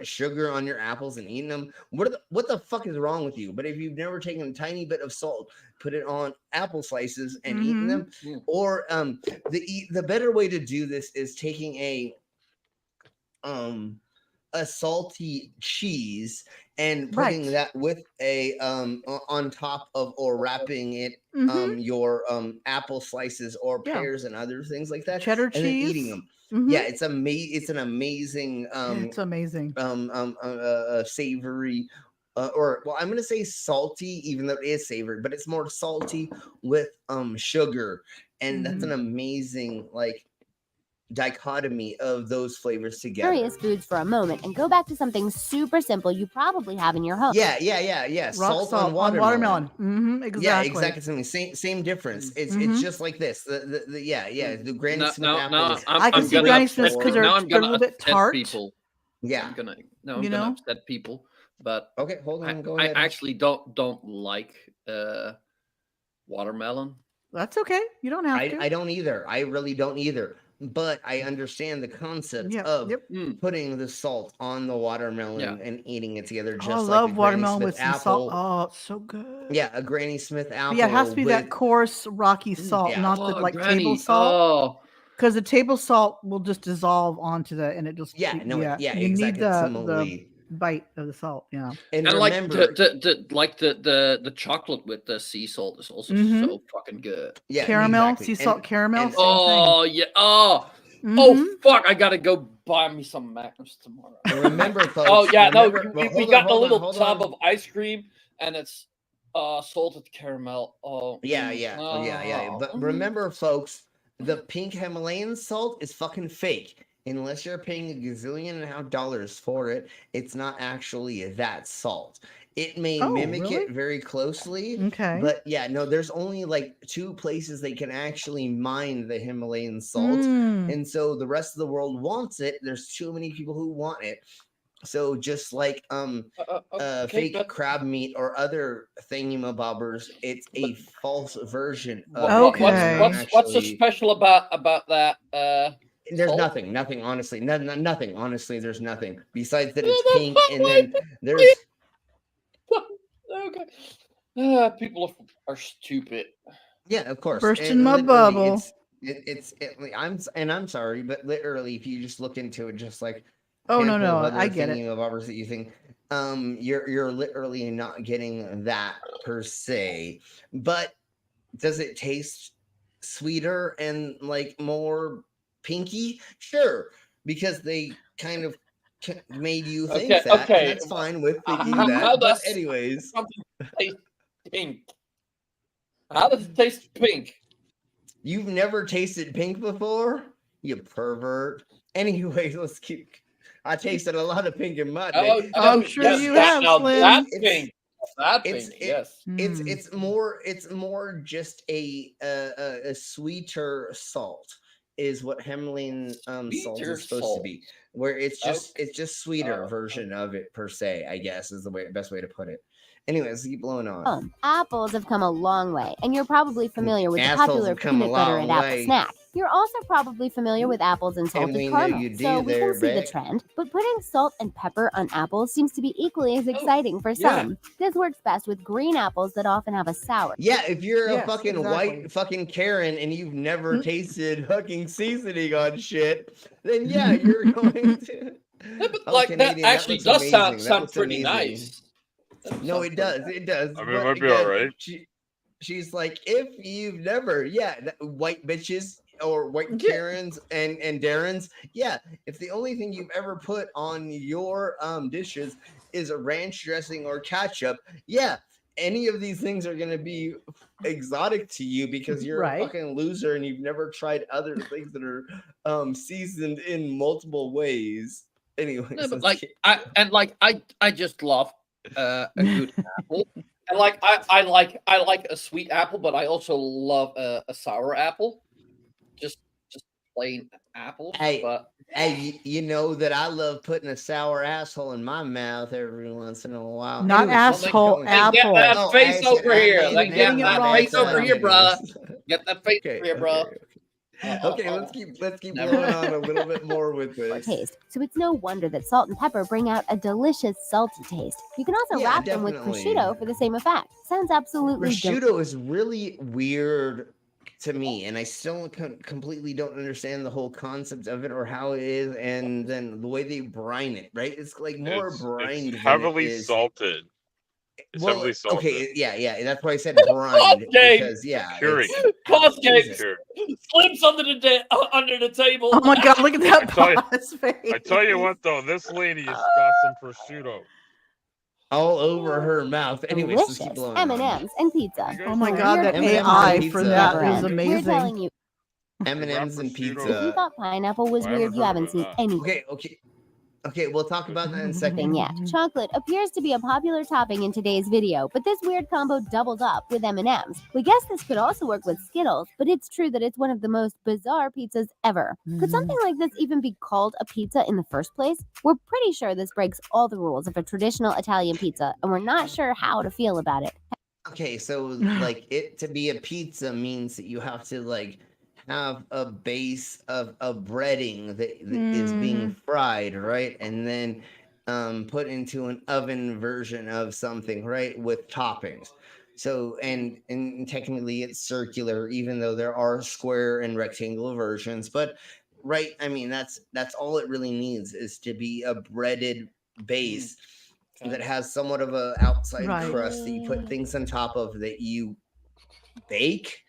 sugar on your apples and eaten them, what the fuck is wrong with you? But if you've never taken a tiny bit of salt, put it on apple slices and eaten them, or the better way to do this is taking a a salty cheese and putting that with a on top of or wrapping it your apple slices or pears and other things like that, cheddar and then eating cheese. them. Yeah, it's an amazing it's amazing savory or well, I'm gonna say salty, even though it is savory, but it's more salty with sugar, and that's an amazing like dichotomy of those flavors together. Curious foods for a moment and go back to something super simple you probably have in your home. Yeah. Salt on watermelon. Exactly. Yeah, exactly. Same difference. It's just like this. The Granny Smith apples. I can see Granny Smiths because they're a little bit tart. Yeah. I'm gonna upset people, but okay, hold on. Go I ahead. actually don't like watermelon. That's okay. You don't have to. I don't either. I really don't either. But I understand the concept of putting the salt on the watermelon and eating it together. Just I like love a watermelon Granny with Smith some apple. salt. Oh, it's so good. Yeah, a Granny Smith apple. Yeah, it has to be that coarse, rocky salt, not the like Granny. table salt. Because the table salt will just dissolve onto the, and it just you exactly. need the bite of the salt. Yeah, and like the chocolate with the sea salt is also so fucking good. Yeah, caramel, sea salt, caramel. Oh fuck! I gotta go buy me some Magnums tomorrow. And remember, folks. We got a little tub of ice cream, and it's salted caramel. Oh yeah. But remember, folks, the pink Himalayan salt is fucking fake. Unless you're paying a gazillion and a half dollars for it, it's not actually that salt. It may mimic it very closely. Okay. But yeah, no, there's only like 2 places they can actually mine the Himalayan salt. And so the rest of the world wants it. There's too many people who want it. So just like fake crab meat or other thingamabobbers, it's a false version of What's so special about that? There's nothing, honestly. Nothing, honestly, there's nothing. Besides that it's pink, and then there's... Okay. People are stupid. Yeah, of course. Bursting my bubble. I'm sorry, but literally, if you just look into it, just like... Oh, no, I get it. That you think, you're literally not getting that per se. But does it taste sweeter and like more pinky? Sure, because they kind of made you think that. Okay. And that's fine with thinking that. But anyways, something taste pink. How does it taste pink? You've never tasted pink before, you pervert. Anyways, let's keep. I tasted a lot of pink in my day. I'm sure you have, Slim. That's pink. Yes. It's more just a sweeter salt is what Himalayan salt is supposed to be, where it's just sweeter version of it per se, I guess is the best way to put it. Anyways, keep blowing on. Apples have come a long way, and you're probably familiar with the popular peanut butter and apple snack. You're also probably familiar with apples and salted caramel, so we can see the trend. But putting salt and pepper on apples seems to be equally as exciting for some. This works best with green apples that often have a sour. Yeah, if you're a fucking white fucking Karen and you've never tasted fucking seasoning on shit, then yeah, you're going to. Yeah, but like Canadian, that actually does sound pretty nice. No, it does. It does. I mean, it might be all right. She's like, if you've never, white bitches or white Karens and Darrens, if the only thing you've ever put on your dishes is a ranch dressing or ketchup, any of these things are going to be exotic to you because you're a fucking loser and you've never tried other things that are seasoned in multiple ways. Anyways, no, but I just love a good apple, and like I like a sweet apple, but I also love a sour apple, just plain apple. Hey, you know that I love putting a sour asshole in my mouth every once in a while. Not asshole, apple. Get that face over here. Get that face over here, bro. Get that face over here, bro. Okay, let's keep blowing on a little bit more with this. Taste. So it's no wonder that salt and pepper bring out a delicious salty taste. You can also wrap them with prosciutto for the same effect. Sounds absolutely prosciutto is really weird to me, and I still completely don't understand the whole concept of it or how it is, and then the way they brine it, right? It's like more brined It's than it heavily is. salted. It's Well, heavily salted. okay, yeah. That's why I said brined because Curing. Cosgate Cured. slips under the table. Oh my god, look at that pause face. I tell you what, though, this lady has got some prosciutto all over her mouth. Anyways, let's keep Delicious going. M&Ms and pizza. Oh my For god, weird that M&Ms and AI pizza. for that never was end. amazing. We're telling you, M&Ms and if you pizza. thought pineapple was weird, you haven't seen anything. Okay. We'll talk about that in a second. Yet. Chocolate appears to be a popular topping in today's video, but this weird combo doubled up with M&Ms. We guess this could also work with Skittles, but it's true that it's one of the most bizarre pizzas ever. Could something like this even be called a pizza in the first place? We're pretty sure this breaks all the rules of a traditional Italian pizza, and we're not sure how to feel about it. Okay, so like it to be a pizza means that you have to like have a base of a breading that is being fried, right? And then put into an oven version of something, right? With toppings. So and technically it's circular, even though there are square and rectangular versions. But right, I mean that's all it really needs is to be a breaded base that has somewhat of a outside crust that you put things on top of that you bake.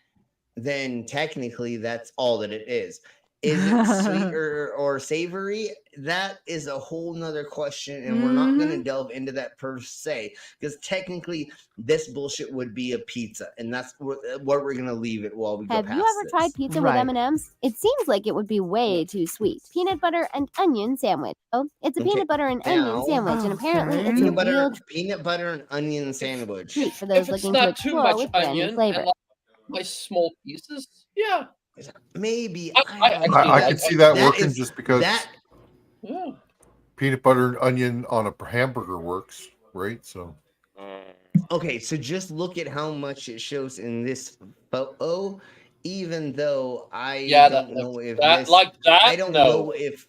Then technically that's all that it is. Is it sweet or savory? That is a whole nother question, and we're not going to delve into that per se, because technically this bullshit would be a pizza, and that's what we're going to leave it while we go Have past you ever tried pizza with M&Ms? It seems like it would be way too sweet. Peanut butter and onion sandwich. Oh, it's a peanut butter and onion sandwich, and apparently it's a real peanut butter and onion sandwich. treat for those looking to explore with brand new flavor. Nice small pieces. Yeah. Maybe I can see that working just because Yeah. peanut butter and onion on a hamburger works, right? So okay, so just look at how much it shows in this photo. Even though I don't know if this, I don't know if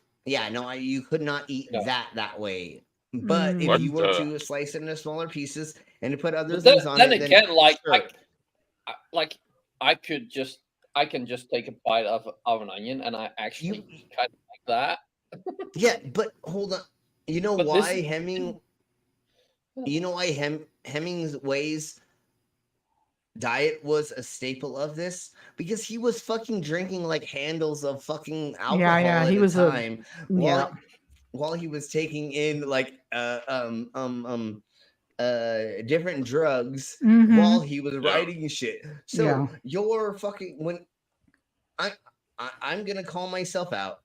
you could not eat that way. But if you were to slice it into smaller pieces and to put other things on it, then again, sure. I can just take a bite of an onion, and I actually kind of like that. Yeah, but hold on. You know But why this- Hemingway's diet was a staple of this? Because he was fucking drinking like handles of fucking alcohol at he a was time yeah. while he was taking in like different drugs while he was writing shit. So you're fucking when I'm gonna call myself out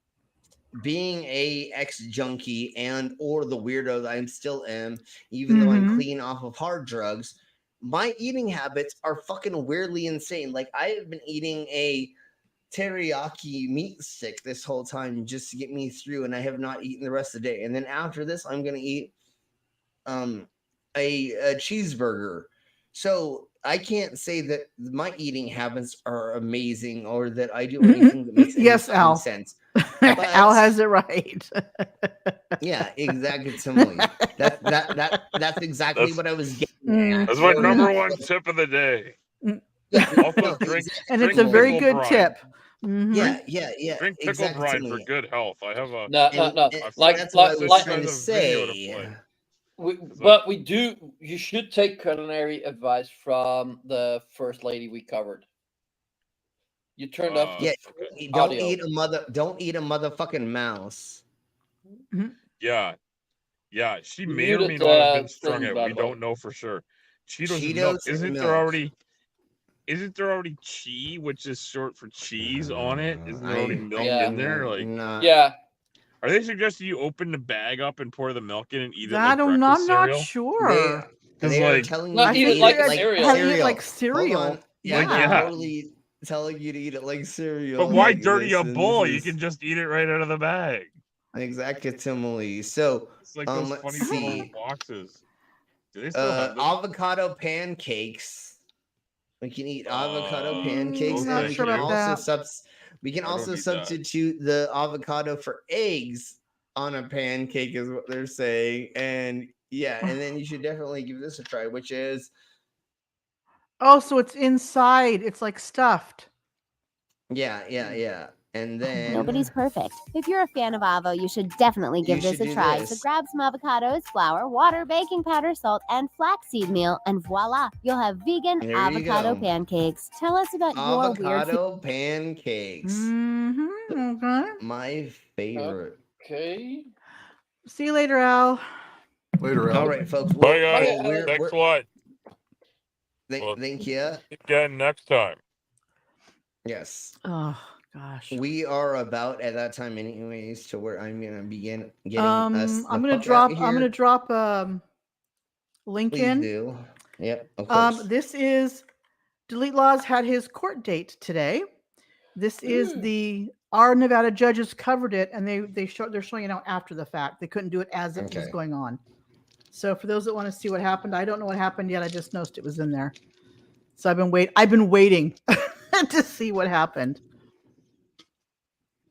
being a ex-junkie and or the weirdo that I still am, even though I'm clean off of hard drugs. My eating habits are fucking weirdly insane. Like I have been eating a teriyaki meat stick this whole time just to get me through, and I have not eaten the rest of the day. And then after this, I'm gonna eat a cheeseburger. So I can't say that my eating habits are amazing or that I do anything that makes any Yes, Al. sense. Al has it right. Yeah, exactly. That's exactly what I was getting at. That's my number one tip of the day. Also, drink, and it's a very good brine. tip. Yeah. Drink pickle brine for good health. I have a no. That's what I was trying to say. But you should take culinary advice from the first lady we covered. You turned off the don't eat a motherfucking mouse. Yeah, she may or may not have been strung out. We don't know for sure. Cheetos milk. Isn't there already chi, which is short for cheese, on it? Isn't there already milk in there? Yeah. Are they suggesting you open the bag up and pour the milk in and eat it I like don't know. breakfast I'm not cereal? sure. They're telling you Not to eat it eat like it like cereal. cereal. Like cereal. Hold on. Yeah. They're totally telling you to eat it like cereal. But why Like, dirty a listen, bowl? this You is- can just eat it right out of the bag. Exactly. So It's like those let's funny see. little boxes. Do they still have this? Avocado pancakes. We can eat avocado pancakes, not and we sure can about also that. we can I don't also need that. substitute the avocado for eggs on a pancake, is what they're saying. And and then you should definitely give this a try, which is Oh, so it's inside. It's like stuffed. Yeah. And then Nobody's perfect. If you're a fan of avo, you should definitely give this a try. So grab some avocados, flour, water, baking powder, salt, and flaxseed meal, and voila, you'll have vegan There you avocado go. pancakes. Tell us about your weird Avocado pancakes. Okay. My favorite. Okay. See you later, Al. Later, Al. All right, folks. Bye, guys. We're Thanks a lot. Thank you. Again next time. Yes. Oh gosh. We are about at that time, anyways, to where I'm gonna begin getting us. I'm gonna drop link Please in. do. Yep. Of course. This is Delete Laws had his court date today. This is our Nevada judges covered it, and they're showing it out after the fact. They couldn't do it as it was going on. So for those that want to see what happened, I don't know what happened yet. I just noticed it was in there. So I've been waiting to see what happened.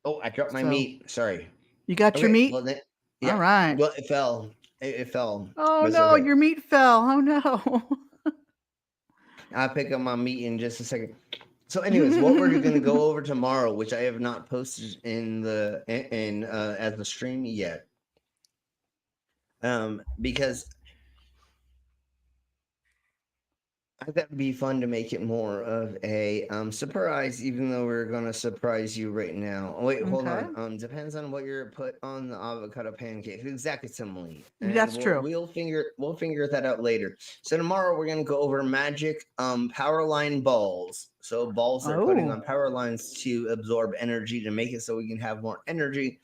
Oh, I dropped my meat. Sorry. You got your meat? Well, yeah. All right. Well, it fell. It fell. Oh That's no, okay. your meat fell. Oh no. I'll pick up my meat in just a second. So, anyways, what we're going to go over tomorrow, which I have not posted in the as the stream yet, because I thought it'd be fun to make it more of a surprise, even though we're going to surprise you right now. Oh, wait, hold on. Depends on what you're put on the avocado pancake. Exactly, similar. That's true. We'll figure that out later. So tomorrow we're going to go over magic power line balls. So balls they're putting on power lines to absorb energy to make it so we can have more energy.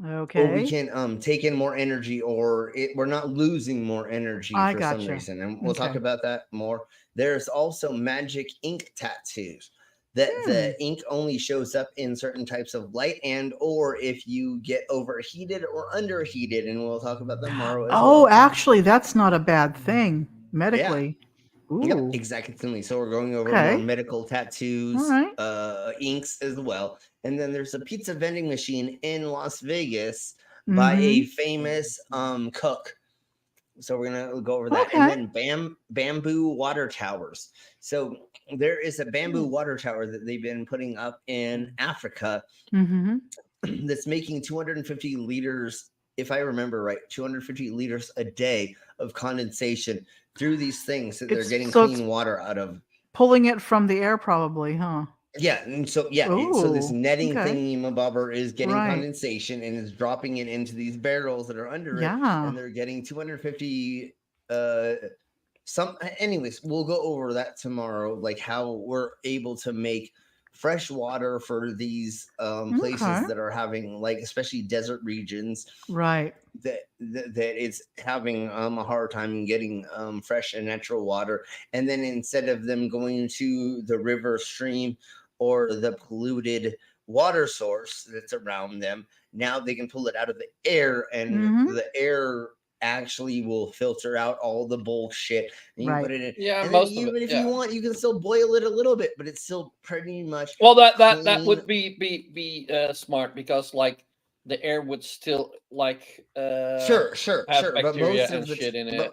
Okay. Or we can take in more energy, or we're not losing more energy for some reason. And we'll talk about that more. There's also magic ink tattoos that the ink only shows up in certain types of light, and or if you get overheated or underheated, and we'll talk about that tomorrow as well. Actually, that's not a bad thing medically. Yep, Ooh. exactly. So we're going over more medical tattoos, inks as well. And then there's a pizza vending machine in Las Vegas by a famous cook. So we're gonna go over that. And then bamboo water towers. So there is a bamboo water tower that they've been putting up in Africa that's making 250 liters, if I remember right, 250 liters a day of condensation through these things that they're getting clean water out of. Pulling it from the air, probably, huh? Yeah, and so so this netting thingy bobber is getting condensation and is dropping it into these barrels that are under it, and they're getting 250 anyways, we'll go over that tomorrow, like how we're able to make fresh water for these places that are having, like, especially desert regions, that it's having a hard time getting fresh and natural water. And then instead of them going to the river, stream, or the polluted water source that's around them, now they can pull it out of the air, and the air actually will filter out all the bullshit, and you put it in. Yeah, and most even of it, if you want, you can still boil it a little bit, but it's still pretty much that would be smart, because like the air would still like sure have but bacteria most and of the shit in it,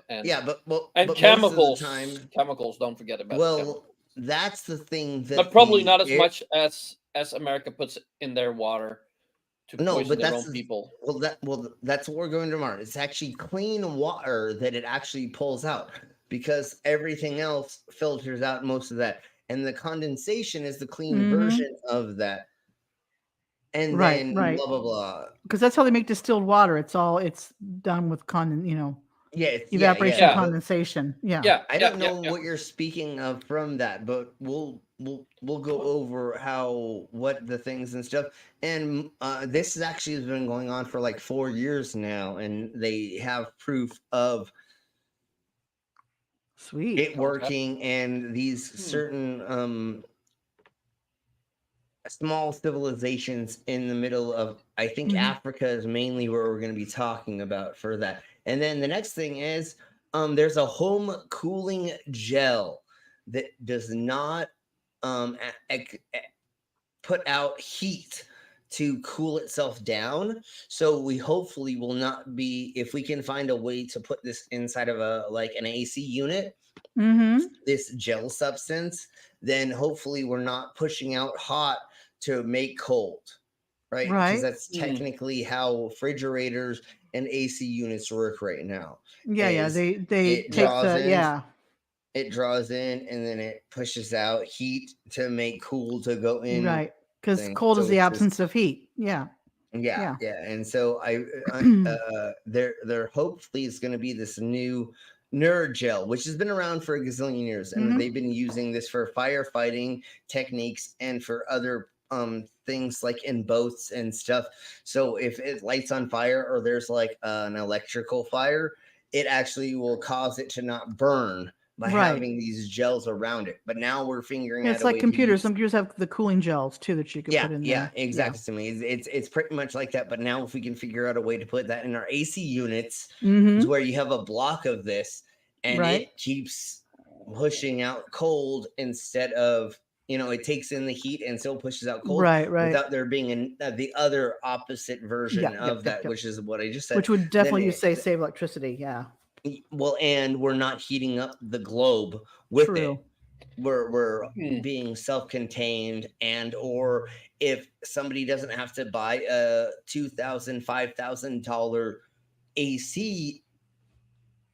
but chemicals. most of the time, chemicals, don't forget about chemicals. That's the thing that but probably not as much as America puts in their water to poison their own people. That's what we're going tomorrow. It's actually clean water that it actually pulls out, because everything else filters out most of that, and the condensation is the clean version of that. And then blah blah blah. Because that's how they make distilled water. It's done with evaporation, condensation. I don't know what you're speaking of from that, but we'll go over what the things and stuff. And this has actually been going on for like 4 years now, and they have proof of it working. And these certain small civilizations in the middle of, I think Africa is mainly where we're going to be talking about for that. And then the next thing is there's a home cooling gel that does not put out heat to cool itself down. So we hopefully will not be, if we can find a way to put this inside of an AC unit, this gel substance, then hopefully we're not pushing out hot to make cold, right? Because that's technically how refrigerators and AC units work right now. Yeah, they take it draws in and then it pushes out heat to make cool to go in. Right, because cold is the absence of heat. Yeah. And so there hopefully is going to be this new nerd gel, which has been around for a gazillion years, and they've been using this for firefighting techniques and for other things like in boats and stuff. So if it lights on fire or there's like an electrical fire, it actually will cause it to not burn by having these gels around it. But now we're figuring out it's like computers. Some computers have the cooling gels too that you can put in there. Yeah, exactly. To me, it's pretty much like that. But now if we can figure out a way to put that in our AC units, where you have a block of this and it keeps pushing out cold instead of, it takes in the heat and still pushes out cold, without there being the other opposite version of that, which is what I just said. Which would definitely save electricity. Yeah. Well, and we're not heating up the globe with it. We're being self-contained, and or if somebody doesn't have to buy a $2,000, $5,000 AC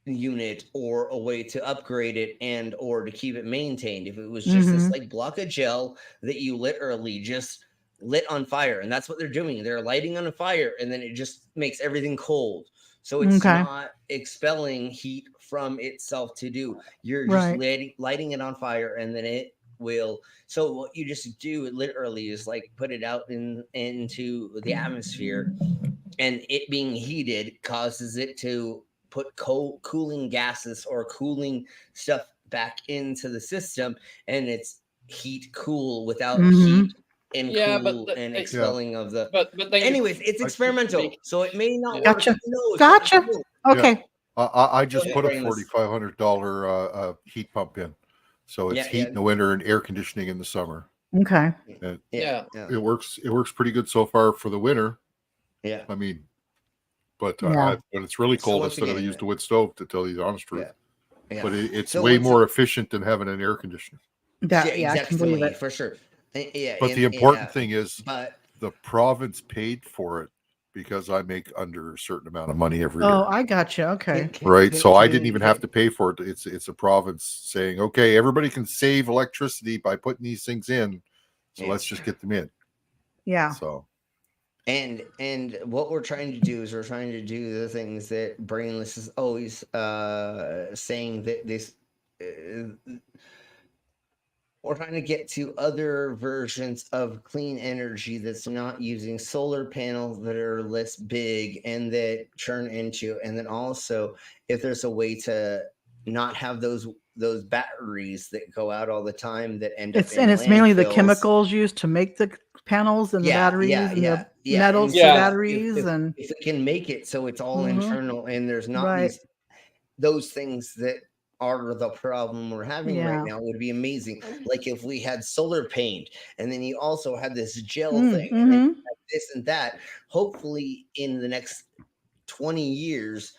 unit or a way to upgrade it and or to keep it maintained, if it was just this like block of gel that you literally just lit on fire, and that's what they're doing. They're lighting on a fire, and then it just makes everything cold. So it's not expelling heat from itself to do. You're just lighting it on fire, and then it will. So what you just do literally is like put it out into the atmosphere, and it being heated causes it to put cooling gases or cooling stuff back into the system, and it's heat cool without heat. And and expelling of the. But anyways, it's experimental, so it may not work. Gotcha. Okay. I just put a $4,500 heat pump in, so it's heat in the winter and air conditioning in the summer. Okay. And it works. It works pretty good so far for the winter. Yeah. I mean, but when it's really cold, I still got to use the wood stove, to tell you the honest truth. But it's way more efficient than having an air conditioner. Exactly, for sure. But the important thing is the province paid for it because I make under a certain amount of money every year. Oh, I gotcha. Okay. Right. So I didn't even have to pay for it. It's a province saying, okay, everybody can save electricity by putting these things in. So let's just get them in. Yeah. So. And what we're trying to do is we're trying to do the things that Brainless is always saying that this. We're trying to get to other versions of clean energy that's not using solar panels that are less big and that turn into, and then also if there's a way to not have those batteries that go out all the time that end up in it's mainly the chemicals used to make the panels and the batteries and the metals for batteries. If we can make it so it's all internal and there's not those things that are the problem we're having right now, would be amazing. Like if we had solar paint and then you also had this gel thing and then you had this and that, hopefully in the next 20 years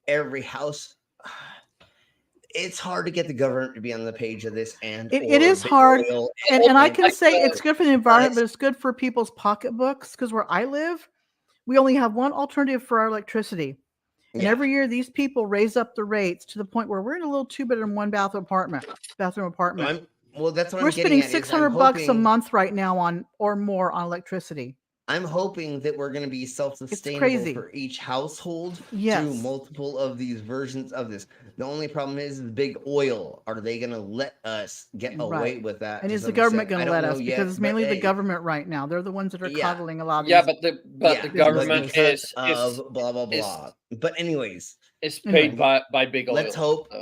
every house, it's hard to get the government to be on the page of this, and it is hard, and I can say it's good for the environment, but it's good for people's pocketbooks, because where I live we only have one alternative for our electricity. And every year, these people raise up the rates to the point where we're in a little 2-bedroom, 1-bathroom apartment. Well, that's what we're I'm spending getting at, $600 a month right now on or more on electricity. I'm hoping that we're going to be self-sustainable for each household through multiple of these versions of this. The only problem is the big oil. Are they going to let us get away with that? And is the government going to let us? Because it's mainly the government right now. They're the ones that are coddling a lot of these. But the government is blah blah blah. But anyways, it's paid by big oil.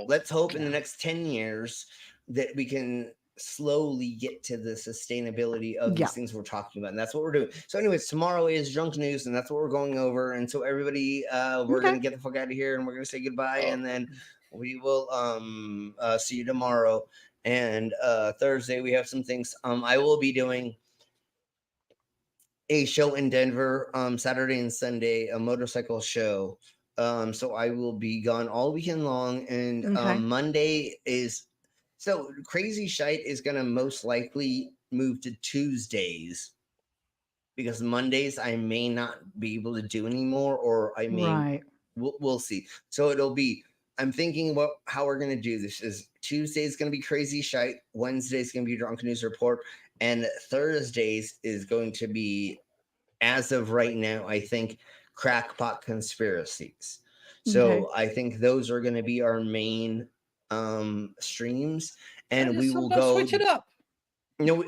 Let's hope in the next 10 years that we can slowly get to the sustainability of these things we're talking about, and that's what we're doing. So anyways, tomorrow is Drunk News, and that's what we're going over. And so everybody, we're gonna get the fuck out of here and we're gonna say goodbye, and then we will see you tomorrow. And Thursday we have some things I will be doing. a show in Denver, Saturday and Sunday, a motorcycle show. So I will be gone all weekend long, and Okay. Monday is so Crazy Shite is gonna most likely move to Tuesdays because Mondays I may not be able to do anymore, or I may Right. we'll see. So it'll be. I'm thinking how we're gonna do this is Tuesday's gonna be Crazy Shite, Wednesday's gonna be Drunk News Report, and Thursdays is going to be, as of right now, I think Crackpot Conspiracies. So Okay. I think those are going to be our main streams, and Yeah, we just will sometimes go switch it up. No,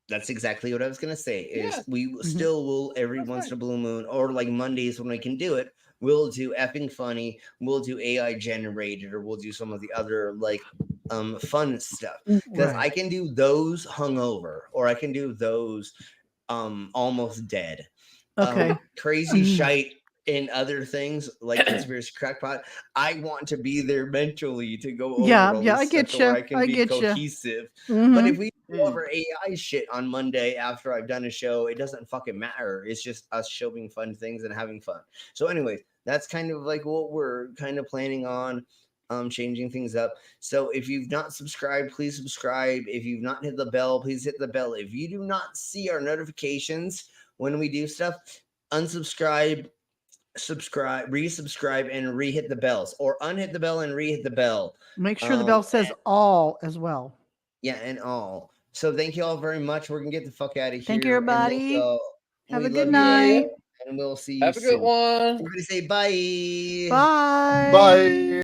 that's exactly what I was going to say. Is Yeah. we still will every once in a blue moon, or like Mondays when we can do it, we'll do effing funny, we'll do AI generated, or we'll do some of the other like fun stuff, because I Right. can do those hungover, or I can do those almost dead. Okay. Crazy Shite and other things like Conspiracy Crackpot. I want to be there mentally to go over Yeah, all yeah, this I stuff get to where I you. can I be get you. cohesive. But Mhm. if we go over AI shit on Monday after I've done a show, it doesn't fucking matter. It's just us showing fun things and having fun. So, anyways, that's kind of like what we're kind of planning on. Changing things up. So if you've not subscribed, please subscribe. If you've not hit the bell, please hit the bell. If you do not see our notifications when we do stuff, unsubscribe, subscribe, resubscribe, and re-hit the bells, or unhit the bell and re-hit the bell. Make sure the bell says all as well. Yeah, and all. So thank you all very much. We're gonna get the fuck out of here. Thank you, And thank everybody. y'all. Have We a good love you all, night. and we'll see you Have a good soon. one. Everybody say bye. Bye. Bye.